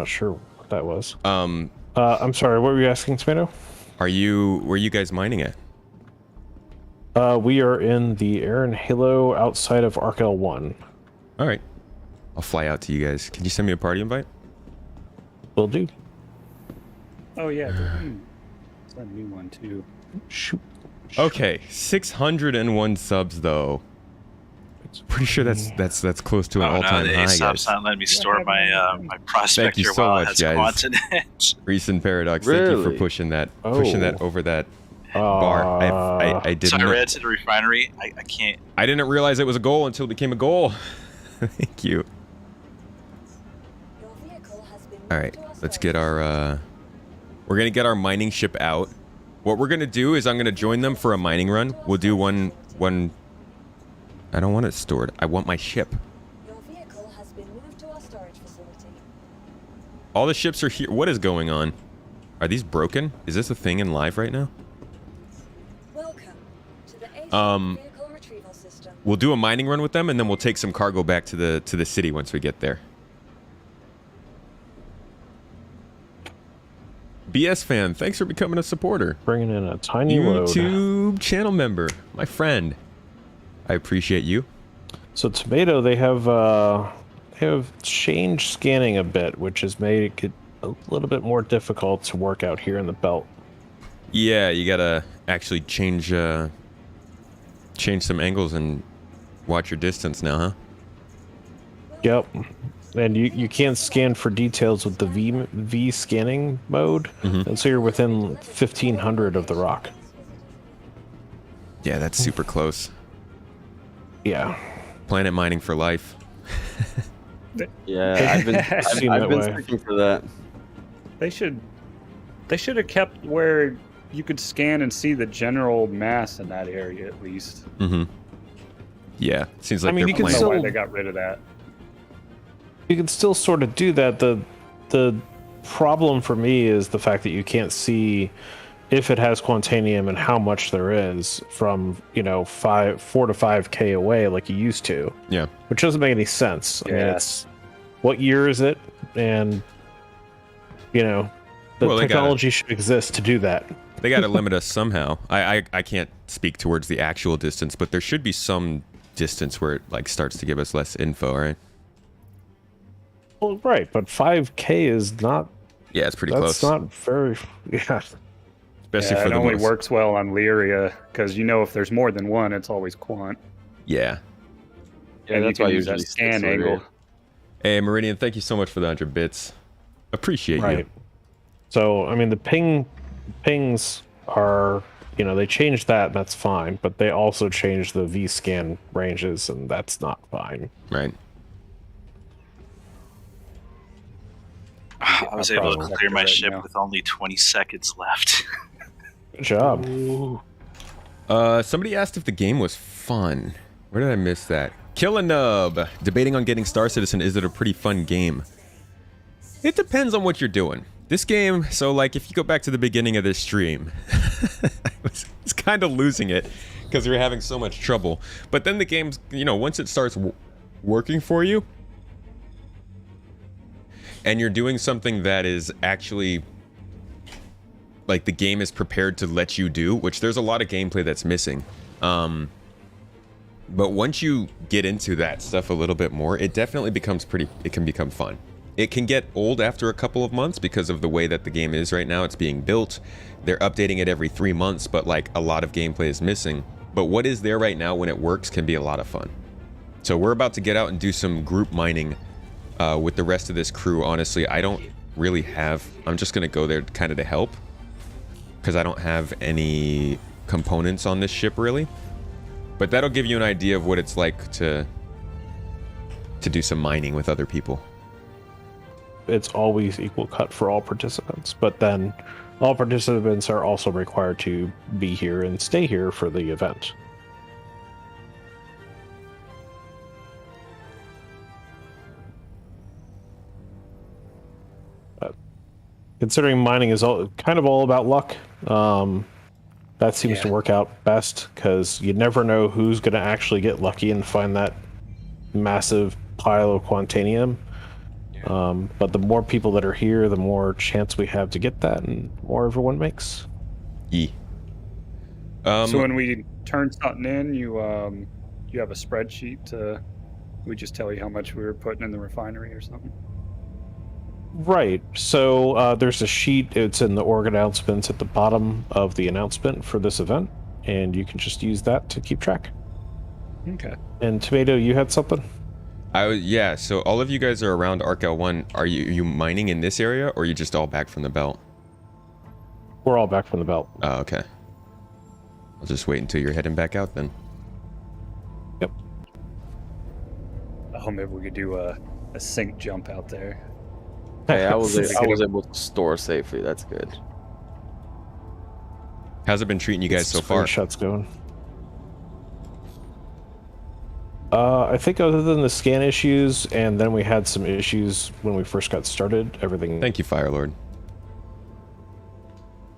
sure what that was. Um, I'm sorry. What were you asking, Tomato? where are you guys mining at? We are in the Aaron Halo outside of Arc L1. All right. I'll fly out to you guys. Can you send me a party invite? Will do. Oh yeah. It's a new one too. Shoot. Okay, 601 subs though. Pretty sure that's close to an Oh no, all-time the high, ASOP's guys. not letting me store my prospector Thank you so while much, it has guys. quantum edge. Recent Paradox, thank you for Really? pushing that Oh. over that bar. I So didn't I read to the refinery. I can't. I didn't realize it was a goal until it became a goal. Thank you. Your vehicle has been All moved right, to our let's storage get our we're gonna get our mining ship out. What we're gonna do is I'm gonna join them for a mining run. We'll do one. I don't want it stored. I want my ship. Your vehicle has been moved to our storage facility. All the ships are here. What is going on? Are these broken? Is this a thing in live right now? Welcome to the A vehicle retrieval system. We'll do a mining run with them, and then we'll take some cargo back to the city once we get there. BS fan, thanks for becoming a supporter. Bringing in a tiny load. YouTube channel member, my friend. I appreciate you. So Tomato, they have changed scanning a bit, which has made it a little bit more difficult to work out here in the belt. Yeah, you gotta actually change some angles and watch your distance now, huh? Yep. And you can't scan for details with the V scanning mode, and so you're within 1,500 of the rock. Yeah, that's super close. Yeah. Planet mining for life. Yeah, I've been Seem I've that been way. searching for that. They should have kept where you could scan and see the general mass in that area at least. Mm-hmm. Yeah, seems like I mean, they're you can I don't playing. know why still- they got rid of that. You can still sort of do that. The problem for me is the fact that you can't see if it has quantanium and how much there is from 4 to 5K away like you used to, Yeah. which doesn't make any sense. I mean, Yeah. it's what year is it, and the Well, they technology should exist to do that. They got to limit us somehow. I can't speak towards the actual distance, but there should be some distance where it like starts to give us less info, right? Well, right, but 5K is not. Yeah, it's pretty That's close. not very. Yeah. Especially Yeah, for it the only most. works well on Lyria because if there's more than one, it's always quant. Yeah. Yeah, And that's you why I can use that usually scan stick to angle. it. Hey, Meridian, thank you so much for the 100 bits. Appreciate Right. you. So, I mean, the pings are, they changed that, and that's fine, but they also changed the V-scan ranges, and that's not fine. Right. I was able to Prospector clear my right ship now. with only 20 seconds left. Good job. Somebody asked if the game was fun. Where did I miss that? Kill a nub. Debating on getting Star Citizen. Is it a pretty fun game? It depends on what you're doing. This game, so like if you go back to the beginning of this stream, I was kind of losing it because we were having so much trouble. But then the game's, once it starts working for you, and you're doing something that is actually like the game is prepared to let you do, which there's a lot of gameplay that's missing. But once you get into that stuff a little bit more, it definitely becomes it can become fun. It can get old after a couple of months because of the way that the game is right now. It's being built. They're updating it every 3 months, but like a lot of gameplay is missing. But what is there right now when it works can be a lot of fun. So we're about to get out and do some group mining with the rest of this crew. Honestly, I don't really have... I'm just going to go there kind of to help because I don't have any components on this ship really. But that'll give you an idea of what it's like to do some mining with other people. It's always equal cut for all participants, but then all participants are also required to be here and stay here for the event. Considering mining is kind of all about luck, that seems to work out best because you never know who's going to actually get lucky and find that massive pile of Quantanium. But the more people that are here, the more chance we have to get that, and more everyone makes. So when we turn something in, you have a spreadsheet to... We just tell you how much we were putting in the refinery or something? Right. So there's a sheet. It's in the org announcements at the bottom of the announcement for this event, and you can just use that to keep track. Okay. And Tomato, you had something? Yeah, so all of you guys are around Arc L1. Are you mining in this area, or are you just all back from the belt? We're all back from the belt. Oh, okay. I'll just wait until you're heading back out then. Yep. Oh, maybe we could do a sync jump out there. Hey, I was able to store safely. That's good. How's it been treating you guys so far? Shots going. I think other than the scan issues, and then we had some issues when we first got started, everything... Thank you, Firelord.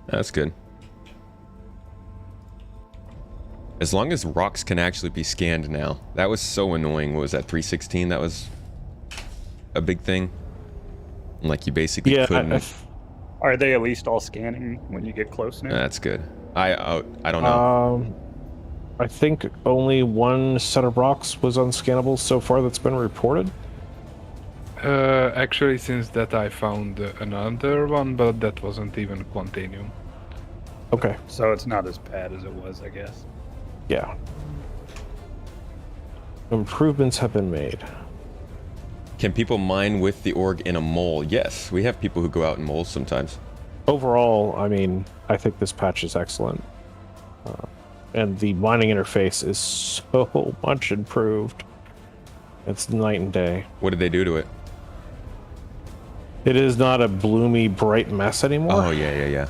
That's good. As long as rocks can actually be scanned now. That was so annoying. What was that, 316? That was a big thing. And like you basically couldn't... Are they at least all scanning when you get close now? That's good. I don't know. I think only one set of rocks was unscannable so far that's been reported. Actually, since that I found another one, but that wasn't even Quantanium. Okay. So it's not as bad as it was, I guess. Yeah. Improvements have been made. Can people mine with the org in a mole? Yes, we have people who go out in moles sometimes. Overall, I mean, I think this patch is excellent. And the mining interface is so much improved. It's night and day. What did they do to it? It is not a bloomy, bright mess anymore. Oh, yeah.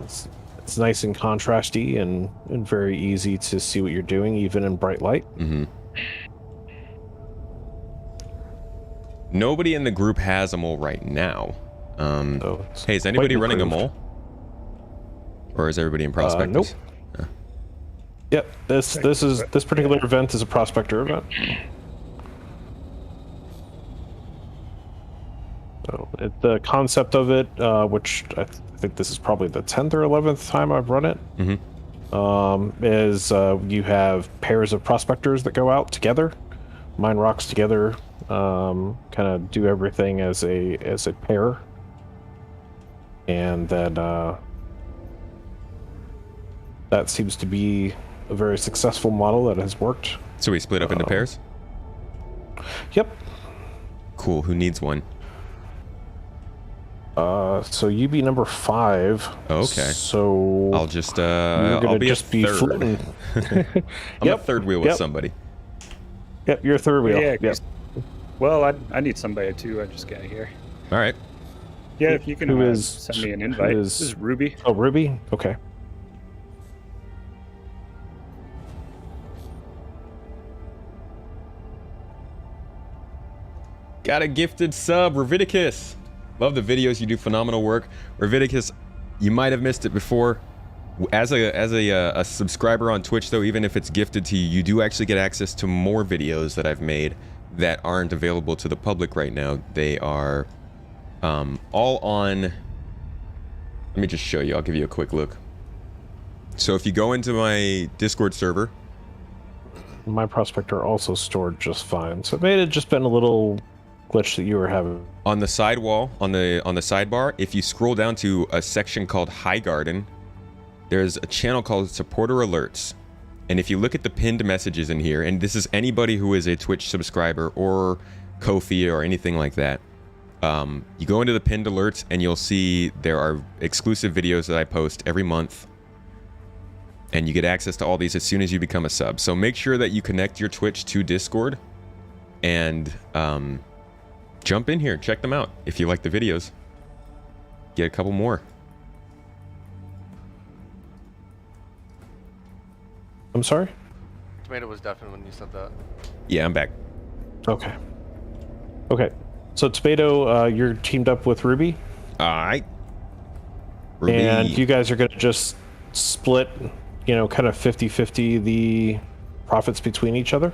It's nice and contrasty and very easy to see what you're doing, even in bright light. Mm-hmm. Nobody in the group has a mole right now. Hey, is anybody running a mole? Or is everybody in prospectors? Nope. Yep, this particular event is a prospector event. So the concept of it, which I think this is probably the 10th or 11th time I've run it, is you have pairs of prospectors that go out together, mine rocks together, kind of do everything as a pair, and then that seems to be a very successful model that has worked. So we split up into pairs? Yep. Cool. Who needs one? So you be number 5. Okay. So I'll just I'll be just a third. I'm a third wheel with somebody. Yep, you're a third wheel. Yeah. Yep. Well, I need somebody too. I just got here. All right. Yeah, if you can send me an invite. This is Ruby. Oh, Ruby? Okay. Got a gifted sub, Raviticus. Love the videos. You do phenomenal work. Raviticus, you might have missed it before. As a subscriber on Twitch, though, even if it's gifted to you, you do actually get access to more videos that I've made that aren't available to the public right now. They are all on... Let me just show you. I'll give you a quick look. So if you go into my Discord server... My prospector also stored just fine. So it may have just been a little glitch that you were having. On the sidewall, on the sidebar, if you scroll down to a section called High Garden, there's a channel called Supporter Alerts. And if you look at the pinned messages in here, and this is anybody who is a Twitch subscriber or Ko-fi or anything like that, you go into the pinned alerts and you'll see there are exclusive videos that I post every month. And you get access to all these as soon as you become a sub. So make sure that you connect your Twitch to Discord and jump in here, check them out. If you like the videos, get a couple more. I'm sorry? Tomato was definitely when you said that. Yeah, I'm back. Okay. Okay. So Tomato, you're teamed up with Ruby. Alright. Ruby. And you guys are going to just split, you know, kind of 50-50 the profits between each other.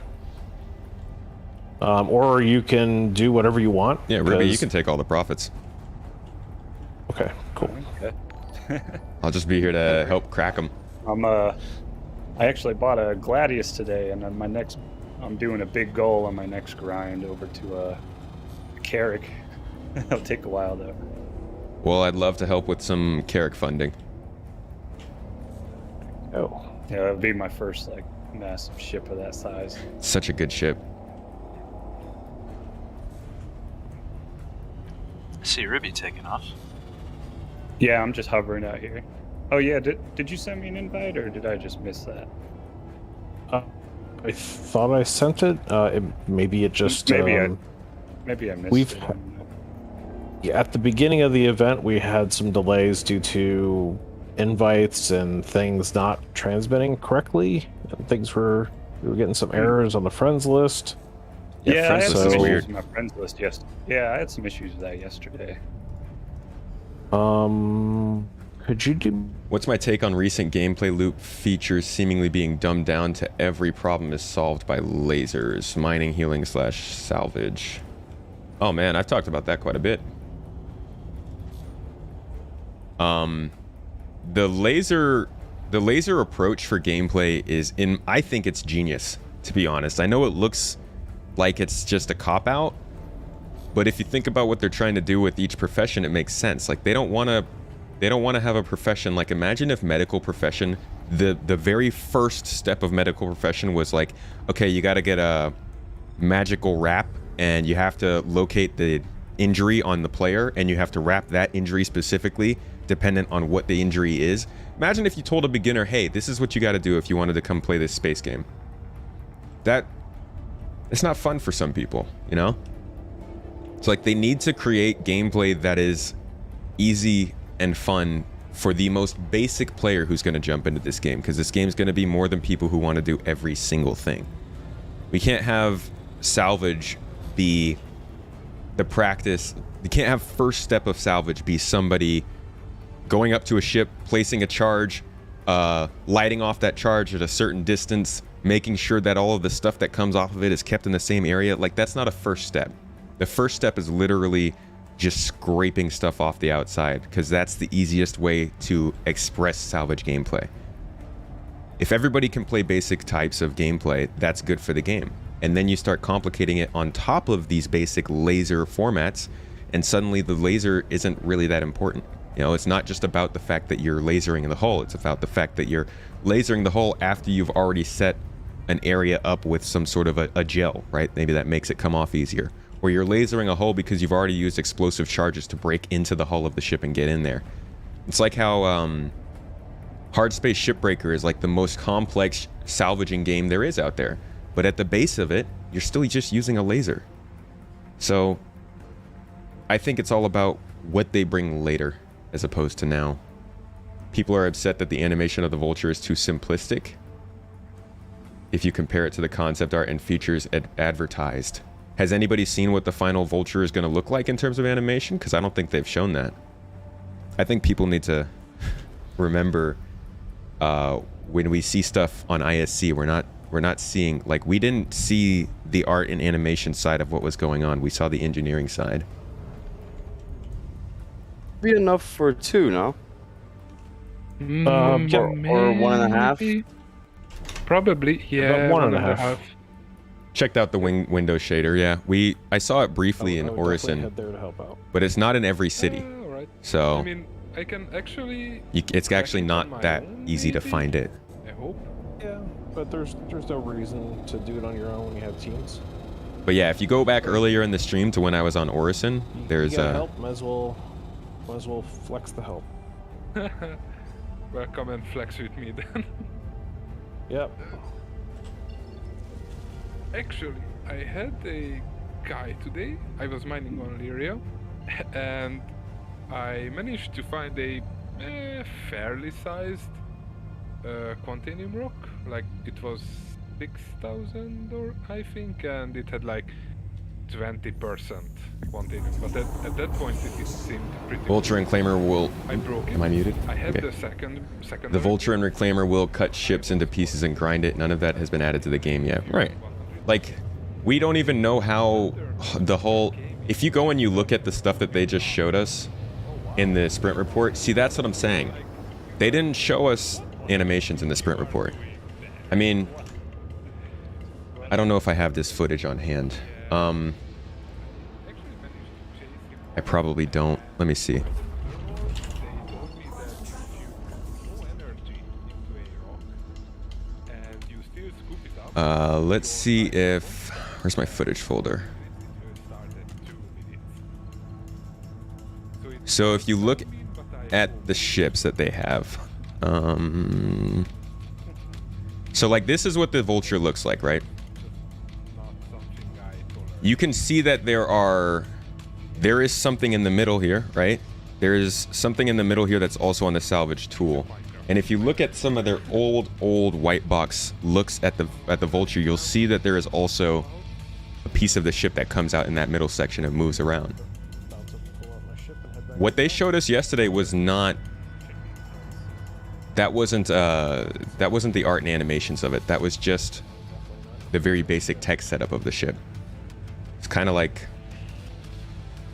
Or you can do whatever you want. Yeah, Ruby, you can take all the profits. Okay, cool. Okay. I'll just be here to help crack them. I actually bought a Gladius today, and then I'm doing a big goal on my next grind over to a Carrick. It'll take a while though. Well, I'd love to help with some Carrick funding. Oh. Yeah, it'll be my first like massive ship of that size. Such a good ship. I see Ruby taking off. Yeah, I'm just hovering out here. Oh yeah, did you send me an invite or did I just miss that? I thought I sent it. Maybe it just maybe I missed it. Yeah, at the beginning of the event, we had some delays due to invites and things not transmitting correctly. And we were getting some errors on the friends list. Yeah, I had some issues weird. with my friends list yesterday. Yeah, I had some issues with that yesterday. Could you do? What's my take on recent gameplay loop features seemingly being dumbed down to every problem is solved by lasers, mining, healing, / salvage? Oh man, I've talked about that quite a bit. The laser approach for gameplay I think it's genius, to be honest. I know it looks like it's just a cop-out, but if you think about what they're trying to do with each profession, it makes sense. Like they don't want to have a profession, like imagine if medical profession, the very first step of medical profession was like, okay, you got to get a magical wrap and you have to locate the injury on the player and you have to wrap that injury specifically dependent on what the injury is. Imagine if you told a beginner, hey, this is what you got to do if you wanted to come play this space game. It's not fun for some people, you know? It's like they need to create gameplay that is easy and fun for the most basic player who's going to jump into this game, because this game's going to be more than people who want to do every single thing. We can't have salvage be the practice. You can't have first step of salvage be somebody going up to a ship, placing a charge, lighting off that charge at a certain distance, making sure that all of the stuff that comes off of it is kept in the same area. Like, that's not a first step. The first step is literally just scraping stuff off the outside, because that's the easiest way to express salvage gameplay. If everybody can play basic types of gameplay, that's good for the game. And then you start complicating it on top of these basic laser formats, and suddenly the laser isn't really that important. You know, it's not just about the fact that you're lasering the hull, it's about the fact that you're lasering the hull after you've already set an area up with some sort of a gel, right? Maybe that makes it come off easier. Or you're lasering a hull because you've already used explosive charges to break into the hull of the ship and get in there. It's like how Hard Space Shipbreaker is like the most complex salvaging game there is out there. But at the base of it, you're still just using a laser. So I think it's all about what they bring later as opposed to now. People are upset that the animation of the Vulture is too simplistic if you compare it to the concept art and features advertised. Has anybody seen what the final Vulture is going to look like in terms of animation? Because I don't think they've shown that. I think people need to remember when we see stuff on ISC, we're not seeing, like, we didn't see the art and animation side of what was going on. We saw the engineering side. Be enough for 2, no? Yeah, or 1.5? Probably, yeah. About 1.5. Checked out the window shader. Yeah, I saw it briefly in I would definitely Orison, head there to help out. but it's not in every city. Alright. So I mean, I can actually. it's actually on not my that own, easy to maybe? find it. I hope. Yeah, but there's no reason to do it on your own when you have teams. But yeah, if you go back earlier in the stream to when I was on Orison, there's you gotta help. Might as well flex the help. Well, come and flex with me then. Yep. Actually, I had a guy today. I was mining on Lyria, and I managed to find a fairly sized quantanium rock. Like it was 6,000 or I think, and it had like 20% quantanium. But at that point, it seemed pretty. Vulture and Reclaimer will. I broke it. Am I muted? I had Okay. the second. The Vulture and Reclaimer will cut ships into pieces and grind it. None of that has been added to the game yet. Right. Like, we don't even know how the whole... If you go and you look at the stuff that they just showed us in the sprint report, see, that's what I'm saying. They didn't show us animations in the sprint report. I mean, I don't know if I have this footage on hand. I probably don't. Let me see. Let's see if... Where's my footage folder? So if you look at the ships that they have... So like this is what the Vulture looks like, right? You can see that there is something in the middle here, right? There is something in the middle here that's also on the salvage tool. And if you look at some of their old white box looks at the Vulture, you'll see that there is also a piece of the ship that comes out in that middle section and moves around. What they showed us yesterday was not... That wasn't the art and animations of it. That was just the very basic text setup of the ship. It's kind of like...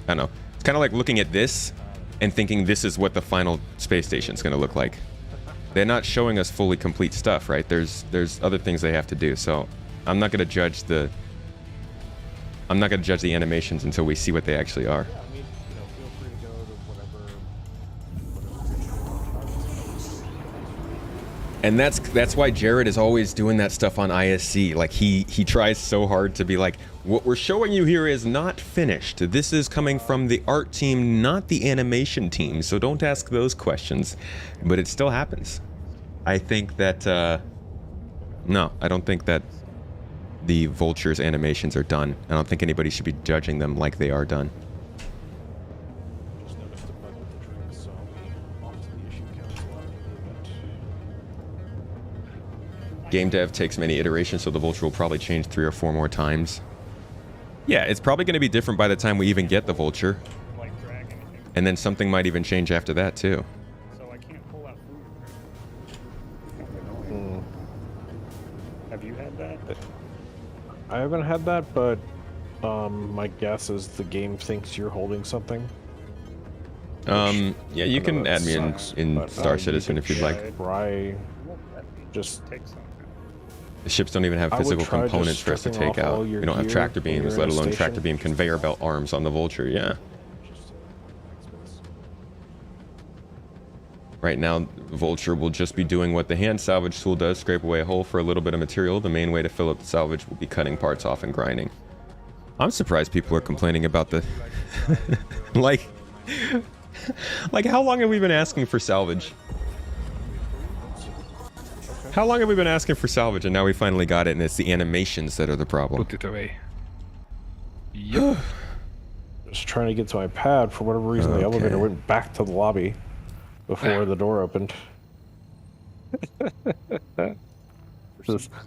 I don't know. It's kind of like looking at this and thinking this is what the final space station's going to look like. They're not showing us fully complete stuff, right? There's other things they have to do. So I'm not going to judge the animations until we see what they actually are. Yeah, I mean, feel free to go to whatever. And that's why Jared is always doing that stuff on ISC. Like he tries so hard to be like, what we're showing you here is not finished. This is coming from the art team, not the animation team. So don't ask those questions. But it still happens. I think that no, I don't think that the Vulture's animations are done. I don't think anybody should be judging them like they are done. Just noticed a bug with the drink, so I'll be off to the issue council after the event. Game dev takes many iterations, so the Vulture will probably change 3 or 4 more times. Yeah, it's probably going to be different by the time we even get the Vulture. And then something might even change after that, too. So I can't pull out food. Have you had that? I haven't had that, but my guess is the game thinks you're holding something. Yeah, you I know can that add me sucks, in but, Star you Citizen can if you'd like. Try just take some. The ships don't even have I would physical try just components for us to stripping take off out. all your We don't have gear tractor when you're beams, in let a alone station. tractor beam conveyor belt arms on the Vulture, yeah. Right now, Vulture will just be doing what the hand salvage tool does, scrape away a hole for a little bit of material. The main way to fill up the salvage will be cutting parts off and grinding. I'm surprised people are complaining about the... like how long have we been asking for salvage? How long have we been asking for salvage and now we finally got it and it's the animations that are the problem? Put it away. Yep. Just trying to get to my pad. For whatever reason, the elevator went back to the lobby before the door opened.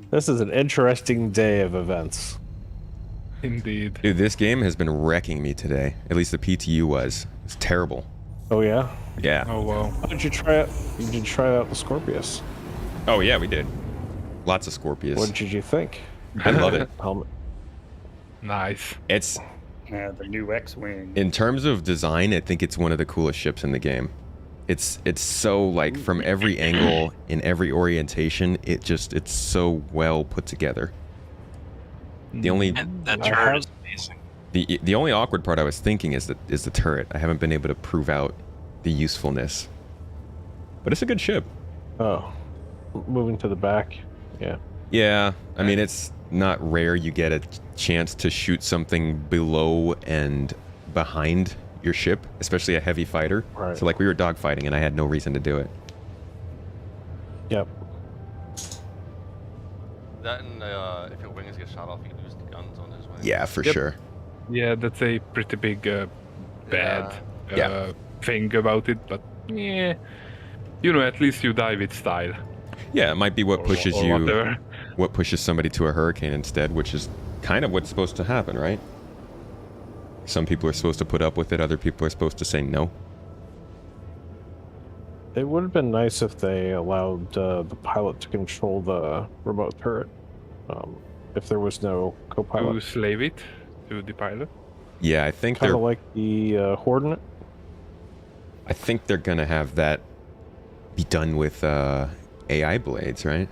This is an interesting day of events. Indeed. Dude, this game has been wrecking me today. At least the PTU was. It's terrible. Oh yeah? Yeah. Oh wow. How did you try it? You did try out the Scorpius. Oh yeah, we did. Lots of Scorpius. What did you think? I love it. Helmet. Nice. It's... Yeah, the new X-Wing. In terms of design, I think it's one of the coolest ships in the game. It's so, like, from every angle, in every orientation, it's so well put together. The only That turret is amazing. the only awkward part I was thinking is the turret. I haven't been able to prove out the usefulness. But it's a good ship. Oh, moving to the back. Yeah. Yeah, I mean, it's not rare you get a chance to shoot something below and behind your ship, especially a heavy fighter. Right. So like we were dogfighting and I had no reason to do it. Yep. That and if your wings get shot off, you lose the guns on his wings. Yeah, for sure. Yeah, that's a pretty big bad Yeah. thing about it, but yeah, you know, at least you die with style. Yeah, it might be what pushes or you, whatever. what pushes somebody to a hurricane instead, which is kind of what's supposed to happen, right? Some people are supposed to put up with it, other people are supposed to say no. It would have been nice if they allowed the pilot to control the remote turret. If there was no To co-pilot. slave it to the pilot. Yeah, I think Kind they're of like the Hornet. I think they're gonna have that be done with AI blades, right?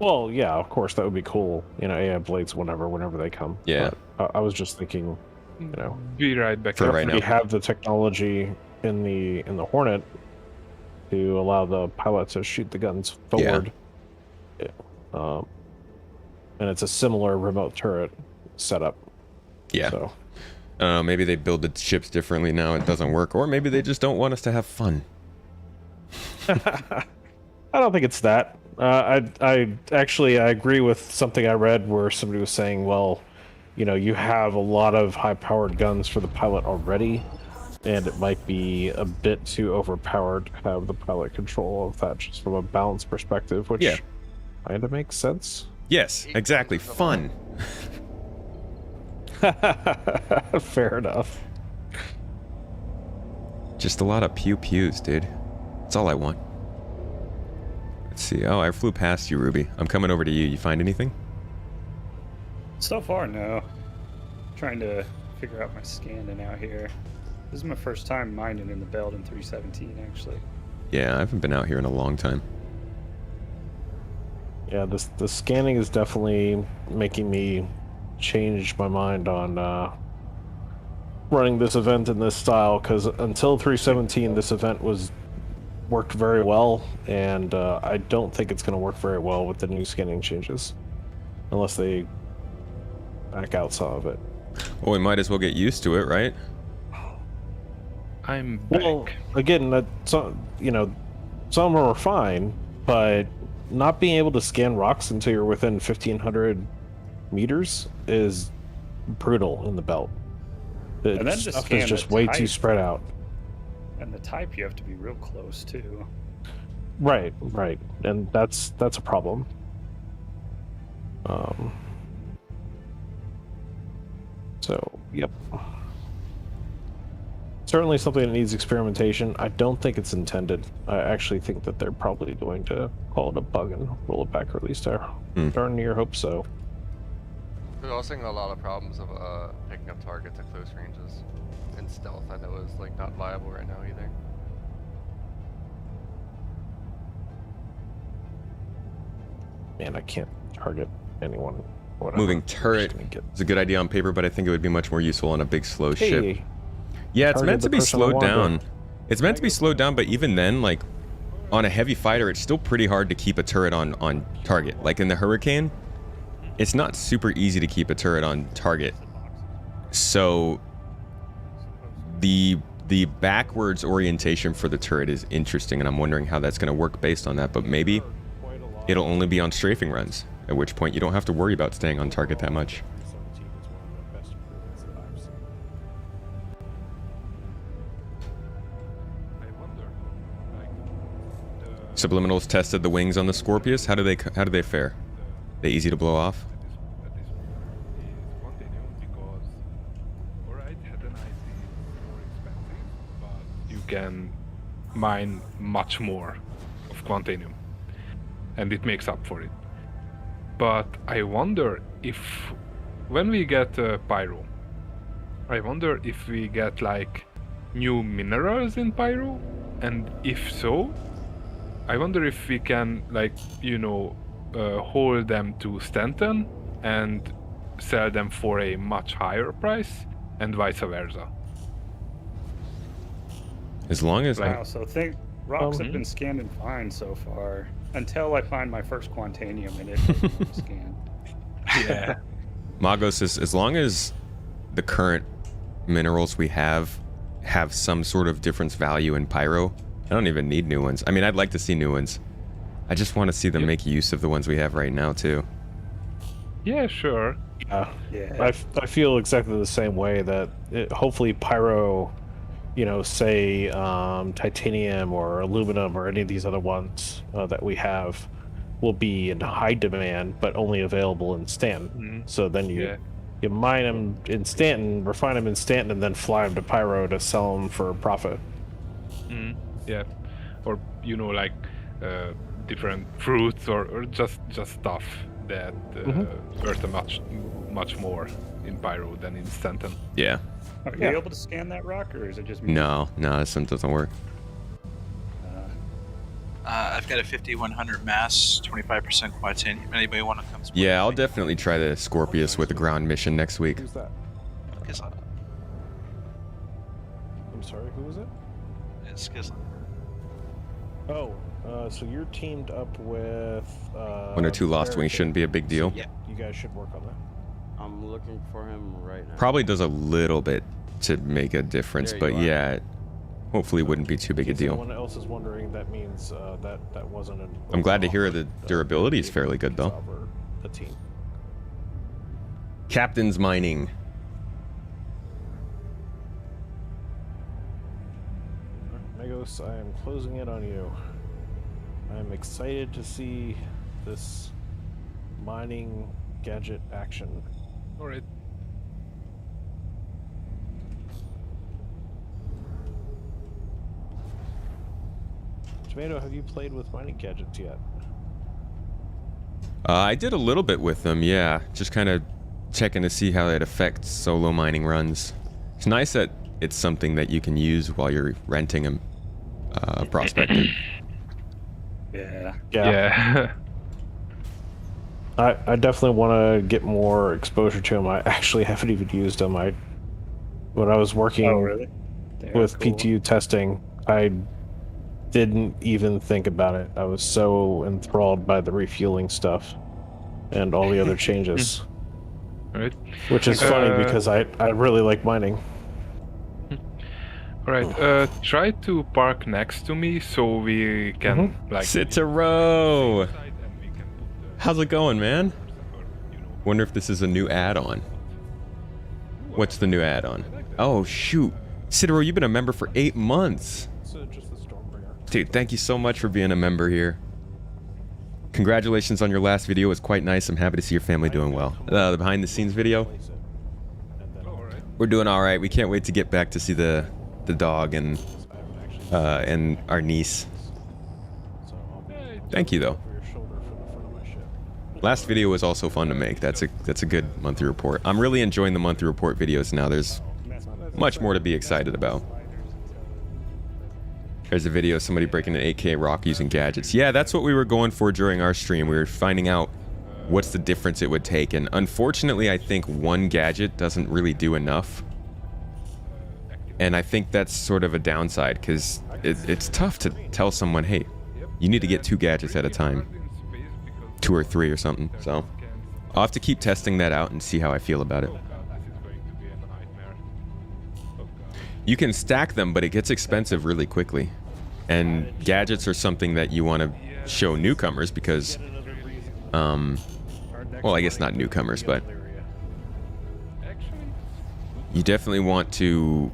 Well, yeah, of course, that would be cool. You know, AI blades whenever they come. Yeah. But I was just thinking, you know, Be right back. For right now. we have the technology in the Hornet to allow the pilot to shoot the guns forward. Yeah. And it's a similar remote turret setup. Yeah. So I don't know, maybe they build the ships differently now, it doesn't work, or maybe they just don't want us to have fun. I don't think it's that. I actually I agree with something I read where somebody was saying, well, you know, you have a lot of high-powered guns for the pilot already, and it might be a bit too overpowered to have the pilot control of that just from a balance perspective, which Yeah. kind of makes sense. Yes, exactly. Fun. Fair enough. Just a lot of pew-pews, dude. That's all I want. Let's see. Oh, I flew past you, Ruby. I'm coming over to you. You find anything? So far, no. Trying to figure out my scanning out here. This is my first time mining in the belt in 317, actually. Yeah, I haven't been out here in a long time. Yeah, the scanning is definitely making me change my mind on running this event in this style, because until 317 this event worked very well, and I don't think it's going to work very well with the new scanning changes unless they back out some of it. Well, we might as well get used to it, right? I'm back. Well, again, you know, some are fine, but not being able to scan rocks until you're within 1,500 meters is brutal in the belt. The And then to stuff scan is just the way type. too spread out. And the type, you have to be real close, too. Right, and that's a problem. So, yep. Certainly something that needs experimentation. I don't think it's intended. I actually think that they're probably going to call it a bug and roll it back, or at least I darn near hope so. We're also seeing a lot of problems of picking up targets at close ranges. And stealth, I know, is like not viable right now either. Man, I can't target anyone. Whatever. Moving I'm just turret gonna get- is a good idea on paper, but I think it would be much more useful on a big, slow ship. Hey, Yeah, it's target meant to the be person I slowed wanted. down. It's meant to be slowed down, but even then, like, on a heavy fighter, it's still pretty hard to keep a turret on target. Like in the Hurricane, it's not super easy to keep a turret on target. So the backwards orientation for the turret is interesting, and I'm wondering how that's going to work based on that. But maybe it'll only be on strafing runs, at which point you don't have to worry about staying on target that much. 17 is one of the best improvements that I've seen. I wonder, like, Subliminals tested the wings on the Scorpius. How do they fare? They easy to blow off? that is Quantanium, because alright, Hetanite is more expensive, but you can mine much more of Quantanium, and it makes up for it. But I wonder if, when we get Pyro, I wonder if we get like new minerals in Pyro, and if so, I wonder if we can, like, you know, hold them to Stanton and sell them for a much higher price, and vice versa. As long as Wow, so think rocks have been scanned fine so far until I find my first Quantanium and it doesn't scan. Yeah. Magos says, as long as the current minerals we have some sort of difference value in pyro, I don't even need new ones. I mean, I'd like to see new ones. I just want to see them make use of the ones we have right now too. Yeah, sure. I feel exactly the same way that hopefully pyro, you know, say titanium or aluminum or any of these other ones that we have will be in high demand but only available in Stanton. So then you mine them in Stanton, refine them in Stanton, and then fly them to pyro to sell them for profit. Yeah, or you know, like different fruits or just stuff that worth much more in pyro than in Stanton. Yeah. Are you able to scan that rock, or is it just me? No, this one doesn't work. I've got a 5100 mass, 25% quantanium. Anybody want to come? Yeah, I'll definitely try the Scorpius with the ground mission next week. Who's that? Skizla. I'm sorry, who was it? It's Skizla. Oh, so you're teamed up with... 1 or 2 lost wings shouldn't be a big deal. Yeah, you guys should work on that. I'm looking for him right now. Probably does a little bit to make a difference, but yeah, hopefully wouldn't be too big a deal. Someone else is wondering, that means that wasn't an... I'm glad to hear the durability is fairly good though. The team. Captain's mining. Megos, I am closing in on you. I'm excited to see this mining gadget action. Alright. Tomato, have you played with mining gadgets yet? I did a little bit with them, yeah. Just kind of checking to see how it affects solo mining runs. It's nice that it's something that you can use while you're renting them, prospecting. Yeah. I definitely want to get more exposure to them. I actually haven't even used them. When I was working with PTU testing, I didn't even think about it. I was so enthralled by the refueling stuff and all the other changes. Right. Which is funny because I really like mining. Alright, try to park next to me so we can like Citaro! How's it going, man? Wonder if this is a new add-on. What's the new add-on? Oh shoot. Citaro, you've been a member for 8 months. Dude, thank you so much for being a member here. Congratulations on your last video. It was quite nice. I'm happy to see your family doing well. The behind the scenes video. We're doing alright. We can't wait to get back to see the dog and our niece. Thank you though. Last video was also fun to make. That's a good monthly report. I'm really enjoying the monthly report videos now. There's much more to be excited about. There's a video of somebody breaking an 8K rock using gadgets. Yeah, that's what we were going for during our stream. We were finding out what's the difference it would take. And unfortunately, I think one gadget doesn't really do enough. And I think that's sort of a downside because it's tough to tell someone, hey, you need to get 2 gadgets at a time. 2 or 3 or something. So I'll have to keep testing that out and see how I feel about it. You can stack them, but it gets expensive really quickly. And gadgets are something that you want to show newcomers because, well, I guess not newcomers, but you definitely want to,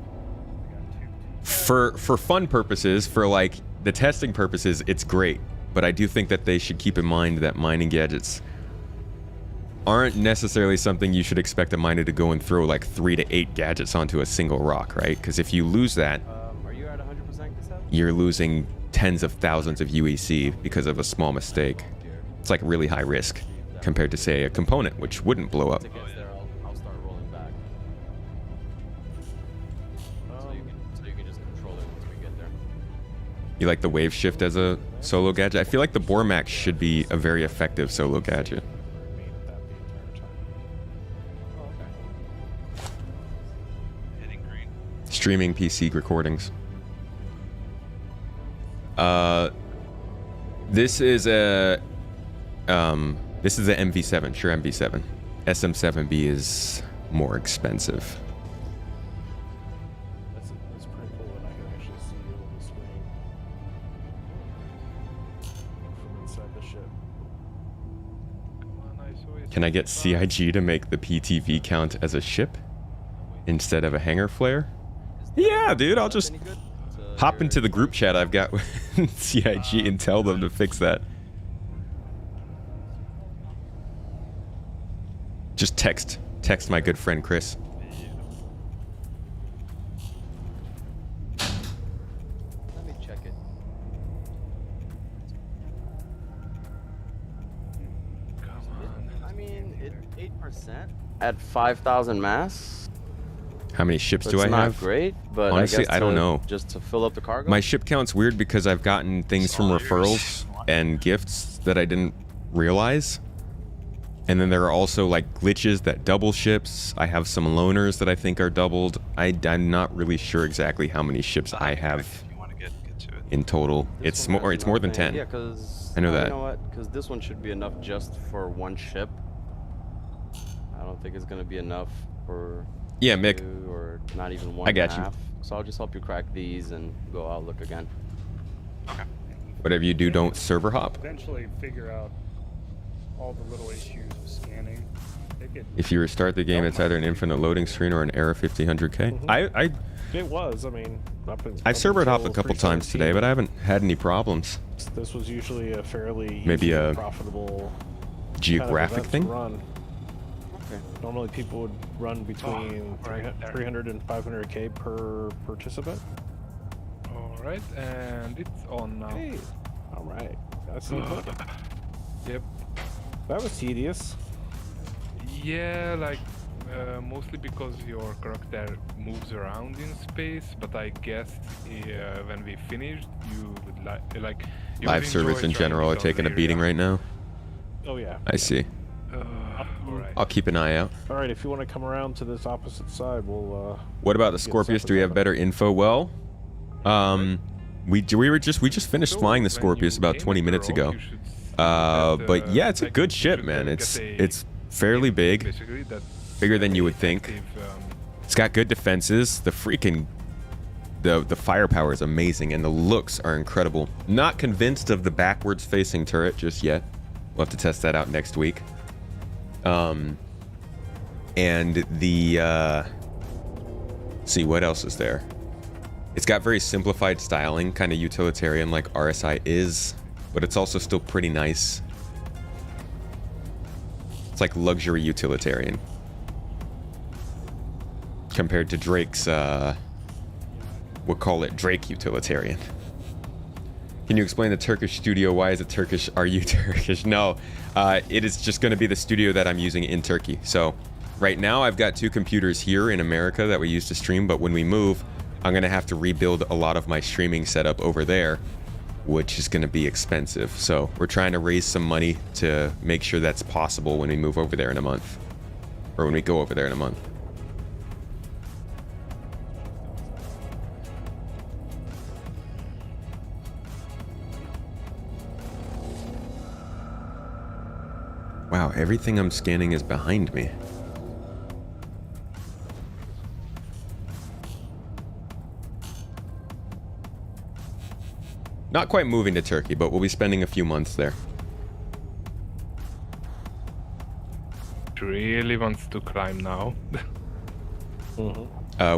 for fun purposes, for like the testing purposes, it's great. But I do think that they should keep in mind that mining gadgets aren't necessarily something you should expect a miner to go and throw like 3 to 8 gadgets onto a single rock, right? Because if you lose that, Are you at 100%, you're losing tens of thousands of UEC because of a small mistake. It's like really high risk compared to, say, a component, which wouldn't blow up. I'll start rolling back. So you can just control it once we get there. You like the wave shift as a solo gadget? I feel like the Bormax should be a very effective solo gadget. streaming PC recordings. This is a MV7, sure MV7. SM7B is more expensive. That's pretty cool that I can actually see you on the screen from inside the ship. Can I get CIG to make the PTV count as a ship instead of a hangar flare? Yeah, dude, I'll just hop into the group chat I've got with CIG and tell them to fix that. Just text my good friend Chris. Let me check it. I mean, it's 8% at 5,000 mass. How many ships So do I it's not have? great, but honestly, I, guess I don't know. Just to fill up the cargo. My ship count's weird because I've gotten things from referrals and gifts that I didn't realize. And then there are also like glitches that double ships. I have some loaners that I think are doubled. I'm not really sure exactly how many ships I have in total. It's more than 10. Yeah, because I know that. You know what? Because this one should be enough just for one ship. I don't think it's gonna be enough for Mick. two or not even one. I got you. half. So I'll just help you crack these and go out look again. Okay. Whatever you do, don't server hop. Eventually figure out all the little issues of scanning. If you restart the game, it's either an infinite loading screen or an error 5000K. It was. I mean, I've servered hop a couple times today, but I haven't had any problems. This was usually a fairly Maybe a profitable geographic kind of event to thing. run. Okay. Normally, people would run between 300 and 500K per participant. Alright, and it's on now. Hey, all right. That's neat. Yep. That was tedious. Yeah, like mostly because your character moves around in space, but I guess when we finished, you would like you Live would service enjoy in general are trying taking a to beating right now. Oh yeah. I see. Alright. I'll keep an eye out. All right, if you want to come around to this opposite side, we'll. What about the get Scorpius? something Do we have going. better info? Well, we just finished flying the Scorpius about 20 minutes ago. But yeah, it's a good ship, man. It's fairly big, basically that bigger than you would think. It's got good defenses. The freaking the firepower is amazing, and the looks are incredible. Not convinced of the backwards facing turret just yet. We'll have to test that out next week. And the see what else is there. It's got very simplified styling, kind of utilitarian like RSI is, but it's also still pretty nice. It's like luxury utilitarian compared to Drake's we'll call it Drake utilitarian. Can you explain the Turkish studio? Why is it Turkish? Are you Turkish? No, it is just going to be the studio that I'm using in Turkey. So right now I've got 2 computers here in America that we use to stream, but when we move, I'm going to have to rebuild a lot of my streaming setup over there, which is going to be expensive. So we're trying to raise some money to make sure that's possible when we move over there in a month, or when we go over there in a month. Wow, everything I'm scanning is behind me. Not quite moving to Turkey, but we'll be spending a few months there. really wants to climb now.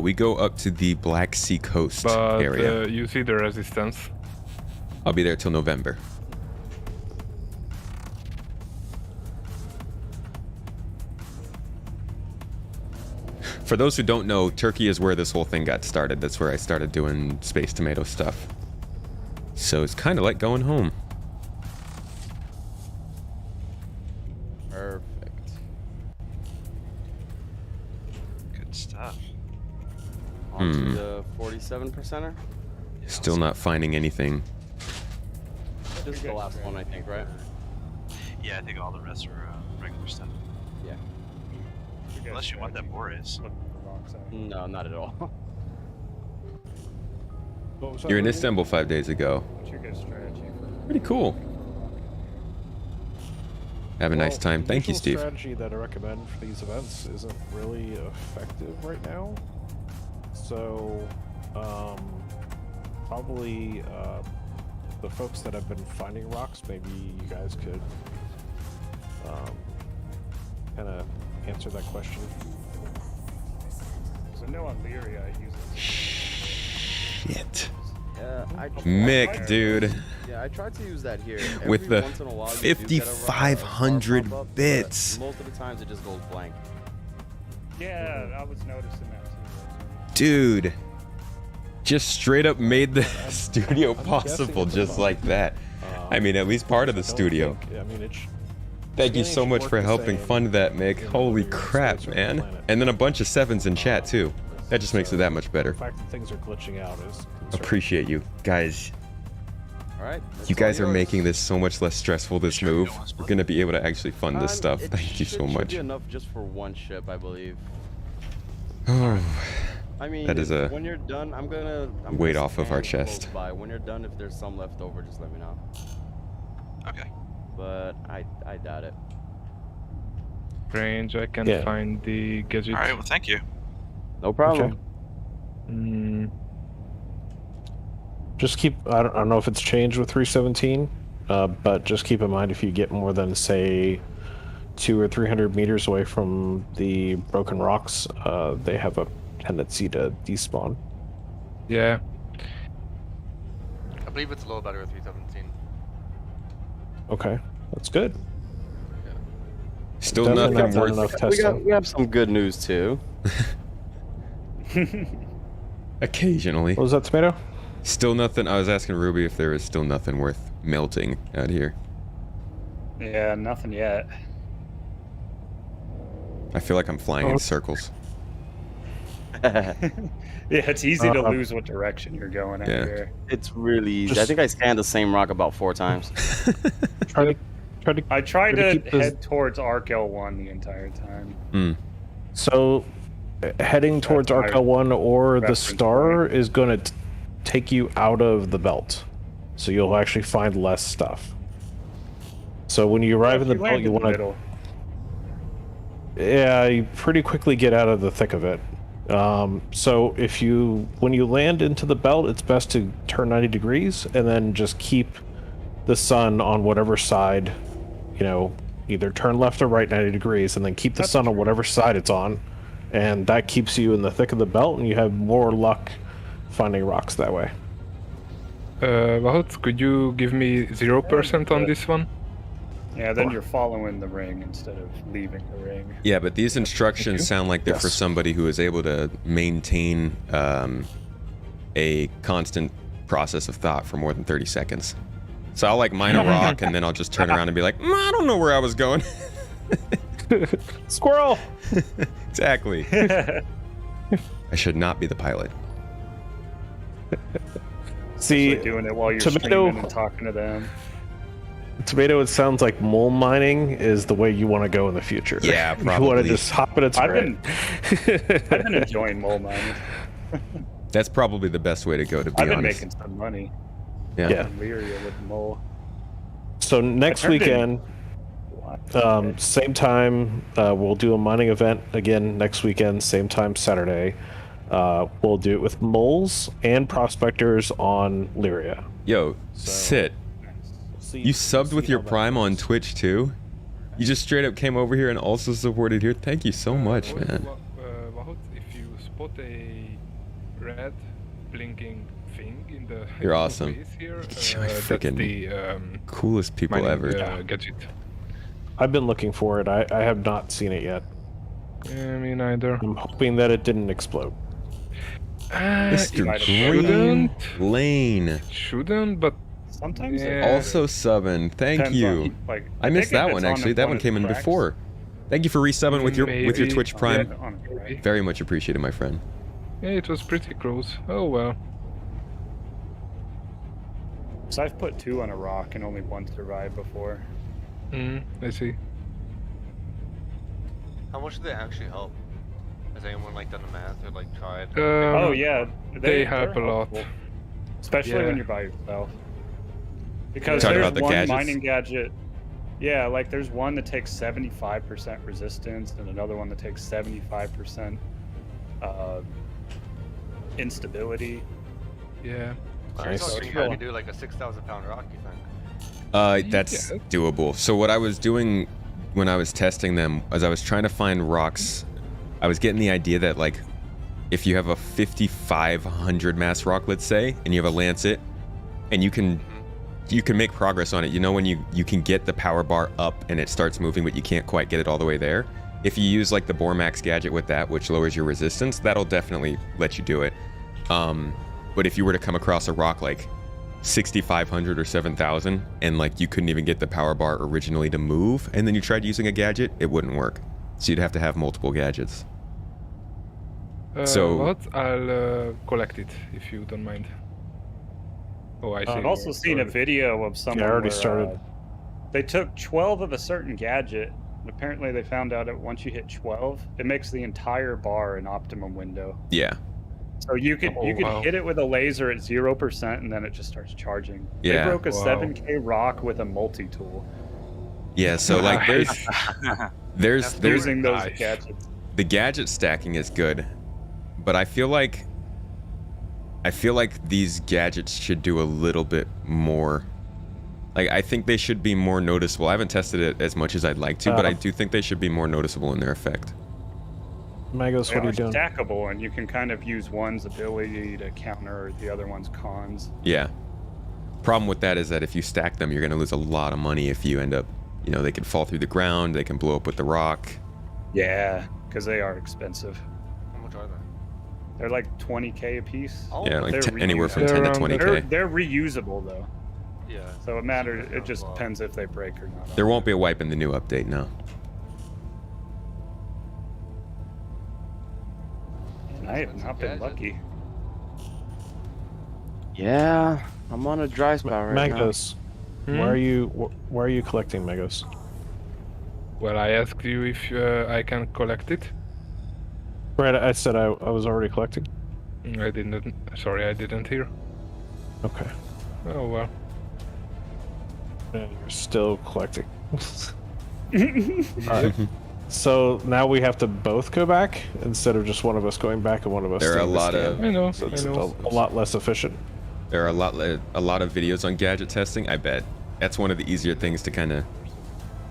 We go up to the Black Sea coast But area. you see the resistance. I'll be there till November. For those who don't know, Turkey is where this whole thing got started. That's where I started doing Space Tomato stuff. So it's kind of like going home. Perfect. Good stuff. On to the 47%er. Still not finding anything. This is the last one, I think, right? Yeah, I think all the rest are regular stuff. Yeah. Unless you want that Boreas. No, not at all. What was that, You're in Ruby? Istanbul 5 days ago. What's your good strategy for? Pretty cool. Have a nice time. The Thank you, usual Steve. strategy that I recommend for these events isn't really effective right now. So, probably the folks that have been finding rocks, maybe you guys could kind of answer that question. So no on Lyria I use it. Shit. Yeah, Mick, dude. Yeah, I tried to use that here. With Every the once in a while, you do get a 5,500 pop-up, but bits. Most of the times it just goes blank. Yeah, I was noticing that too. Dude. Just straight up made the studio guessing possible it's a just bug. like that. I mean, at least part of the I don't studio. think- I mean, Thank you Scaling so should much work for the helping same fund that, Mick. in Holy every crap, space or man. planet. And then a bunch of sevens in chat, too. That just makes it that much better. The fact that things are glitching out is concerning. Appreciate you. Guys, All right. you guys are making this so much less stressful, this move. We're going to be able to actually fund this stuff. Thank you so Should much. be enough just for one ship, I believe. Oh, I mean, that is a when you're done, I'm weight gonna off of our stand close chest. by. When you're done, if there's some left over, just let me know. Okay. But I doubt it. Range, I can Yeah. find the gadget. All right. Well, thank you. No problem. Just keep. I don't know if it's changed with 317, but just keep in mind if you get more than say 200 or 300 meters away from the broken rocks, they have a tendency to despawn. Yeah. I believe it's a little better with 317. Okay, that's good. Still Definitely nothing not worth. enough testing. We have some good news too. Occasionally. What was that, Tomato? Still nothing. I was asking Ruby if there was still nothing worth melting out here. Yeah, nothing yet. I feel like I'm flying in circles. Yeah, it's easy to Uh, lose what direction you're going out Yeah. here. It's really easy. I Just- think I scanned the same rock about 4 times. Try to I tried Try to to keep this- head towards Arc L1 the entire time. So, heading towards That's my Arc L1 or the reference star point. is going to take you out of the belt, so you'll actually find less stuff. So when you arrive in the belt, you want to. middle. Yeah, you pretty quickly get out of the thick of it. So when you land into the belt, it's best to turn 90 degrees and then just keep the sun on whatever side, either turn left or right 90 degrees and then keep the sun on whatever side it's on. And that keeps you in the thick of the belt and you have more luck finding rocks that way. Wout, could you give me 0% on this one? Yeah, then you're following the ring instead of leaving the ring. Yeah, but these instructions sound like they're for Yes. somebody who is able to maintain a constant process of thought for more than 30 seconds. So I'll mine a rock and then I'll just turn around and be like, I don't know where I was going. Squirrel! Exactly. I should not be the pilot. See, Especially doing it while you're Tomato- streaming and talking to them. Tomato, it sounds like mole mining is the way you want to go in the future. Yeah, You want probably. to just hop at its I've grid. I've been enjoying mole mining. That's probably the best way to go, to be I've been honest. making some money. Yeah. Yeah. in Lyria with mole. So next turned weekend, same time, we'll do a mining event again next weekend, same time Saturday. We'll do it with moles and prospectors on Lyria. Yo, Sit. You subbed with your Prime on Twitch too? You just straight up came over here and also supported here? Thank you so much, man. Wout, if you spot a red blinking thing in the You're awesome. space here, You're that's freaking the coolest people mining, ever. gadget. I've been looking for it. I have not seen it yet. Yeah, me neither. I'm hoping that it didn't explode. Mr. It Green shouldn't. Lane. Shouldn't, but Sometimes yeah. Also subbing. Thank Depends you. on, like, I I missed think if that it's one on actually. one That one of came the in tracks. before. Thank you for resubbing with your Maybe. Twitch Prime. on it, right? Very much appreciated, my friend. yeah, it was pretty close. Oh well. So I've put 2 on a rock and only 1 survived before. I see. How much do they actually help? Has anyone done the math or tried? Oh yeah, They help they're a lot. helpful. especially Yeah. when you're by yourself. Because Talking there's about the one gadgets? mining gadget. Yeah, like there's one that takes 75% resistance and another one that takes 75% instability. Yeah. So you're Nice. talking you gotta do like a 6,000-pound rock, you think? That's Yeah. doable. So what I was doing when I was testing them, as I was trying to find rocks, I was getting the idea that like, if you have a 5,500 mass rock, let's say, and you have a lancet, and you can make progress on it. You know, when you can get the power bar up and it starts moving, but you can't quite get it all the way there. If you use like the Bormax gadget with that, which lowers your resistance, that'll definitely let you do it. But if you were to come across a rock like 6,500 or 7,000 and like you couldn't even get the power bar originally to move, and then you tried using a gadget, it wouldn't work. So you'd have to have multiple gadgets. So- What? I'll collect it if you don't mind. Oh, I see. I've also seen a video of someone. I already where, started. They took 12 of a certain gadget, and apparently they found out that once you hit 12, it makes the entire bar an optimum window. Yeah. So you could wow. hit it with a laser at 0%, and then it just starts charging. Yeah. They broke a Wow. 7K rock with a multi-tool Yeah, so like there's using those Nice. gadgets. the gadget stacking is good, but I feel like these gadgets should do a little bit more. Like, I think they should be more noticeable. I haven't tested it as much as I'd like to, but I do think they should be more noticeable in their effect. Magos, They what are you are doing? stackable, and you can kind of use one's ability to counter the other one's cons. Yeah. Problem with that is that if you stack them, you're going to lose a lot of money if you end up, you know, they can fall through the ground, they can blow up with the rock. Yeah, because they are expensive. How much are they? They're like 20K a piece. Oh, Yeah, like They're anywhere from They're 10 to around 20k. They're reusable though, yeah. so it matters. It just depends if they break or not. There won't be a wipe in the new update now. And I have not been lucky. Yeah, I'm on a dry spot right now. Magos, why are you collecting Magos? Well, I asked you if I can collect it. Right, I said I was already collecting. I didn't. Sorry, I didn't hear. Okay. Oh well. And you're still collecting. Alright. So now we have to both go back instead of just one of us going back and one of us There are a staying to lot scan. of I know. So I it's know. a lot less efficient. there are a lot of videos on gadget testing. I bet that's one of the easier things to kind of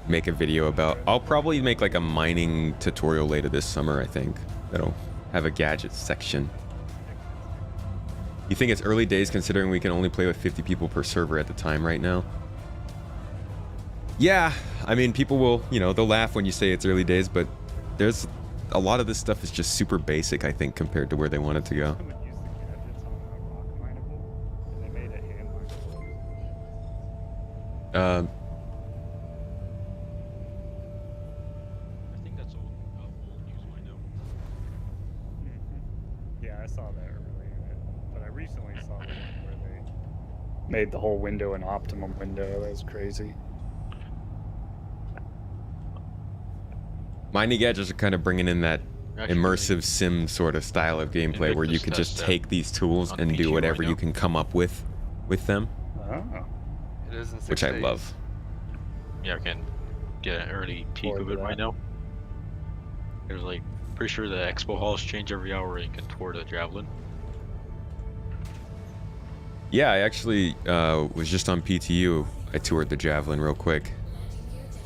make a video about. I'll probably make like a mining tutorial later this summer. I think that'll have a gadget section. You think it's early days considering we can only play with 50 people per server at the time right now? Yeah, I mean, people will, you know, they'll laugh when you say it's early days, but there's a lot of this stuff is just super basic, I think, compared to where they want it to go. I would use the gadgets on a rock mineable, and they made it hand mineable. I think that's all old news window. Yeah, I saw that earlier, but I recently saw the one where they made the whole window an optimum window. That was crazy. Mining gadgets are kind of bringing in that Actually, immersive sim sort of style of gameplay where you Invictus could just test take these tools on and do PT whatever right you now. can come up with them, Oh. It is in 6 which I days. love. Yeah, I can get an early peek Forward of to it that. right now. There's like, pretty sure the expo halls change every hour and you can tour the Javelin. Yeah, I actually was just on PTU. I toured the Javelin real quick.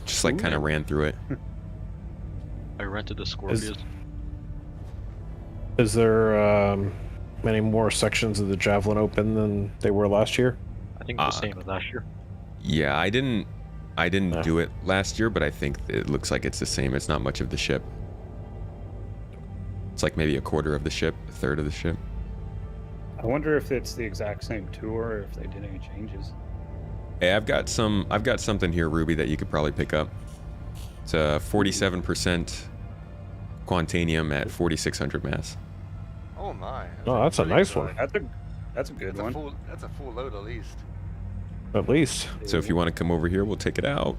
Just like kind of ran through it. I rented the Scorpius. Is there many more sections of the Javelin open than they were last year? I think the same as last year. Yeah, I didn't do it last year, but I think it looks like it's the same. It's not much of the ship. It's like maybe a quarter of the ship, a third of the ship. I wonder if it's the exact same tour or if they did any changes. Hey, I've got something here, Ruby, that you could probably pick up. It's a 47% Quantanium at 4,600 mass. Oh my. Oh, that's a nice one. That's a good one. That's a full load at least. At least. So if you want to come over here, we'll take it out.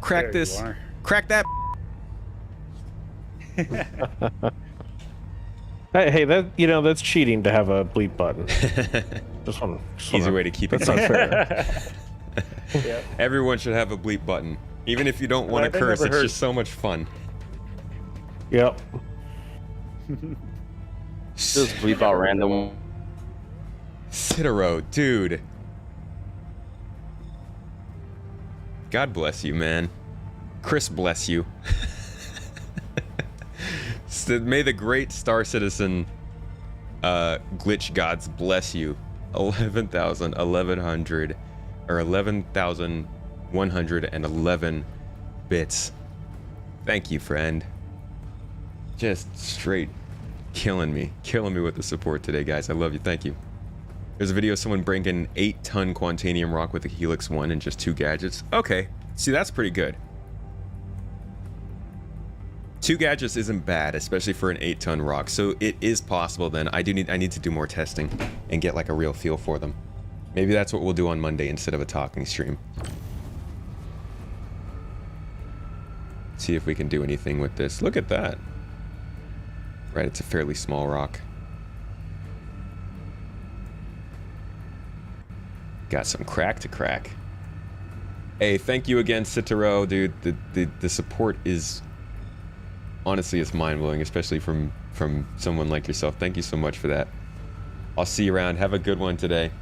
Crack There you this. are. Crack that. Hey, that that's cheating to have a bleep button. Easy way to keep it. That's not fair. Yeah. Everyone should have a bleep button. Even if you don't want to curse, it's just so much fun. Yep. Just bleep out random. Citaro, dude. God bless you, man. Chris bless you. May the great Star Citizen glitch gods bless you. 11,100 or 11,111 bits. Thank you, friend. Just straight killing me with the support today, guys. I love you. Thank you. There's a video of someone breaking 8-ton Quantanium rock with a Helix 1 and just 2 gadgets. Okay, see, that's pretty good. 2 gadgets isn't bad, especially for an 8-ton rock. So it is possible. Then I need to do more testing and get like a real feel for them. Maybe that's what we'll do on Monday instead of a talking stream. See if we can do anything with this. Look at that. Right, it's a fairly small rock. Got some crack to crack. Hey, thank you again, Citaro, dude. The support is honestly, it's mind-blowing, especially from someone like yourself. Thank you so much for that. I'll see you around. Have a good one today.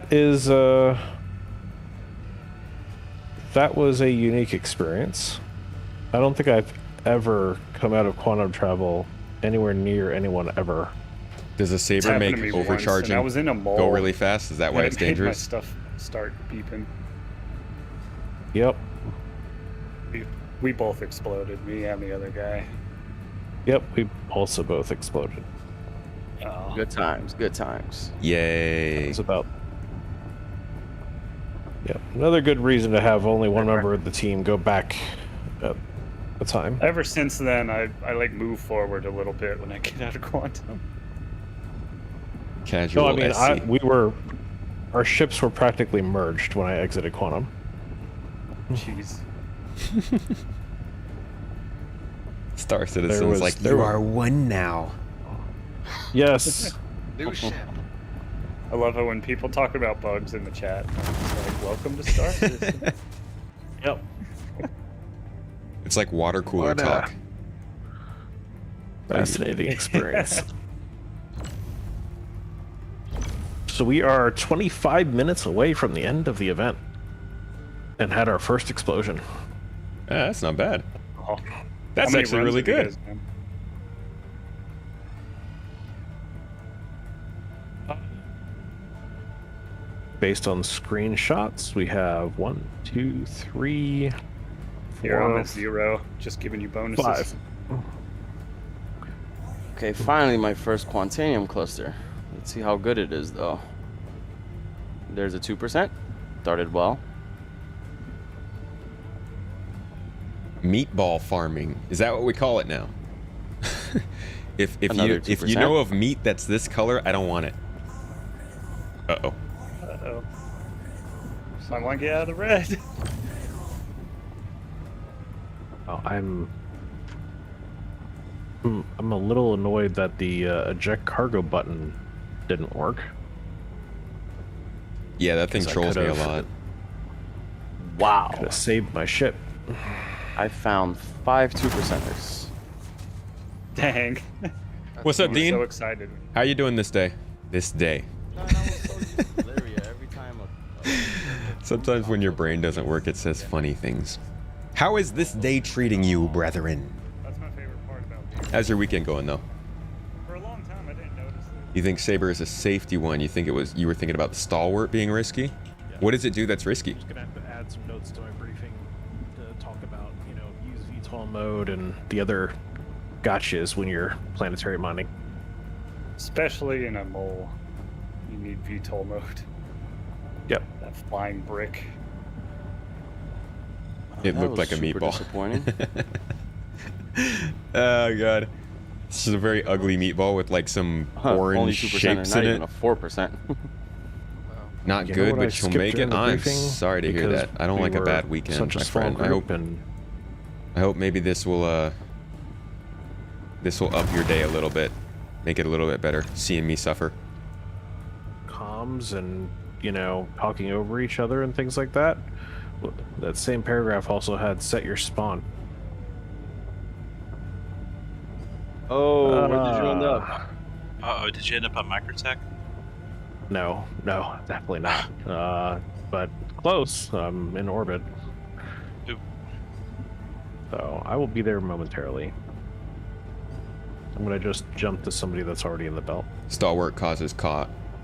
That was a unique experience. I don't think I've ever come out of quantum travel anywhere near anyone ever. Does a saber make overcharging I was in a mall, go really fast? Is that why it's dangerous? My stuff start beeping. Yep. We both exploded, me and the other guy. Yep, we also both exploded. Oh. Good times, good times. Yay. It's about... Yep, another good reason to have only one member of the team go back at a time. Ever since then, I like move forward a little bit when I get out of quantum. Casual. No, I mean, our ships were practically merged when I exited quantum. Jeez. Star Citizen's like, you are one now. Yes. New ship. I love it when people talk about bugs in the chat. It's like, welcome to Star Citizen. Yep. It's like water cooler talk. Fascinating experience. So we are 25 minutes away from the end of the event and had our first explosion. Yeah, that's not bad. Oh. That's actually really good. Based on screenshots, we have 1, 2, 3, 4, Here, I'm at 0. Just giving you bonuses. 5. Okay, finally my first Quantanium cluster. Let's see how good it is, though. There's a 2%. Started well. Meatball farming. Is that what we call it now? if Another you 2%. know of meat that's this color, I don't want it. Uh-oh. Uh-oh. I want to get out of the red. Oh, I'm a little annoyed that the eject cargo button didn't work. Yeah, that thing trolls me a lot. Wow. Could have saved my ship. I found 5 2%ers. Dang. What's up, I'm Dean? so excited. How you doing this day? This day. Every time Sometimes when your brain doesn't work, it says funny things. How is this day treating you, brethren? That's my favorite part about being. How's your weekend going, though? For a long time, I didn't notice it. You think Saber is a safety one? You were thinking about the stalwart being risky? Yeah. What does it do that's risky? I'm just gonna have to add some notes to my briefing to talk about, use VTOL mode and the other gotchas when you're planetary mining. Especially in a mole, you need VTOL mode. Yep. That flying brick. It looked like a meatball. Disappointing. Oh god, this is a very ugly meatball with like some orange shapes in it. Not even a 4%. Not good, but she'll make it. I'm sorry to hear that. I don't like a bad weekend, my friend. I hope maybe this will This will up your day a little bit. Make it a little bit better, seeing me suffer. Comms and, you know, talking over each other and things like that. That same paragraph also had set your spawn. Oh, where did you end up? Uh-oh, did you end up on Microtech? No, definitely not. But close. I'm in orbit. Oop. So I will be there momentarily. I'm gonna just jump to somebody that's already in the belt. Stalwart causes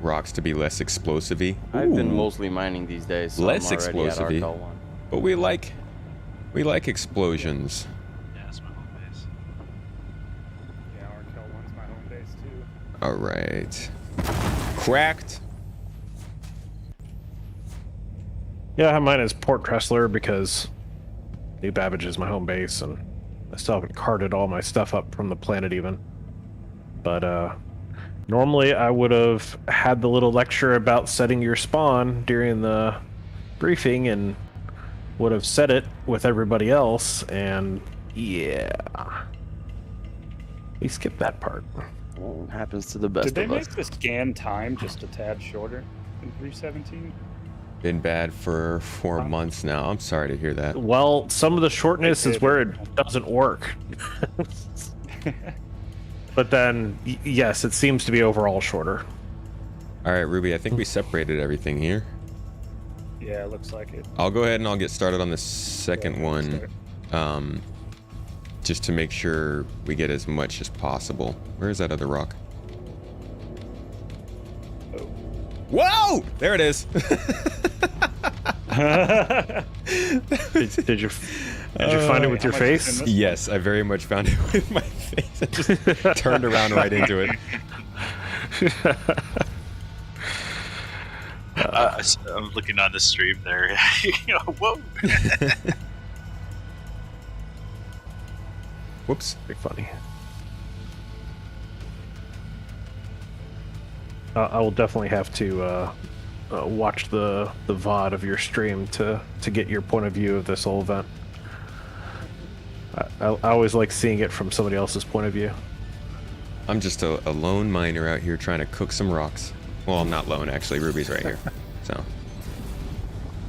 rocks to be less explosive-y. I've been mostly mining these days, so less I'm already at explosive-y. RCL 1. But we like explosions. Yeah, that's my home base. Yeah, RKL 1's my home base too. All right. Cracked. Yeah, I have mine as Port Tressler because New Babbage is my home base, and I still haven't carted all my stuff up from the planet even. But normally I would have had the little lecture about setting your spawn during the briefing and would have set it with everybody else, and yeah. We skipped that part. Well, it happens to the best Did they of make us. the scan time just a tad shorter in 317? Been bad for 4 months now. I'm sorry to hear that. Well, some of the shortness is where it doesn't work. But then, yes, it seems to be overall shorter. All right, Ruby, I think we separated everything here. Yeah, it looks like it. I'll go ahead and I'll get started on the second one, just to make sure we get as much as possible. Where is that other rock? Oh. Whoa! There it is. Did you find it with your face? Yes, I very much found it with my face. I just turned around right into it. I'm looking on the stream there. Whoa! Whoops. Pretty funny. I will definitely have to watch the VOD of your stream to get your point of view of this whole event. I always like seeing it from somebody else's point of view. I'm just a lone miner out here trying to cook some rocks. Well, I'm not lone, actually. Ruby's right here. So.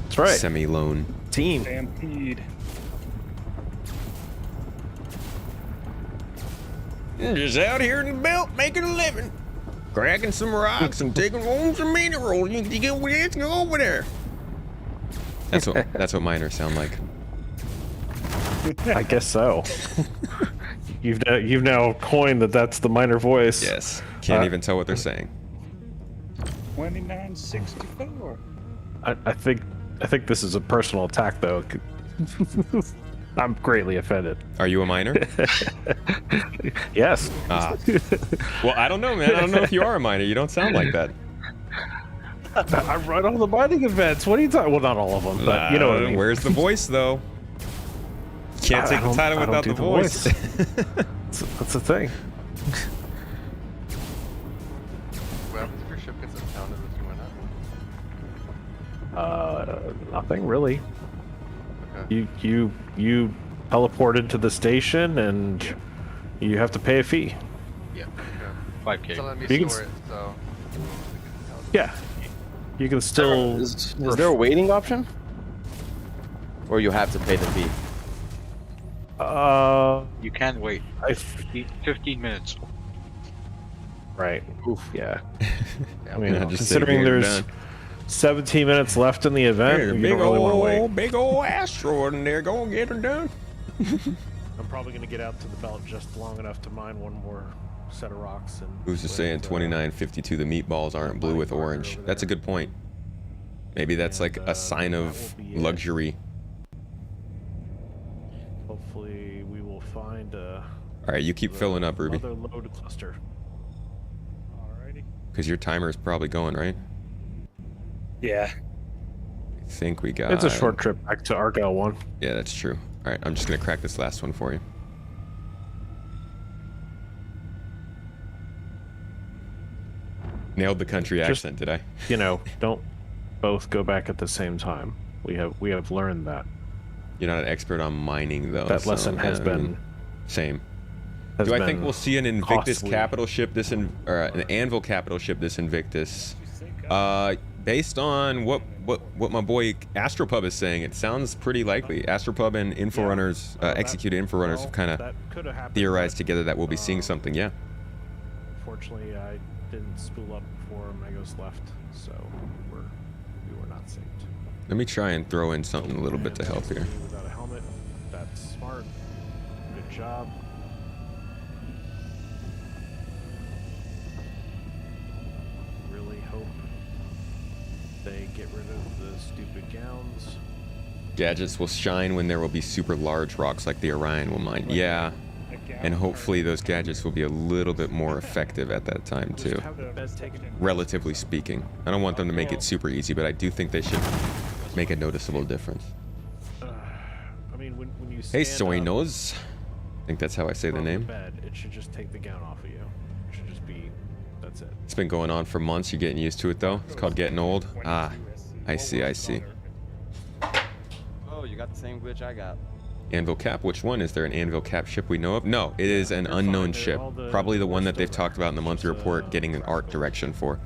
That's right. Semi-lone. Team. Stampede. Just out here in the belt making a living. Cracking some rocks and taking home some minerals. You get let's go over there. That's what miners sound like. I guess so. You've now coined that's the miner voice. Yes. Can't even tell what they're saying. 2964. I think this is a personal attack though. I'm greatly offended. Are you a miner? Yes. Well, I don't know, man. I don't know if you are a miner. You don't sound like that. I run all the mining events. What are you talking? Well, not all of them, but you know what I mean. Where's the voice, though? Can't take the title without the voice. That's the thing. What happens if your ship gets impounded if you win it? Nothing really. Okay. You teleport into the station and you have to pay a fee. Yeah. Okay. 5K. So let me You can store it, so... Yeah. You can still. Is there a waiting option? Or you have to pay the fee? You can wait. 15 minutes. Right. Oof. Yeah. Yeah, I mean, just considering there's 17 minutes left in the event, you don't really want to wait. Big old asteroid in there. Go and get her done. I'm probably going to get out to the belt just long enough to mine one more set of rocks. And Who's to saying 2952 the meatballs aren't blue with orange? That's a good point. Maybe that's like a sign of luxury. Hopefully we will find All right, you keep filling up, Ruby. another load cluster. Alrighty. Because your timer is probably going, right? Yeah. I think we got... It's a short trip back to Argyle 1. Yeah, that's true. All right, I'm just going to crack this last one for you. Nailed the country accent, did I? You know, don't both go back at the same time. We have learned that. You're not an expert on mining, though. That so, lesson has I been... mean, same. has Do I been think we'll see an Invictus costly. capital ship this or an Anvil capital ship this Invictus? Based on what my boy Astropub is saying, it sounds pretty likely. Astropub and Inforunners, executed Inforunners have kind of theorized together that we'll be seeing something. Yeah. Unfortunately, I didn't spool up before Megos left, so we were not saved. Let me try and throw in something a little bit to help here. Without a helmet, that's smart. Good job. Really hope they get rid of the stupid gowns. Gadgets will shine when there will be super large rocks like the Orion will mine. Yeah. And hopefully those gadgets will be a little bit more effective at that time too. Relatively speaking. I don't want them to make it super easy, but I do think they should make a noticeable difference. I mean, when you Hey, stand Soy up Nose. I think that's how I say the from name. bed, it should just take the gown off of you. It should just be, that's it. It's been going on for months. You're getting used to it though. It's called getting old. Ah, I see, I see. Oh, you got the same glitch I got. Anvil Cap, which one? Is there an Anvil Cap ship we know of? No, it is an unknown ship. Probably the one that they've talked about in the monthly report getting an art direction for.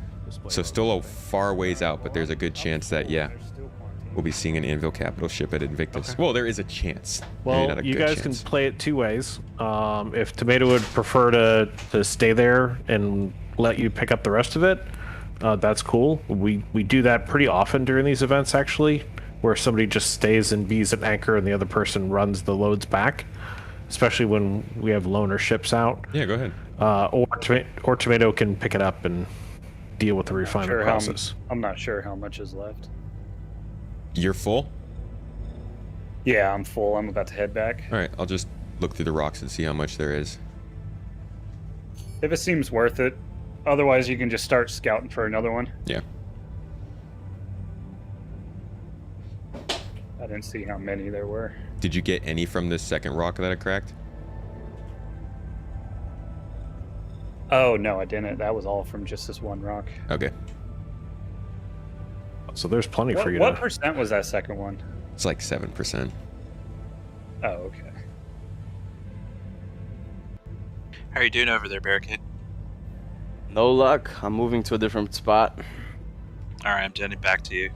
So still a far ways out, but there's a good chance that, yeah, we'll be seeing an Anvil Capital ship at Invictus. Well, there is a chance. Maybe Well, not a you good guys chance. can play it two ways. If Tomato would prefer to stay there and let you pick up the rest of it, that's cool. We do that pretty often during these events, actually, where somebody just stays and bees at anchor and the other person runs the loads back, especially when we have loaner ships out. Yeah, go ahead. Or Tomato can pick it up and deal with the refinement process. I'm not sure how much is left. You're full? Yeah, I'm full. I'm about to head back. All right, I'll just look through the rocks and see how much there is. If it seems worth it. Otherwise, you can just start scouting for another one. Yeah. I didn't see how many there were. Did you get any from this second rock that I cracked? Oh, no, I didn't. That was all from just this one rock. Okay. So there's plenty for you What to... percent was that second one? It's like 7%. Oh, okay. How are you doing over there, Barricade? No luck. I'm moving to a different spot. Alright, I'm turning back to you.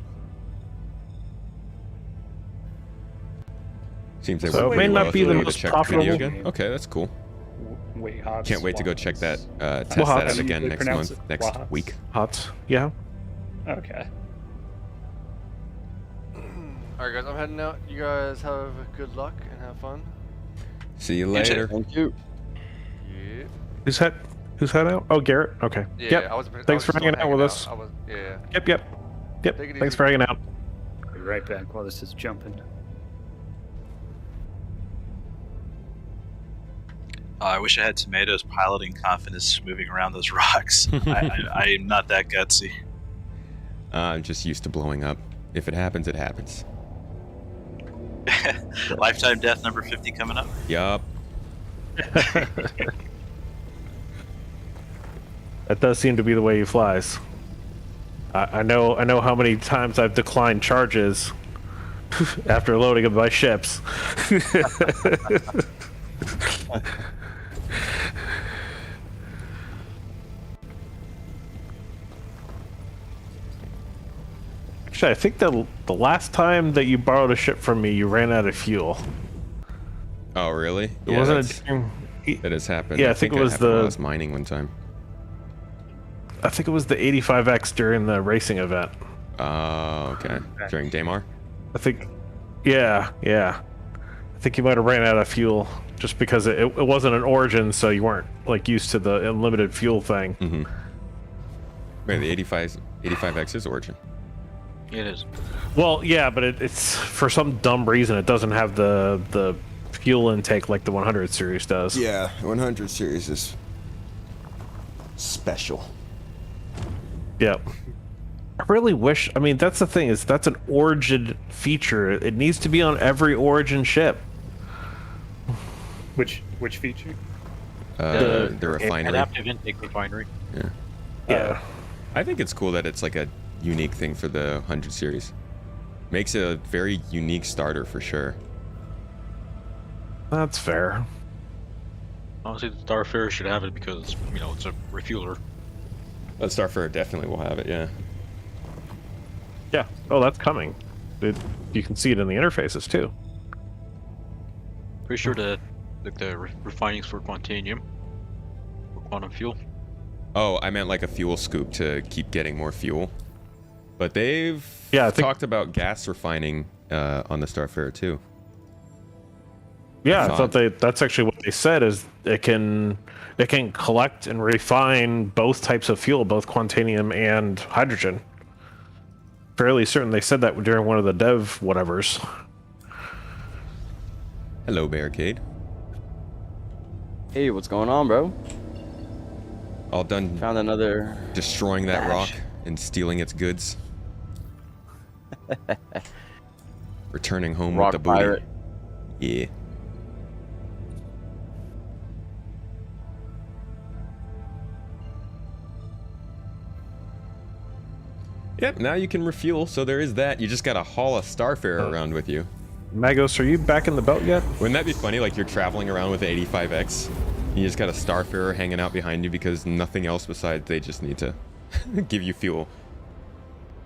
Seems like So we're it may pretty not well be the affiliated most to check profitable video again. Okay, that's cool. Wait, Hots. Can't wait to go check that, test Well, that Hots. out again They next pronounce month, it next Hots. week. Hots, yeah. Okay. Alright guys, I'm heading out. You guys have good luck and have fun. See you later. Thank you. Yeah. Who's head out? Oh, Garrett. Okay. Yeah, Yep. I was Thanks for just hanging out with us. I was, yeah. Yep. Take it Thanks easy. for hanging out. Be right back while this is jumping. I wish I had Tomato's piloting confidence moving around those rocks. I'm not that gutsy. I'm just used to blowing up. If it happens, it happens. Lifetime death number 50 coming up. Yup. That does seem to be the way he flies. I know how many times I've declined charges after loading up my ships. Actually, I think the last time that you borrowed a ship from me, you ran out of fuel. Oh, really? It wasn't that's- a during, that has happened. Yeah, I think it that was happened while I the- was mining one time. I think it was the 85X during the racing event. Oh, okay. During Daymar? I think, yeah. I think you might have ran out of fuel just because it wasn't an origin, so you weren't like used to the unlimited fuel thing. Mm-hmm. Wait, the 85X is origin. It is. Well, yeah, but it's for some dumb reason it doesn't have the fuel intake like the 100 series does. Yeah, 100 series is special. Yep. I really wish. I mean, that's the thing is that's an origin feature. It needs to be on every origin ship. Which feature? The refinery. Adaptive intake refinery. Yeah. Yeah. I think it's cool that it's like a unique thing for the 100 series. Makes it a very unique starter for sure. That's fair. Honestly, the Starfarer should have it because, you know, it's a refueler. The Starfarer definitely will have it, yeah. Yeah. Oh, that's coming. You can see it in the interfaces too. Pretty sure that like the refinings for Quantanium or quantum fuel. Oh, I meant like a fuel scoop to keep getting more fuel. But they've talked about gas refining on the Starfarer too. Yeah, I thought that's actually what they said is it can collect and refine both types of fuel, both Quantanium and hydrogen. Fairly certain they said that during one of the dev whatevers. Hello, Barricade. Hey, what's going on, bro? All done. Found another. Destroying that rock and stealing its goods. Returning home Rock with the booty. pirate. Yeah. Yep, now you can refuel, so there is that. You just gotta haul a Starfarer around with you. Magos, are you back in the belt yet? Wouldn't that be funny? Like you're traveling around with the 85X. You just got a Starfarer hanging out behind you because nothing else besides they just need to give you fuel.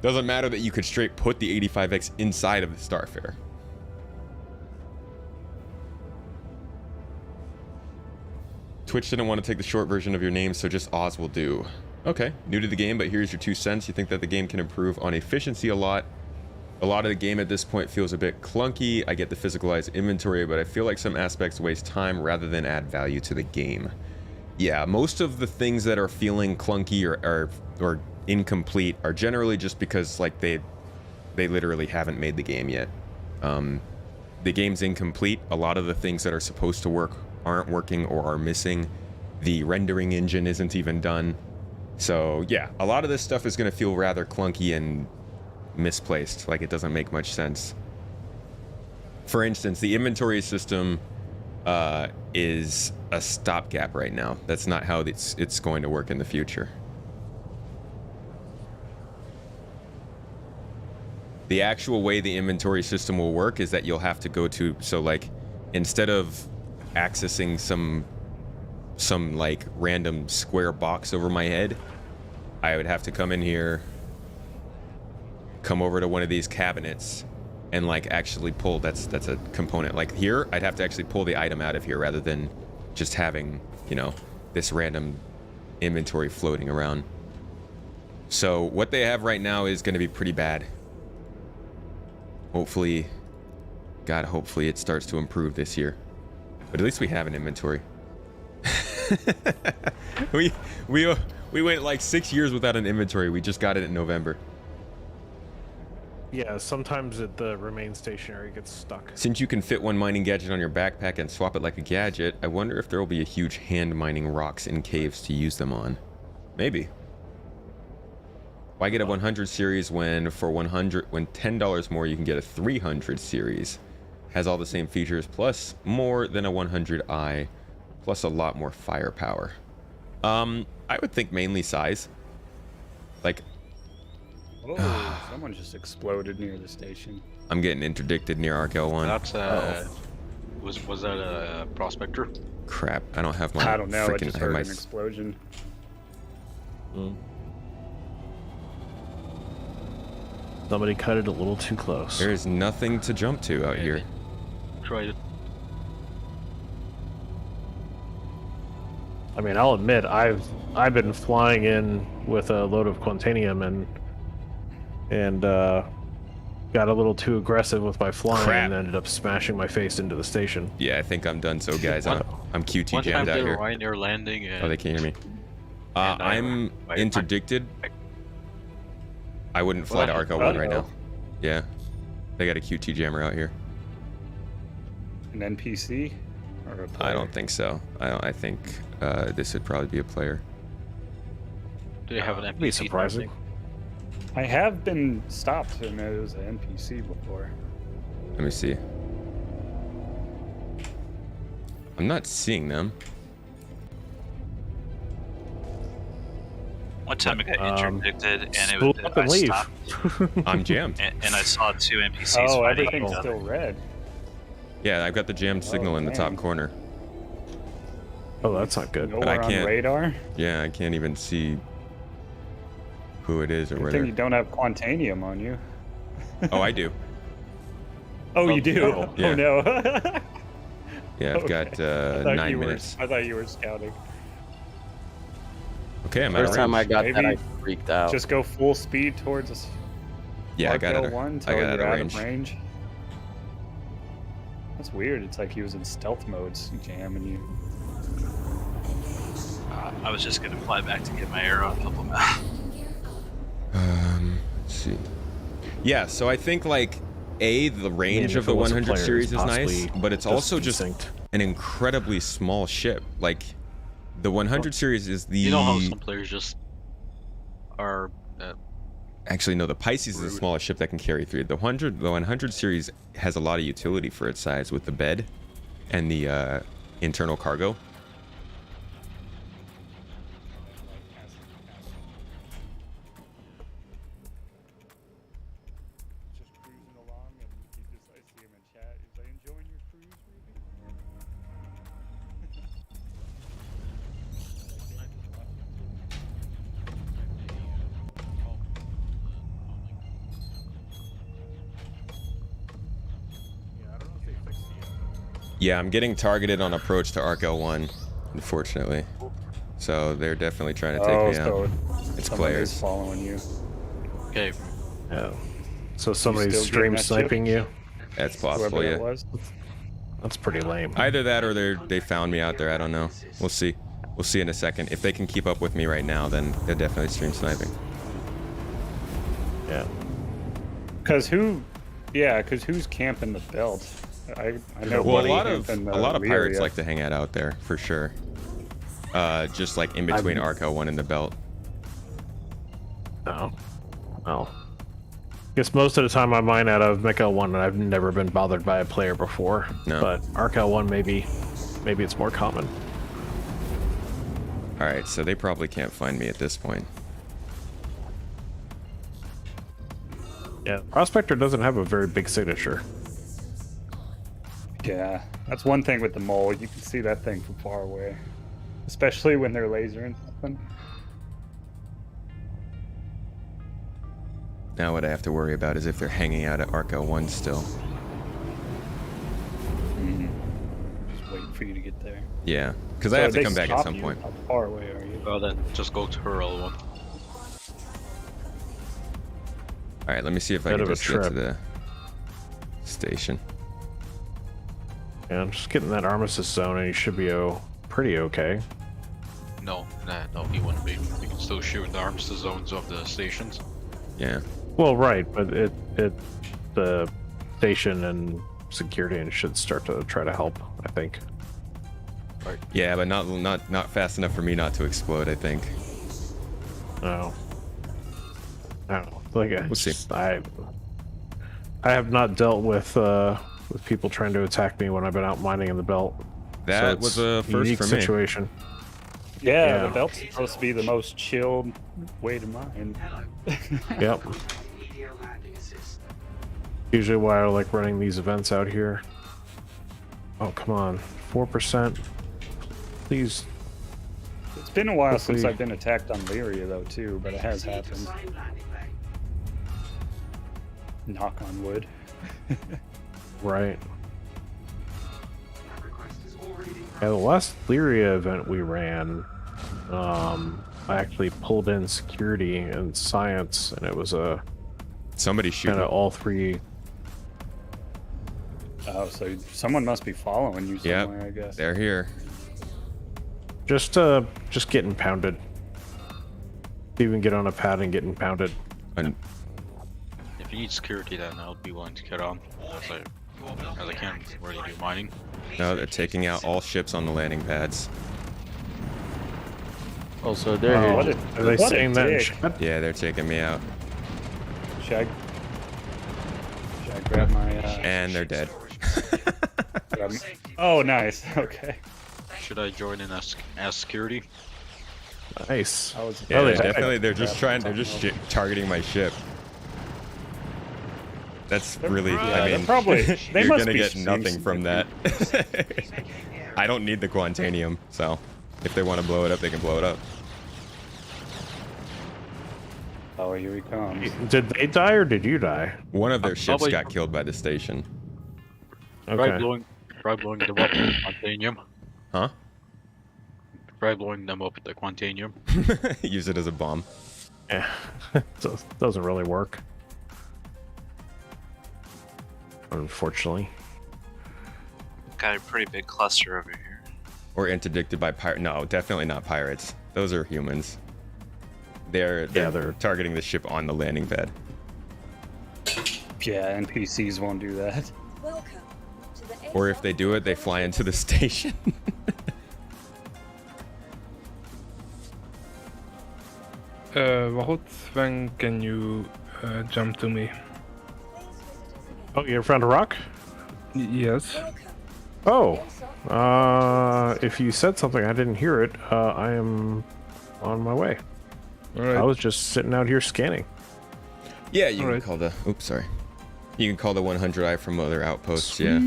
Doesn't matter that you could straight put the 85X inside of the Starfarer. Twitch didn't want to take the short version of your name, so just Oz will do. Okay, new to the game, but here's your 2 cents. You think that the game can improve on efficiency a lot. A lot of the game at this point feels a bit clunky. I get the physicalized inventory, but I feel like some aspects waste time rather than add value to the game. Yeah, most of the things that are feeling clunky or incomplete are generally just because like they literally haven't made the game yet. The game's incomplete. A lot of the things that are supposed to work aren't working or are missing. The rendering engine isn't even done. So yeah, a lot of this stuff is going to feel rather clunky and misplaced, like it doesn't make much sense. For instance, the inventory system is a stopgap right now. That's not how it's going to work in the future. The actual way the inventory system will work is that you'll have to go to, so like instead of accessing some like random square box over my head, I would have to come in here, come over to one of these cabinets, and like actually pull, that's a component. Like here, I'd have to actually pull the item out of here rather than just having, you know, this random inventory floating around. So what they have right now is going to be pretty bad. Hopefully, God, hopefully it starts to improve this year. But at least we have an inventory. We went like 6 years without an inventory. We just got it in November. Yeah, sometimes the remain stationary gets stuck. Since you can fit one mining gadget on your backpack and swap it like a gadget, I wonder if there will be a huge hand mining rocks in caves to use them on. Maybe. Why get a 100 series when $10 more you can get a 300 series? Has all the same features plus more than a 100i, plus a lot more firepower. I would think mainly size. Like, oh, someone just exploded near the station. I'm getting interdicted near Arc L1. That's was that a prospector? Crap, I don't have my. I don't know. I Freaking, just heard an explosion. Somebody cut it a little too close. There's nothing to jump to out here. Tried it. I mean, I'll admit I've been flying in with a load of Quantanium and got a little too aggressive with my flying and ended up smashing my face into the station. Yeah, I think I'm done. So guys, I'm QT One time jammed out they were here. right near landing. And Oh, they can't hear me. I'm interdicted. I wouldn't fly to Arc L1 right now. Yeah, they got a QT jammer out here. An NPC or a player? I don't think so. I think this would probably be a player. Do they have an NPC? Be surprising. I have been stopped and it was an NPC before. Let me see. I'm not seeing them. One time I got interdicted and it split up and I leave. stopped. I'm jammed. And I saw 2 NPCs Oh, fighting everything's each other. still red. Yeah, I've got the jammed signal in the top dang. corner. Oh, that's not good. Nowhere I on can't- radar. Yeah, I can't even see who it is or I where think they're. you don't have Quantanium on you. Oh, I do. Oh, you do? no. Yeah. Oh no. Yeah, I've got I thought 9 you minutes. I thought you were scouting. Okay, I'm out of First time I range. got that, I Maybe freaked out. Just go full speed towards us. Yeah, I got out of, one I until got you're out of out range. of range. That's weird. It's like he was in stealth modes, jamming you. I was just gonna fly back to get my arrow and help him out. Let's see. Yeah, so I think like the range if of the it was a 100 player, series it's is nice, possibly but it's just also just desynced. an incredibly small ship. Like the 100 series is the. You know how some players just are. Actually, no. The Pisces is the smallest ship that can carry 3. The 100 series has a lot of utility for its size with the bed and the internal cargo. Just cruising along, and I see him in chat. He's like, enjoying your cruise, Ruby? Yeah, I'm getting targeted on approach to Arc L1, unfortunately. So they're definitely trying to take me out. It's someone players. is following you. Okay. Yeah. So somebody's still stream getting that sniping you? That's possible, Whoever yeah. that was. That's pretty lame. Either that or they found me out there. I don't know. We'll see. We'll see in a second. If they can keep up with me right now, then they're definitely stream sniping. Yeah. Because who's camping the belt? I know. Well, a Buddy lot of camping, pirates Lyria. like to hang out out there for sure. Just like in between Arc L1 and the belt. No. Well. Guess most of the time I mine out of Mech L1 and I've never been bothered by a player before. No. But Arc L1 maybe it's more common. Alright, so they probably can't find me at this point. Yeah, Prospector doesn't have a very big signature. Yeah, that's one thing with the mole. You can see that thing from far away, especially when they're lasering something. Now what I have to worry about is if they're hanging out at Arc L1 still. Just waiting for you to get there. Yeah, because I have to they come back at stop some you? point. How far away are you? Well, then just go to her L1. Alright, let me see if I Bit can of a just get to trip. the station. Yeah, I'm just getting that armistice zone and you should be pretty okay. No, he wouldn't be. You can still shoot in the armistice zones of the stations. Yeah. Well, right, but the station and security and should start to try to help, I think. Right. Yeah, but not fast enough for me not to explode, I think. No. I don't know. Like, We'll see. I have not dealt with people trying to attack me when I've been out mining in the belt. That was a first unique for me. situation. Yeah, the belt's supposed to be the most chilled way to mine. Yep. Usually why I like running these events out here. Oh, come on. 4%. Please. It's been a while Hopefully- since I've been attacked on Lyria, though, too, but it has happened. Knock on wood. Right. Yeah, the last Lyria event we ran, I actually pulled in security and science, and it was a somebody shooting kind of all three. Oh, so someone must be following you somewhere, I guess. They're here. Just getting pounded. Even get on a pad and getting pounded. And If you need security, then I'll be willing to get on, as I can't really do mining. no, they're taking out all ships on the landing pads. Also, they're Oh, here. are they what a saying that in dick. chat? Yeah, they're taking me out. Should I grab my, And they're dead. grab my... Oh, nice. Okay. Should I join in as security? Nice. I was Yeah, Oh, they they're died. definitely. They're just trying. They're just targeting my ship. That's really. I they're mean, probably- they you're must gonna be get stream nothing from that. I don't need the Quantanium, so if they want to blow it up, they can blow it up. Oh, here he comes. Did they die or did you die? One of their ships probably- got killed by the station. Try Okay. blowing them up with the Quantanium. Huh? Try blowing them up with the Quantanium. Use it as a bomb. Yeah. Doesn't really work. Unfortunately. Got a pretty big cluster over here. Or interdicted by pirate. No, definitely not pirates. Those are humans. They're targeting the ship on the landing pad. Yeah, NPCs won't do that. Welcome to the Or if they do it, they fly into the station. What? When can you jump to me? Oh, you found a rock? Yes. Oh. If you said something, I didn't hear it. I am on my way. All right. I was just sitting out here scanning. Yeah, you can Alright. call the... Oops, sorry. You can call the 100i from other outposts, yeah.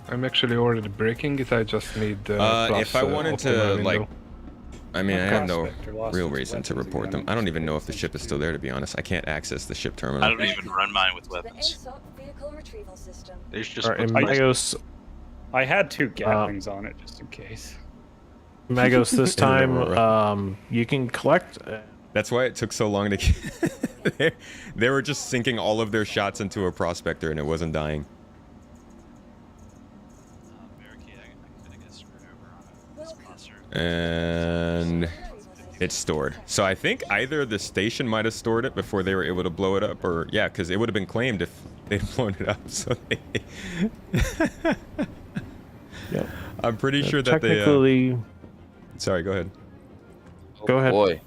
I'm actually already breaking it. I just need. If I wanted to, like... window. I mean, I have no Prospector lost real its reason to weapons report again. them. I don't even know if the ship is still there, to be honest. I can't access the ship terminal. I don't even run mine with the weapons. ASOP vehicle retrieval system. They should just Alright, put and the- Magos, I had 2 Gatlings on it just in case. Magos this time, you can collect... That's why it took so long to get... they were just sinking all of their shots into a prospector and it wasn't dying. Barricade, I'm gonna get screwed over on this cluster. And... it's stored. So I think either the station might have stored it before they were able to blow it up, or... Yeah, because it would have been claimed if they'd blown it up, so they... Yeah. I'm pretty sure that they... Technically... Sorry, go ahead. Go ahead. Boy.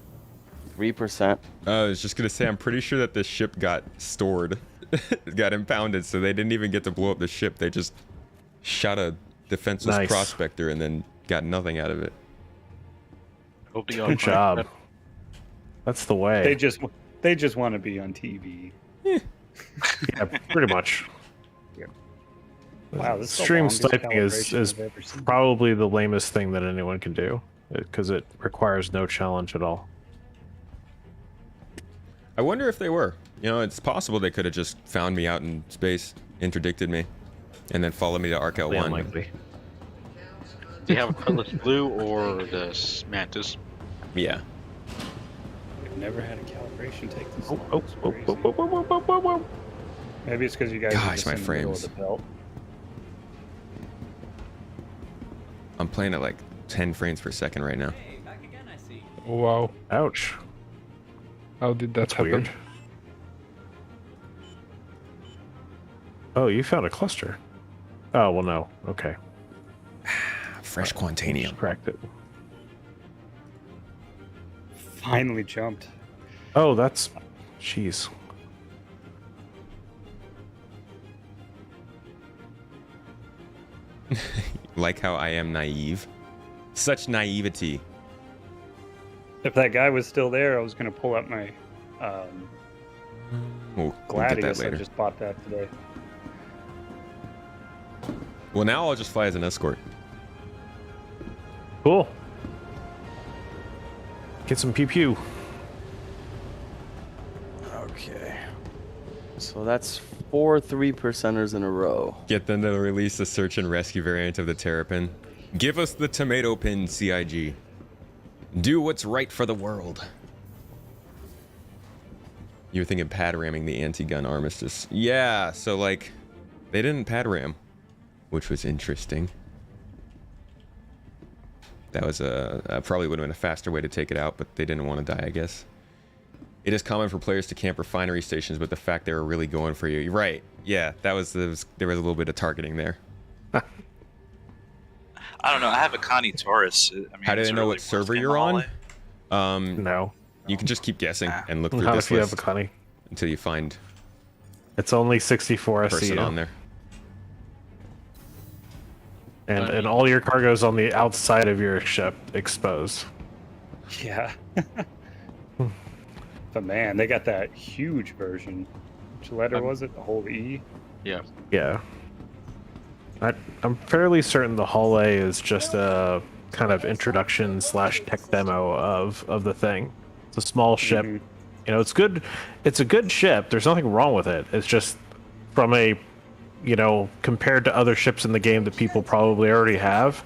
3%. I was just gonna say, I'm pretty sure that the ship got stored, got impounded, so they didn't even get to blow up the ship. They just shot a defenseless Nice. prospector and then got nothing out of it. Hope the Good job. That's the way. They just want to be on TV. Yeah, pretty much. Wow, this is the Stream longest sniping is calibration I've ever seen. probably the lamest thing that anyone can do, because it requires no challenge at all. I wonder if they were. You know, it's possible they could have just found me out in space, interdicted me, and then followed me to Arc L1. Unlikely. Do you have a Cutlass Blue or the Mantis? Yeah. We've never had a calibration take this long. Oh, It's oh, crazy. oh, oh, oh, oh, oh, oh. Maybe it's because you guys are Gosh, just my in the middle of frames. the belt. I'm playing at like 10 frames per second right now. Wow. Ouch. How did that That's happen? weird. Oh, you found a cluster. Oh, well, no. Okay. Fresh Quantanium. Cracked it. Finally jumped. Oh, that's... Jeez. Like how I am naive. Such naivety. If that guy was still there, I was going to pull up my We'll get that Gladius. I later. just bought that today. Well, now I'll just fly as an escort. Cool. Get some pew pew. Okay. So that's 4 3%ers in a row. Get them to release the search and rescue variant of the Terrapin. Give us the tomato pin, CIG. Do what's right for the world. You were thinking pad ramming the anti-gun armistice. Yeah, so like, they didn't pad ram, which was interesting. That was probably would have been a faster way to take it out, but they didn't want to die, I guess. It is common for players to camp refinery stations, but the fact they were really going for you. You're right. Yeah, there was a little bit of targeting there. I don't know. I have a Connie Taurus. I mean, How do it's they know really what server worth you're on? Hallway. No. You can just keep guessing and look through Not this if you have list a Connie. until you find It's only 64 a person SCU. on there. And all your cargo's on the outside of your ship exposed. Yeah. But man, they got that huge version. Which letter was it? The whole E? Yeah. Yeah. I'm fairly certain the hallway is just a kind of introduction / tech demo of the thing. It's a small ship. Mhm. You know, it's good. It's a good ship. There's nothing wrong with it. It's just from a, you know, compared to other ships in the game that people probably already have,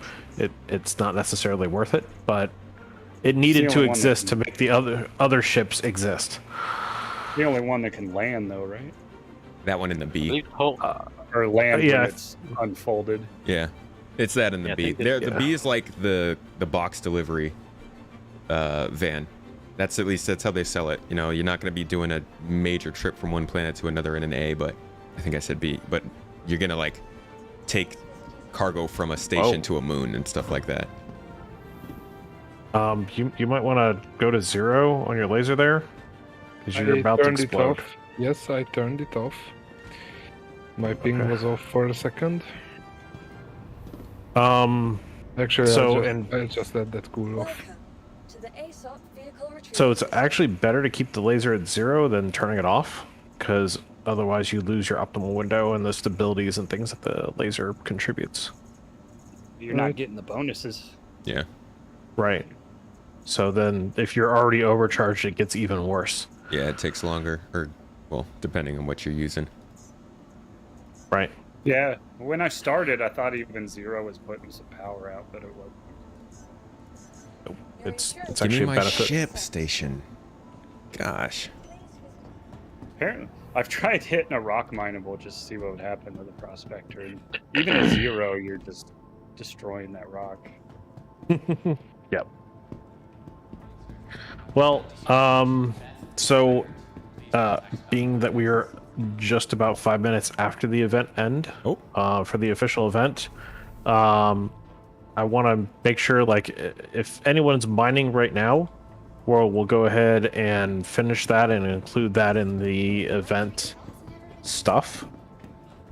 it's not necessarily worth it. But it needed to exist to make the other ships exist. The only one that can land, though, right? That one in the B. Or land yeah. when it's unfolded. Yeah, it's that in the Yeah, I B. think that- The B is like the box delivery van. That's how they sell it. You know, you're not going to be doing a major trip from one planet to another in an A, but I think I said B. But you're going to like take cargo from a station to a moon and stuff like that. You might want to go to 0 on your laser there, because you're about to turned it explode. off. Yes, I turned it off. My ping was off for a second. Actually, So I just let that cool off. Welcome to the ASOP vehicle retrieval. So it's actually better to keep the laser at 0 than turning it off, because otherwise you lose your optimal window and the stabilities and things that the laser contributes. You're not getting the bonuses. Yeah. Right. So then if you're already overcharged, it gets even worse. Yeah, it takes longer, or well, depending on what you're using. Right. Yeah, when I started, I thought even 0 was putting some power out, but it wasn't. It's Give actually me a my benefit. ship station. Gosh. Apparently, I've tried hitting a rock mineable just to see what would happen with a prospector. And even at 0, you're just destroying that rock. Yep. Well, so being that we are just about 5 minutes after the event end, for the official event, I want to make sure, like, if anyone's mining right now, we'll go ahead and finish that and include that in the event stuff.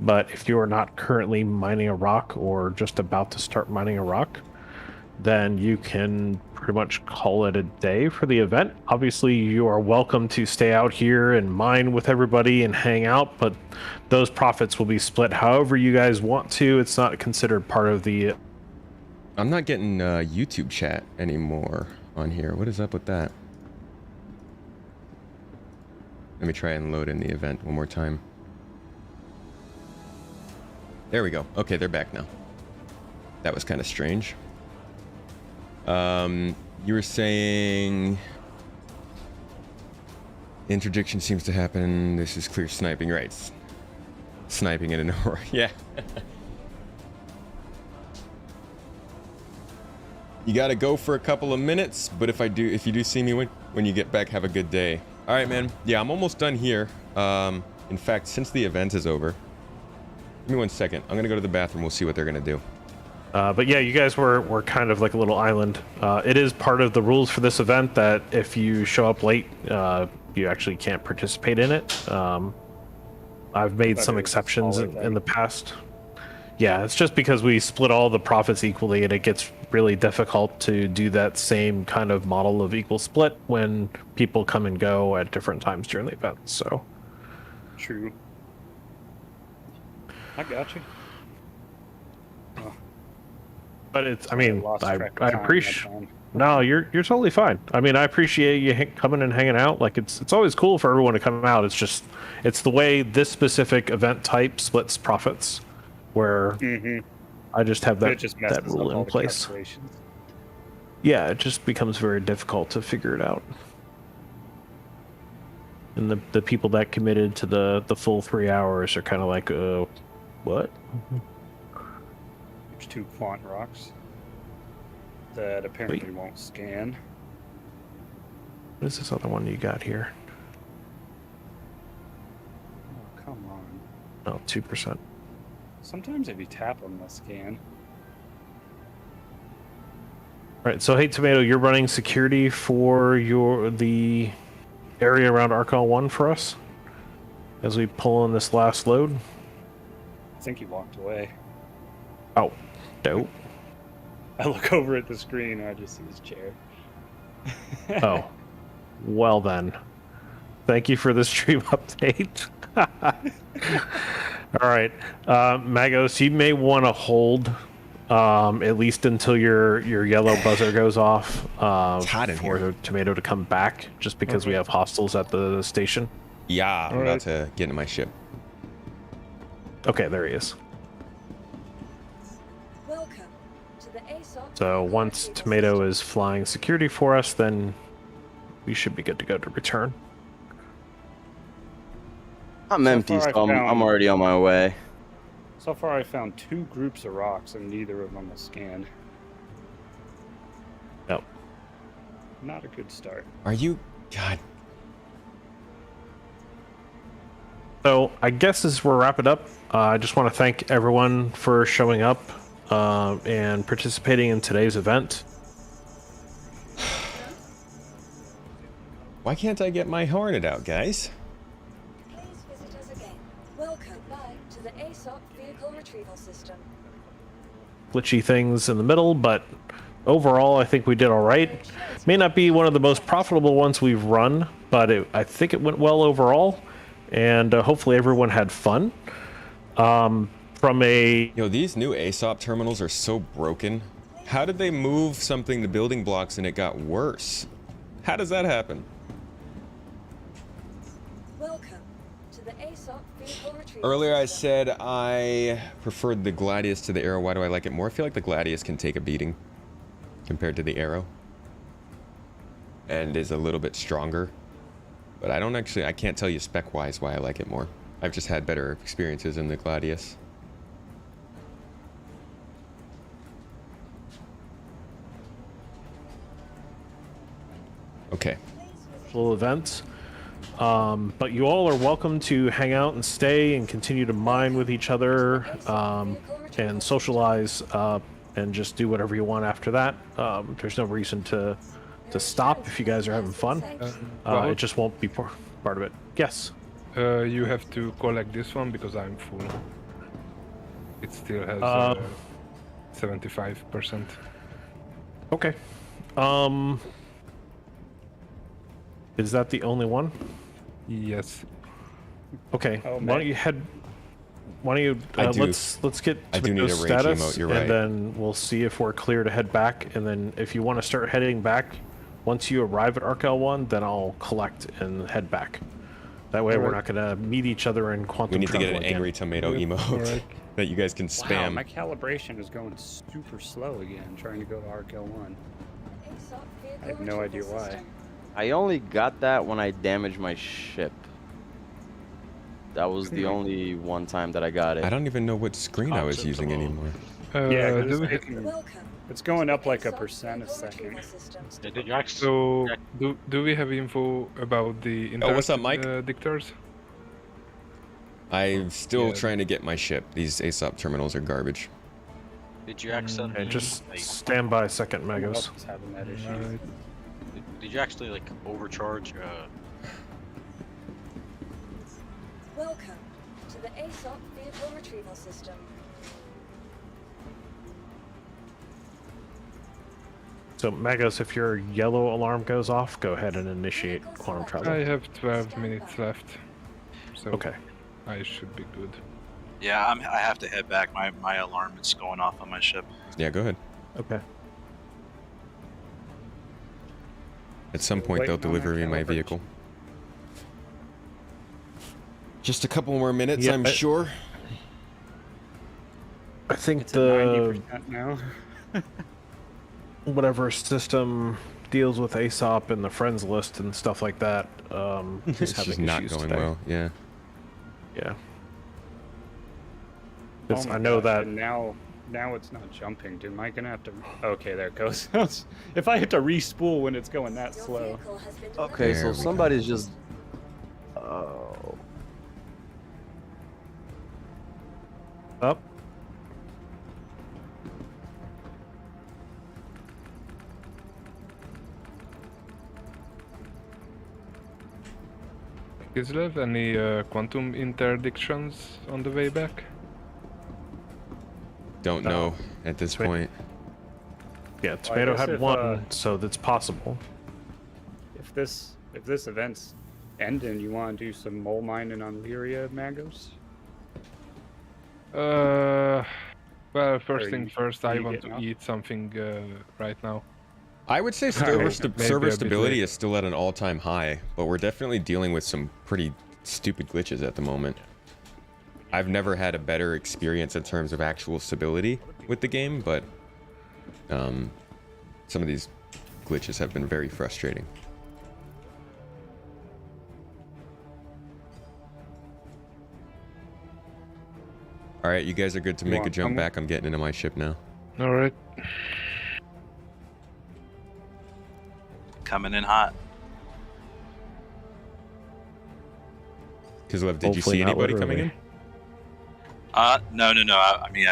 But if you are not currently mining a rock or just about to start mining a rock, then you can pretty much call it a day for the event. Obviously, you are welcome to stay out here and mine with everybody and hang out, but those profits will be split however you guys want to. It's not considered part of the... I'm not getting YouTube chat anymore on here. What is up with that? Let me try and load in the event one more time. There we go. Okay, they're back now. That was kind of strange. You were saying interdiction seems to happen. This is clear sniping, right? Sniping in an aura. Yeah. You gotta go for a couple of minutes, but if you do see me when you get back, have a good day. All right, man. Yeah, I'm almost done here. In fact, since the event is over, give me 1 second. I'm gonna go to the bathroom. We'll see what they're gonna do. But yeah, you guys were kind of like a little island. It is part of the rules for this event that if you show up late, you actually can't participate in it. I've made some exceptions in the past. Yeah, it's just because we split all the profits equally, and it gets really difficult to do that same kind of model of equal split when people come and go at different times during the event. So True. I got you. But it's, I mean, lost I track of time appreciate. that time. No, you're totally fine. I mean, I appreciate you coming and hanging out. Like, it's always cool for everyone to come out. It's just, it's the way this specific event type splits profits, where I just have It that just messes that rule up all in the place. calculations. Yeah, it just becomes very difficult to figure it out. And the people that committed to the full 3 hours are kind of like, what? There's 2 quant rocks that apparently won't scan. What is this other one you got here? Oh, come on. Oh, 2%. Sometimes if you tap them, they'll scan. Right, so hey Tomato, you're running security for the area around Archon 1 for us as we pull in this last load. I think he walked away. Oh, dope. I look over at the screen and I just see his chair. Oh, well then. Thank you for the stream update. All right, Magos, you may want to hold at least until your yellow buzzer goes off hot in for here. the tomato to come back, just because we have hostiles at the station. Yeah, I'm about to get into my ship. Okay, there he is. Welcome to the ASOP. So once Tomato is flying security for us, then we should be good to go to return. I'm empty, far so I found- I'm already on my way. So far, I found 2 groups of rocks, and neither of them was scanned. Yep. Not a good start. Are you? God. So I guess as we're wrapping up, I just want to thank everyone for showing up and participating in today's event. Why can't I get my Hornet out, guys? Please visit us again. Welcome back to the ASOP vehicle retrieval system. Glitchy things in the middle, but overall I think we did all right. May not be one of the most profitable ones we've run, but I think it went well overall, and hopefully everyone had fun. These new ASOP terminals are so broken. How did they move something to building blocks and it got worse? How does that happen? Welcome to the ASOP vehicle retrieval Earlier I system. said I preferred the Gladius to the Arrow. Why do I like it more? I feel like the Gladius can take a beating compared to the Arrow. And is a little bit stronger. But I can't tell you spec-wise why I like it more. I've just had better experiences in the Gladius. Okay. Little events. But you all are welcome to hang out and stay and continue to mine with each other and socialize and just do whatever you want after that. There's no reason to stop if you guys are having fun. It just won't be part of it. Yes. You have to collect this one because I'm full. It still has 75%. Okay. Is that the only one? Yes. Okay. Oh, Why don't you head? Why don't you? Let's get I do need Tomato's a rage status, emote, you're and right. then we'll see if we're clear to head back. And then if you want to start heading back, once you arrive at Arc L1, then I'll collect and head back. That way, we're not gonna meet each other in quantum We need to get travel an again. angry tomato emote that you guys can Wow, spam. my calibration is going super slow again, trying to go to Arc L1. ASOP vehicle I have no idea retrieval why. system. I only got that when I damaged my ship. That was the only one time that I got it. I don't even know what screen I was using anymore. Yeah, 'cause do we- it's taking- Welcome. it's going up like a ASOP percent a vehicle second. retrieval system. Did you actually? So, do we have info about the Oh, what's up, Mike? dictators? I'm still Yeah. trying to get my ship. These ASOP terminals are garbage. Did you accidentally? Okay, just like, stand by a second, Someone Magos. else is having that issue. Right. did you actually like overcharge? Welcome to the ASOP vehicle retrieval system. So, Magos, if your yellow alarm goes off, go ahead and initiate quantum travel. I have 12 minutes left. So Okay. I should be good. Yeah, I have to head back. My alarm is going off on my ship. Yeah, go ahead. Okay. At some point, they'll Waiting on deliver that me my calibration. vehicle. Just a couple more minutes, Yeah, I'm sure. I think It's at the 90% now. whatever system deals with ASOP and the friends list and stuff like that is It's having just not issues going today. well. Yeah. Yeah. Oh 'Cause my I know gosh, that and now it's not jumping. Dude, am I gonna have to? Okay, there it goes. If I have to re-spool when it's going that Your slow. vehicle has been delivered. Okay, There so we go. somebody's just. Oh. up. Kislev, any quantum interdictions on the way back? Don't know at this Sweet. point. Yeah, Tomato guess had if, one, so that's possible. If this event's ending, you want to do some mole mining on Lyria, Magos? Well, first Are thing you- first, are I you want getting to off? eat something right now. I would say Maybe server a bit stability later. is still at an all-time high, but we're definitely dealing with some pretty stupid glitches at the moment. I've never had a better experience in terms of actual stability with the game, but some of these glitches have been very frustrating. All right, you guys are good to make a want jump some? back. I'm getting into my ship now. All right. Coming in hot. Kislev, did you Hopefully see not anybody coming literally. in? No. I mean,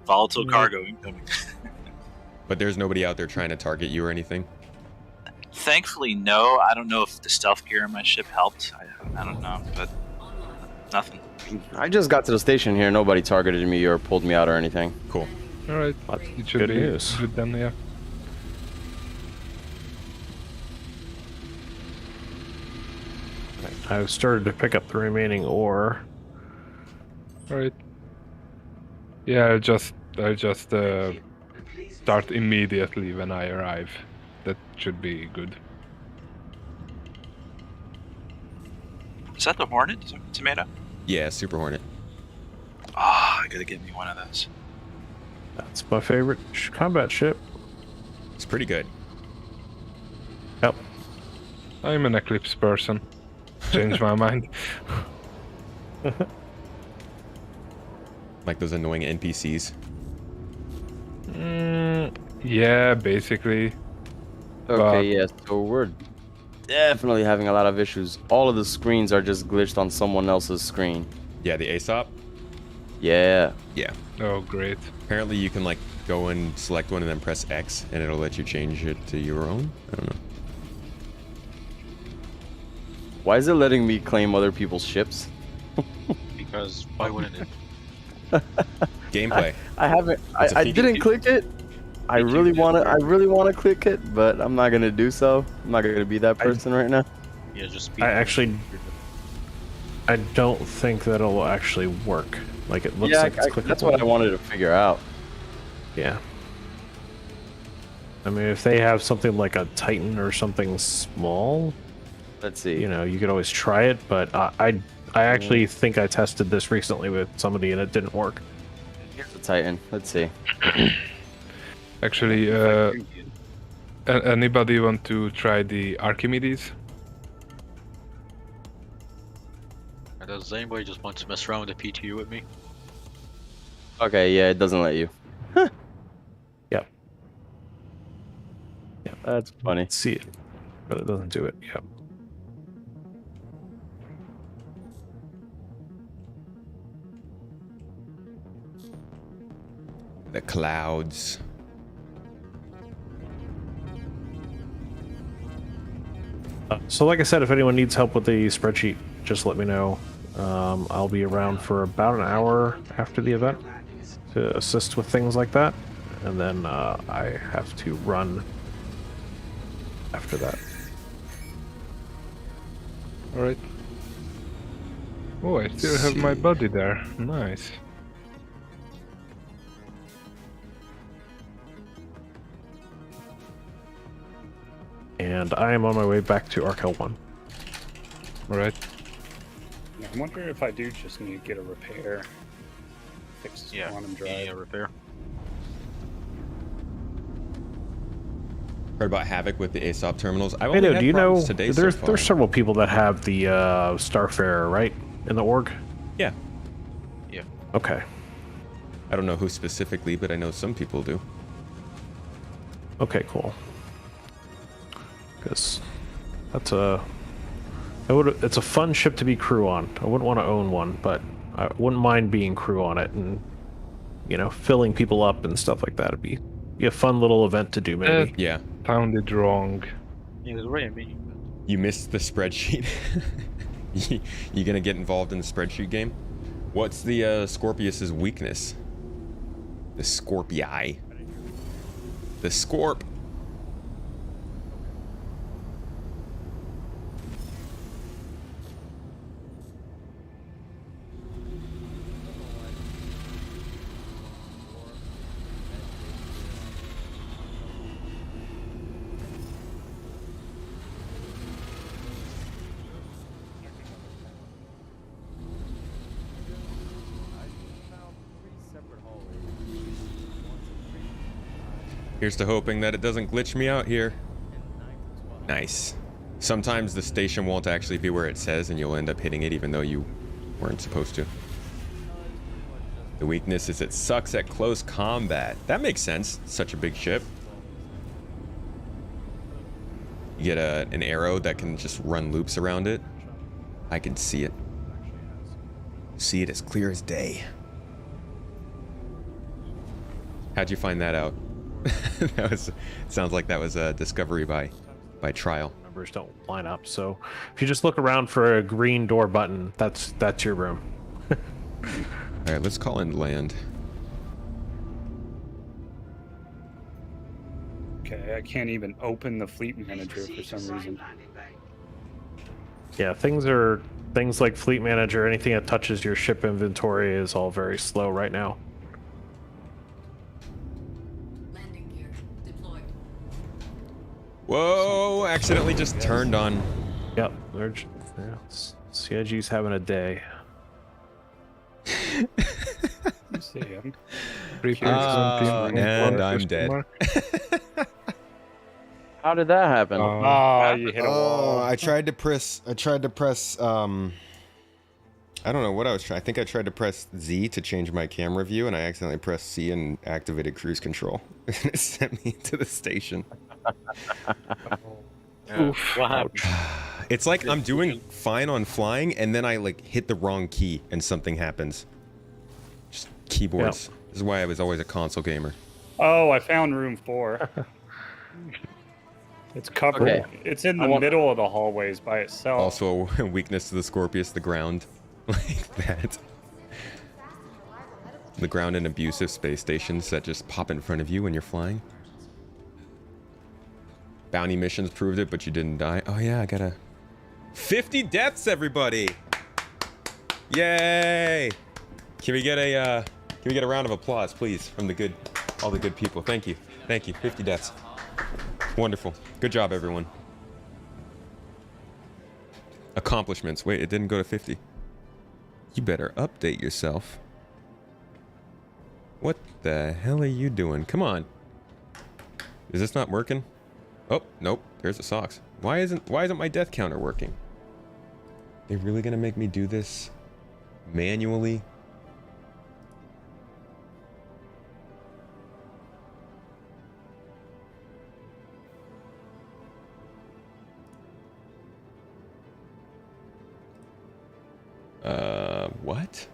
volatile cargo incoming. But there's nobody out there trying to target you or anything? Thankfully, no. I don't know if the stealth gear in my ship helped. I don't know, but nothing. I just got to the station here. Nobody targeted me or pulled me out or anything. Cool. All right. That's It should good be news. good then, yeah. I've started to pick up the remaining ore. All right. Yeah, I'll just start immediately when I arrive. That should be good. Is that the Hornet? Tomato? Yeah, Super Hornet. Ah, I gotta get me one of those. That's my favorite combat ship. It's pretty good. Yep. I'm an Eclipse person. Changed my mind. Like those annoying NPCs. Yeah, basically. Okay, yeah, so we're definitely having a lot of issues. All of the screens are just glitched on someone else's screen. Yeah, the ASOP? Yeah. Yeah. Oh, great. Apparently you can like go and select one and then press X and it'll let you change it to your own. I don't know. Why is it letting me claim other people's ships? Because why wouldn't it? Gameplay. I haven't. It's a I feature. didn't click it. I really want to. I really want to click it, but I'm not gonna do so. I'm not gonna be that person right now. Yeah, just. I don't think that'll actually work. Like it looks Yeah, like it's clickable. that's what I wanted to figure out. Yeah. I mean, if they have something like a Titan or something small, let's see. You know, you could always try it, but I actually think I tested this recently with somebody and it didn't work. Here's the Titan. Let's see. Actually, anybody want to try the Archimedes? Does anybody just want to mess around with the PTU with me? Okay, yeah, it doesn't let you. Yep. That's funny. See it, but it doesn't do it. Yep. The clouds. So like I said, if anyone needs help with the spreadsheet, just let me know. I'll be around for about an hour after the event to assist with things like that. And then I have to run after that. Alright. Oh, I still have my buddy there. Nice. And I am on my way back to Arkel 1. Alright. I wonder if I do just need to get a repair. Fix Yeah, quantum drive. yeah, repair. Heard about Havoc with the ASOP terminals. I've Hey, only no, had do you know problems today so there's far. several people that have the Starfarer, right, in the org? Yeah. Yeah. Okay. I don't know who specifically, but I know some people do. Okay, cool. Because that's it's a fun ship to be crew on. I wouldn't want to own one, but I wouldn't mind being crew on it and, you know, filling people up and stuff like that. It'd be a fun little event to do, maybe. Yeah. Sounded wrong. Yeah, it was right. I mean, You missed the spreadsheet. You gonna get involved in the spreadsheet game? What's the Scorpius's weakness? The Scorpii. The Scorp. Here's to hoping that it doesn't glitch me out here. Nice. Sometimes the station won't actually be where it says and you'll end up hitting it even though you weren't supposed to. The weakness is it sucks at close combat. That makes sense. Such a big ship. You get an arrow that can just run loops around it. I can see it. See it as clear as day. How'd you find that out? That was, sounds like that was a discovery by trial. Numbers don't line up, so if you just look around for a green door button, that's your room. All right, let's call in land. Okay, I can't even open the fleet manager for some reason. Yeah, things like fleet manager, anything that touches your ship inventory is all very slow right now. Whoa, accidentally just turned on. Yep, CIG's having a day. Let's see him. And I'm dead. How did that happen? You hit a wall. I tried to press I don't know what I was trying. I think I tried to press Z to change my camera view and I accidentally pressed C and activated cruise control. It sent me to the station. Oof. What happened? It's like I'm doing fine on flying and then I like hit the wrong key and something happens. Just keyboards. Yep. This is why I was always a console gamer. Oh, I found room 4. It's covered. Okay. It's in the middle of the hallways by itself. Also a weakness to the Scorpius, the ground. Like that. The ground in abusive space stations that just pop in front of you when you're flying. Bounty missions proved it, but you didn't die. Oh yeah, I gotta... 50 deaths, everybody! Yay! Can we get a round of applause, please, from all the good people? Thank you. Thank you. 50 deaths. Wonderful. Good job, everyone. Accomplishments. Wait, it didn't go to 50. You better update yourself. What the hell are you doing? Come on. Is this not working? Oh, nope. There's the socks. Why isn't my death counter working? They really gonna make me do this manually? What?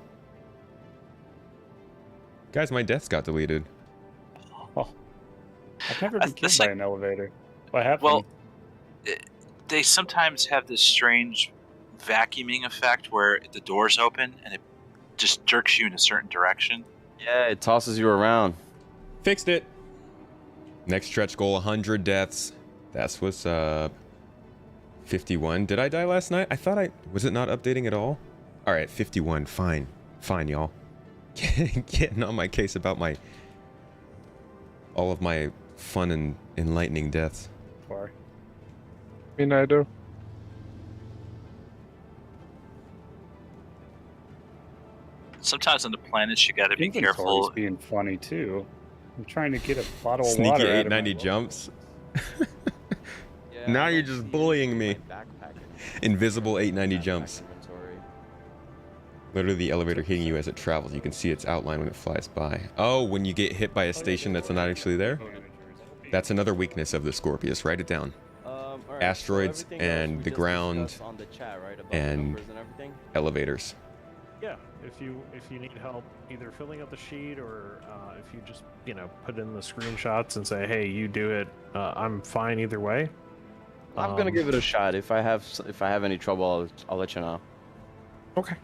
Guys, my deaths got deleted. Oh. I've never been killed by an elevator. What happened? Well, they sometimes have this strange vacuuming effect where the doors open and it just jerks you in a certain direction. Yeah, it tosses you around. Fixed it. Next stretch goal, 100 deaths. That's what's up. 51. Did I die last night? I thought was it not updating at all? All right, 51. Fine. Fine, y'all. Getting on my case about all of my fun and enlightening deaths. Far. Me neither. Sometimes on the planets you gotta be careful. Being funny too. I'm trying to get a bottle of Sneaky water. 890 jumps. Now you're just bullying me. Invisible 890 jumps. Literally the elevator hitting you as it travels. You can see its outline when it flies by. Oh, when you get hit by a station that's not actually there? That's another weakness of the Scorpius. Write it down. Right, Asteroids so and the ground on the chat, right, about and elevators. Yeah, if you need help either filling out the sheet or if you just put in the screenshots and say, hey, you do it, I'm fine either way. I'm gonna give it a shot. If I have any trouble, I'll let you know. Okay.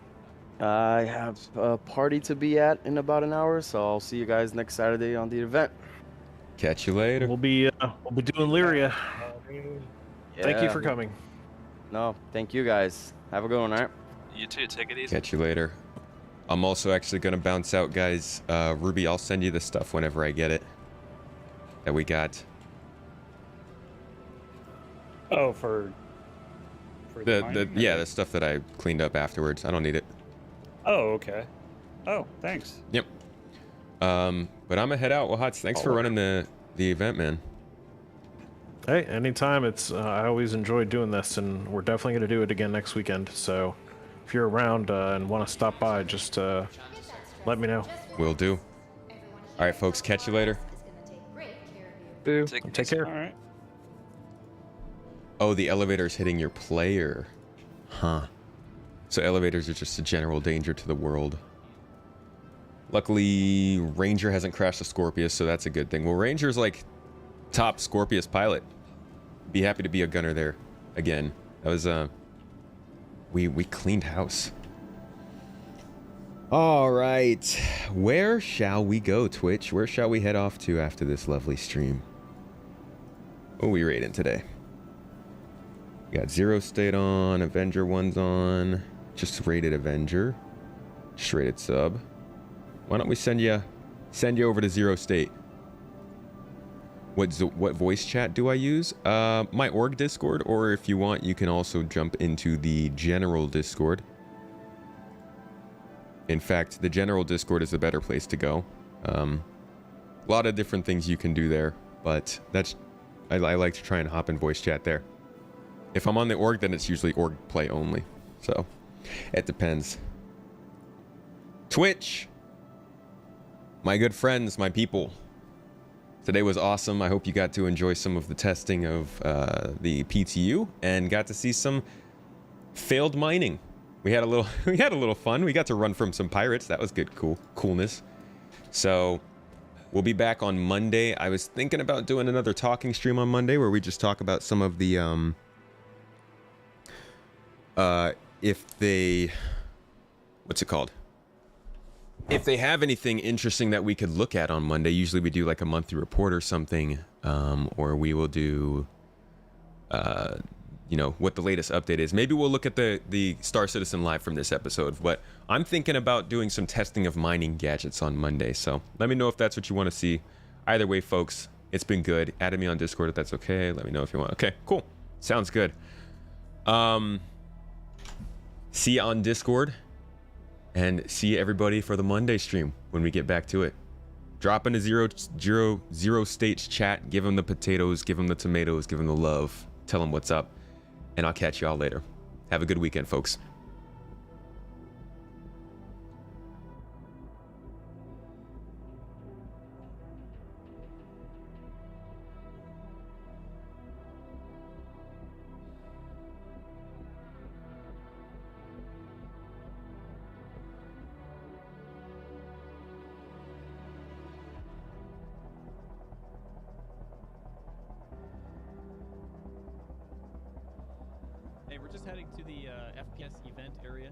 I have a party to be at in about an hour, so I'll see you guys next Saturday on the event. Catch you later. We'll be doing Lyria. Thank you for coming. No, thank you guys. Have a good one, all right? You too. Take it easy. Catch you later. I'm also actually gonna bounce out, guys. Ruby, I'll send you the stuff whenever I get it. That we got. Oh, for the stuff that I cleaned up afterwards. I don't need it. Oh, okay. Oh, thanks. Yep. But I'm gonna head out. Well, Hots, thanks for running the the event, man. Hey, anytime. It's I always enjoy doing this, and we're definitely going to do it again next weekend. So if you're around and want to stop by, just let me know. Will do. All right, folks. Catch you later. Take care. All right. Oh, the elevator's hitting your player. Huh. So elevators are just a general danger to the world. Luckily, Ranger hasn't crashed the Scorpius, so that's a good thing. Well, Ranger's like top Scorpius pilot. Be happy to be a gunner there again. That was we cleaned house. All right, where shall we go, Twitch? Where shall we head off to after this lovely stream? What are we rating today? We got Zero State on, Avenger 1's on, just rated Avenger, just rated sub. Why don't we send you over to Zero State? What voice chat do I use? My org Discord, or if you want, you can also jump into the general Discord. In fact, the general Discord is a better place to go. A lot of different things you can do there, but I like to try and hop in voice chat there. If I'm on the org, then it's usually org play only. So it depends. Twitch, my good friends, my people. Today was awesome. I hope you got to enjoy some of the testing of the PTU and got to see some failed mining. We had a little fun. We got to run from some pirates. That was good, coolness. So we'll be back on Monday. I was thinking about doing another talking stream on Monday where we just talk about some of the if they have anything interesting that we could look at on Monday. Usually we do like a monthly report or something, or we will do, you know, what the latest update is. Maybe we'll look at the Star Citizen Live from this episode, but I'm thinking about doing some testing of mining gadgets on Monday. So let me know if that's what you want to see. Either way, folks, it's been good. Add me on Discord if that's okay. Let me know if you want. Okay, cool. Sounds good. See you on Discord. And see everybody for the Monday stream when we get back to it. Drop into Zero State's chat. Give them the potatoes. Give them the tomatoes. Give them the love. Tell them what's up. And I'll catch y'all later. Have a good weekend, folks. Hey, we're just heading to the FPS event area.